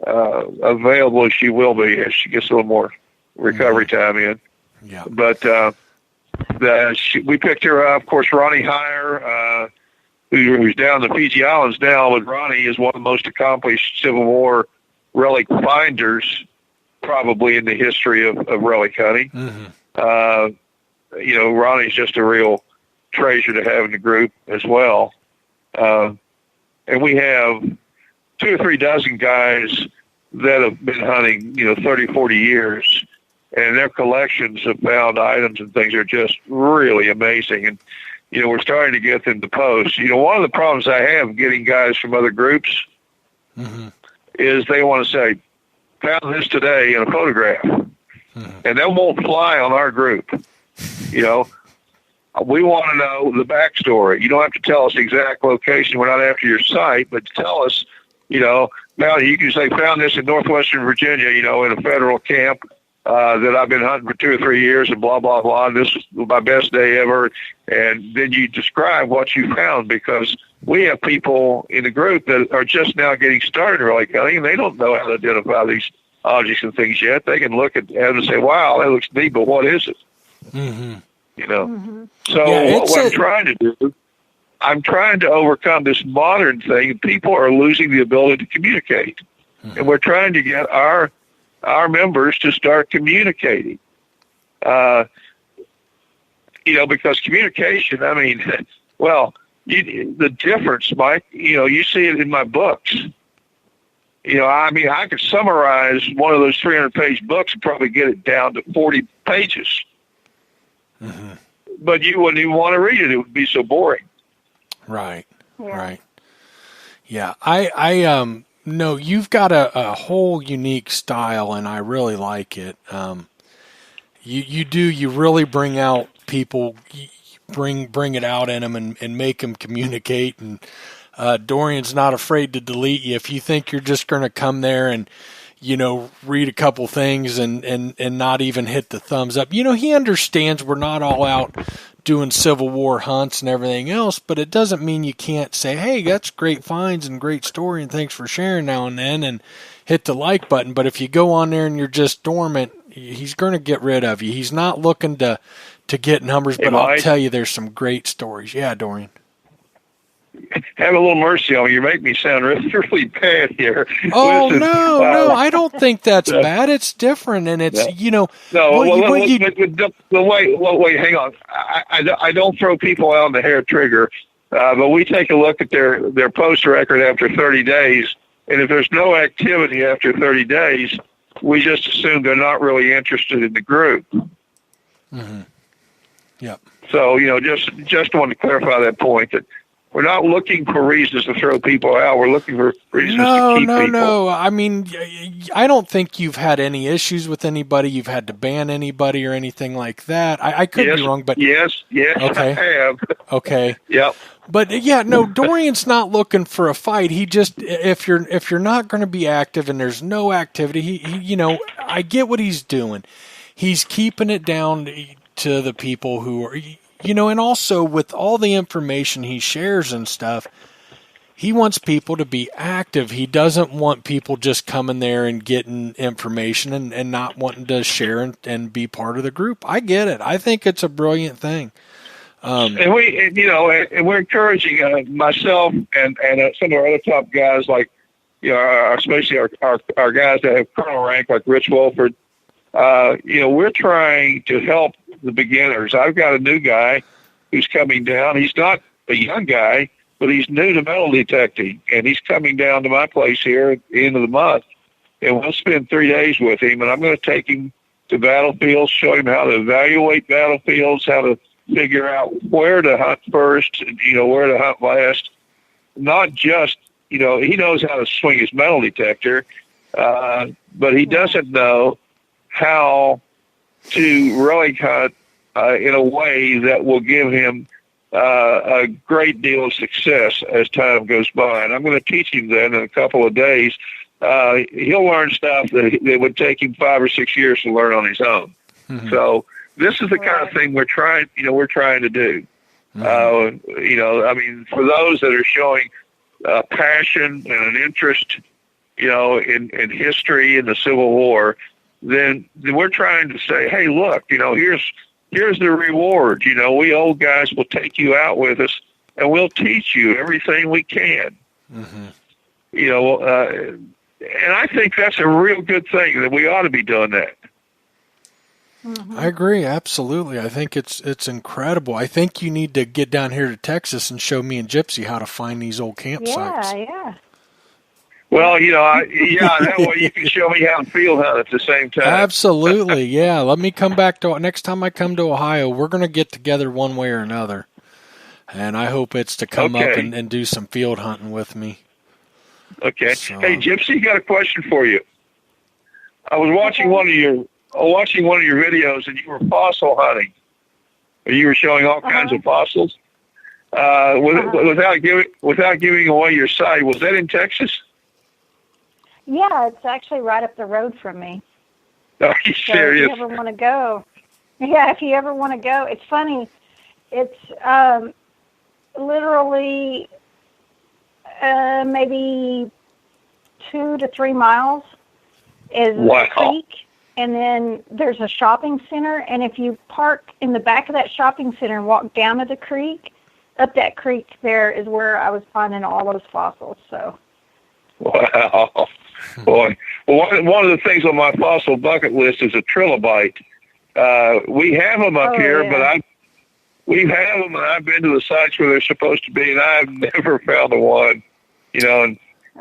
available as she will be as she gets a little more recovery time in. Yeah. But we picked her up. Of course, Ronnie Heyer, who's down in the Fiji Islands now, but Ronnie is one of the most accomplished Civil War relic finders probably in the history of relic hunting. Mm-hmm. You know, Ronnie's just a real treasure to have in the group as well. And we have 2 or 3 dozen guys that have been hunting, you know, 30, 40 years, and their collections of found items and things are just really amazing. And, you know, we're starting to get them to post. You know, one of the problems I have getting guys from other groups mm-hmm. is they want to say, found this today in a photograph. Mm-hmm. And that won't fly on our group. You know, we want to know the backstory. You don't have to tell us the exact location. We're not after your site, but tell us, you know, now you can say, found this in northwestern Virginia, you know, in a federal camp that I've been hunting for 2 or 3 years and blah, blah, blah. And this was my best day ever. And then you describe what you found, because we have people in the group that are just now getting started relic hunting, and they don't know how to identify these objects and things yet. They can look at them and say, wow, that looks neat, but what is it? Mm-hmm. You know? Mm-hmm. So what I'm trying to do, I'm trying to overcome this modern thing. People are losing the ability to communicate. Mm-hmm. And we're trying to get our members to start communicating. You know, because communication, I mean, well, the difference, Mike, you know, you see it in my books. You know, I mean, I could summarize one of those 300-page books and probably get it down to 40 pages. Mm-hmm. But you wouldn't even want to read it. It would be so boring. Right. Yeah. Right. Yeah. I no, you've got a whole unique style, and I really like it. You really bring out people, bring it out in them and make them communicate. And Dorian's not afraid to delete you if you think you're just going to come there and, you know, read a couple things and not even hit the thumbs up. You know, he understands we're not all out doing Civil War hunts and everything else, but it doesn't mean you can't say, hey, that's great finds and great story and thanks for sharing now and then, and hit the like button. But if you go on there and you're just dormant, he's going to get rid of you. He's not looking to get numbers, but I'll tell you there's some great stories. Yeah, Dorian. Have a little mercy on me. You make me sound really bad here. Oh, listen, no, I don't think that's bad. It's different, and it's, you know. No, wait, hang on. I don't throw people out on the hair trigger, but we take a look at their post record after 30 days, and if there's no activity after 30 days, we just assume they're not really interested in the group. Mm-hmm. Yep. So, you know, just want to clarify that point, that we're not looking for reasons to throw people out. We're looking for reasons to keep people. No. I mean, I don't think you've had any issues with anybody. You've had to ban anybody or anything like that. I could be wrong, but yes, okay. I have. Okay. Yep. But yeah, no, Dorian's not looking for a fight. He just, if you're not going to be active and there's no activity, he you know, I get what he's doing. He's keeping it down to the people who are, you know, and also with all the information he shares and stuff, he wants people to be active. He doesn't want people just coming there and getting information and not wanting to share and be part of the group. I get it. I think it's a brilliant thing. And we're encouraging myself and some of our other top guys, like, you know, especially our guys that have colonel rank, like Rich Wolford. You know, we're trying to help the beginners. I've got a new guy who's coming down. He's not a young guy, but he's new to metal detecting, and he's coming down to my place here at the end of the month, and we'll spend 3 days with him, and I'm going to take him to battlefields, show him how to evaluate battlefields, how to figure out where to hunt first, you know, where to hunt last. Not just, you know, he knows how to swing his metal detector, but he doesn't know how to relic hunt in a way that will give him a great deal of success as time goes by. And I'm going to teach him then in a couple of days. He'll learn stuff that would take him 5 or 6 years to learn on his own. Mm-hmm. So this is the kind of thing we're trying to do. Mm-hmm. I mean, for those that are showing passion and an interest, in history and the Civil War, then we're trying to say, hey, look, here's the reward. We old guys will take you out with us, and we'll teach you everything we can. Mm-hmm. And I think that's a real good thing, that we ought to be doing that. I agree, absolutely. I think it's incredible. I think you need to get down here to Texas and show me and Gypsy how to find these old campsites. Yeah. Well, that way you can show me how to field hunt at the same time. Absolutely, yeah. Let me come back next time I come to Ohio, we're going to get together one way or another. And I hope it's to come up and do some field hunting with me. Okay. So. Hey, Gypsy, got a question for you. I was watching one of your videos, and you were fossil hunting. You were showing all kinds of fossils. Without giving away your site, was that in Texas? Yeah, it's actually right up the road from me. Are you serious? If you ever want to go. Yeah, if you ever want to go. It's funny. It's literally maybe 2 to 3 miles is a creek, and then there's a shopping center, and if you park in the back of that shopping center and walk down to the creek, up that creek there is where I was finding all those fossils. So. Wow. Boy. Well, one of the things on my fossil bucket list is a trilobite. We have them up here, but we've had them, and I've been to the sites where they're supposed to be, and I've never found a one. And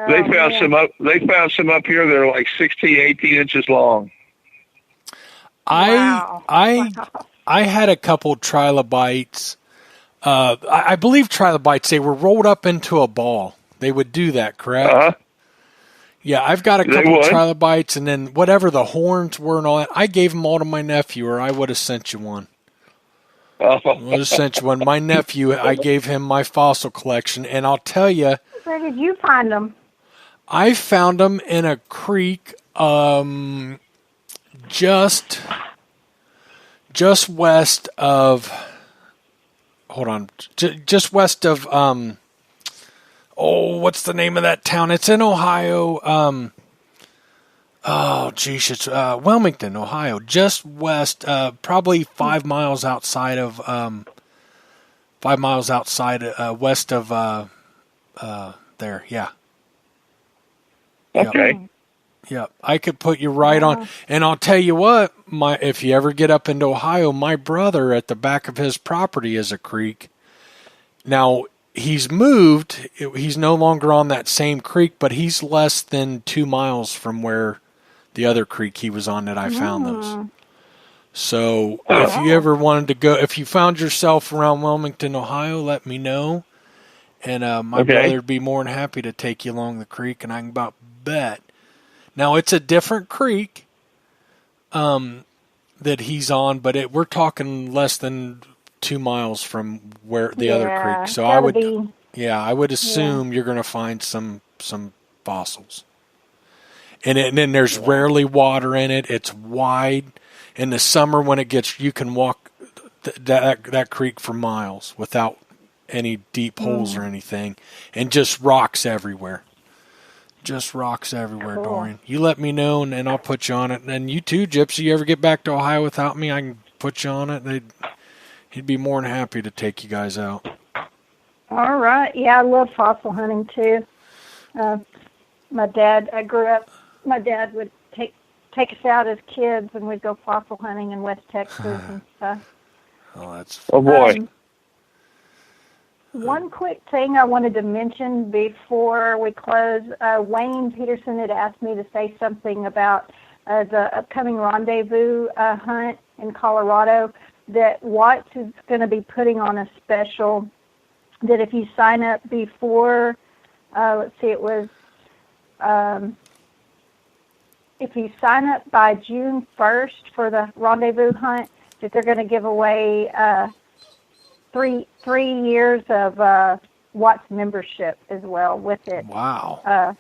they found some up. They found some up here that are like 16, 18 inches long. I had a couple trilobites. I believe trilobites. They were rolled up into a ball. They would do that, correct? Uh-huh. Yeah, I've got a couple trilobites, and then whatever the horns were and all that, I gave them all to my nephew, or I would have sent you one. I would have sent you one. My nephew, I gave him my fossil collection, and I'll tell you. Where did you find them? I found them in a creek just west of. Hold on, just west of. What's the name of that town? It's in Ohio. It's Wilmington, Ohio. Just west, probably 5 miles outside of. 5 miles outside, west of. There, yeah. Okay. Yep, I could put you right on. And I'll tell you what, if you ever get up into Ohio, my brother at the back of his property is a creek. Now, he's moved. He's no longer on that same creek, but he's less than 2 miles from where the other creek he was on that I found those. So if you ever wanted to go, if you found yourself around Wilmington, Ohio, let me know. And my brother would be more than happy to take you along the creek, and I can about bet. Now, it's a different creek that he's on, but we're talking less than 2 miles from where the other creek. So I would assume you're going to find some fossils. And then there's rarely water in it. It's wide. In the summer when it gets, you can walk that creek for miles without any deep holes or anything, and just rocks everywhere. Just rocks everywhere, cool. Dorian. You let me know, and I'll put you on it. And you too, Gypsy. You ever get back to Ohio without me, I can put you on it. He'd be more than happy to take you guys out. All right. Yeah, I love fossil hunting too. My dad would take us out as kids, and we'd go fossil hunting in West Texas and stuff. Oh, that's fun. Oh boy. One quick thing I wanted to mention before we close. Wayne Peterson had asked me to say something about the upcoming rendezvous hunt in Colorado, that Watts is going to be putting on a special that if you sign up before, if you sign up by June 1st for the rendezvous hunt, that they're going to give away 3 years of Watts membership as well with it. Wow.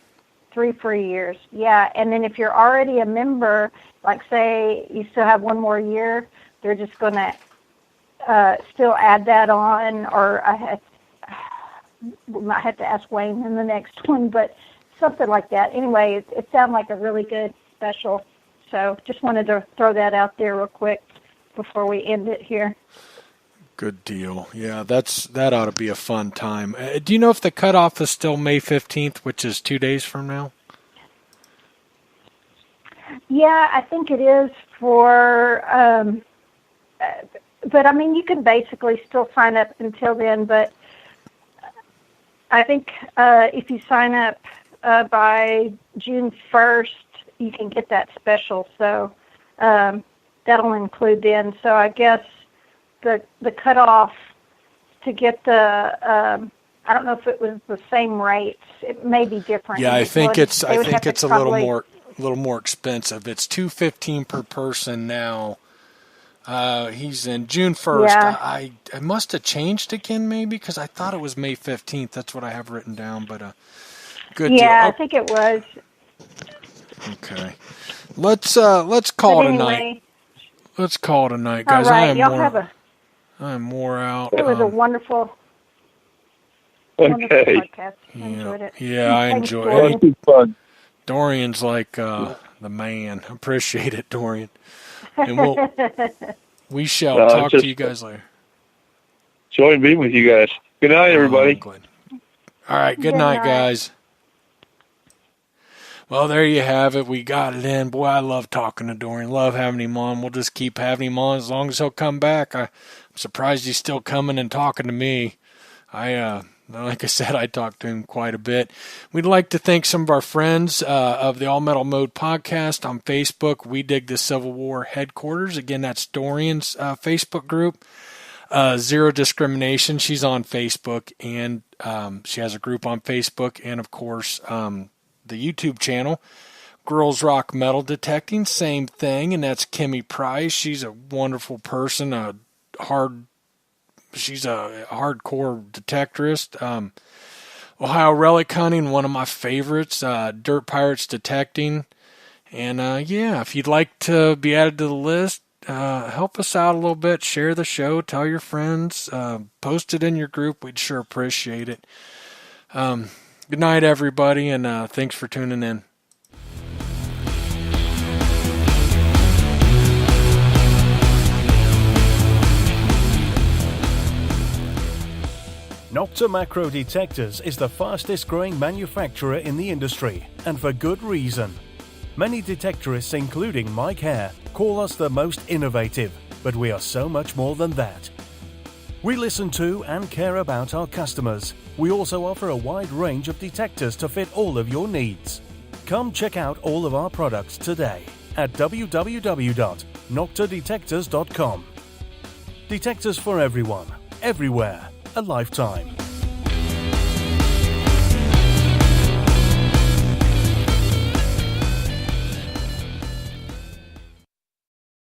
3 free years. Yeah, and then if you're already a member, like say you still have 1 more year, they're just going to still add that on, or we might have to ask Wayne in the next one, but something like that. Anyway, it sounded like a really good special, so just wanted to throw that out there real quick before we end it here. Good deal. Yeah, that ought to be a fun time. Do you know if the cutoff is still May 15th, which is 2 days from now? Yeah, I think it is for, but I mean, you can basically still sign up until then, but I think if you sign up by June 1st, you can get that special, so that'll include then. So I guess the cutoff to get the I don't know if it was the same rates. It may be different. Yeah, I think it's a little more expensive. It's $215 per person now. He's in June 1st. Yeah. I must have changed again maybe because I thought it was May 15th. That's what I have written down. But good deal. Yeah, I think it was. Okay, let's call it a night. Let's call it a night, guys. All right, I'm more out. It was a wonderful podcast. I enjoyed it. Yeah, I Thanks, enjoyed Dorian. it. Dorian's like the man. Appreciate it, Dorian. And we shall talk to you guys later. Enjoying being with you guys. Good night, everybody. All right, good night, guys. Well, there you have it. We got it in. Boy, I love talking to Dorian. Love having him on. We'll just keep having him on as long as he'll come back. I'm surprised he's still coming and talking to me. Like I said, I talked to him quite a bit. We'd like to thank some of our friends of the All Metal Mode podcast on Facebook. We Dig the Civil War headquarters. Again, that's Dorian's Facebook group. Zero Discrimination. She's on Facebook, and she has a group on Facebook, and of course, the YouTube channel, Girls Rock Metal Detecting, same thing, and that's Kimmy Price. She's a wonderful person, she's a hardcore detectorist. Ohio Relic Hunting, one of my favorites, Dirt Pirates Detecting, and if you'd like to be added to the list, help us out a little bit, share the show, tell your friends, post it in your group, we'd sure appreciate it. Good night, everybody, and thanks for tuning in. Nocta Macro Detectors is the fastest growing manufacturer in the industry, and for good reason. Many detectorists, including Mike Hare, call us the most innovative, but we are so much more than that. We listen to and care about our customers. We also offer a wide range of detectors to fit all of your needs. Come check out all of our products today at www.noctadetectors.com. Detectors for everyone, everywhere, a lifetime.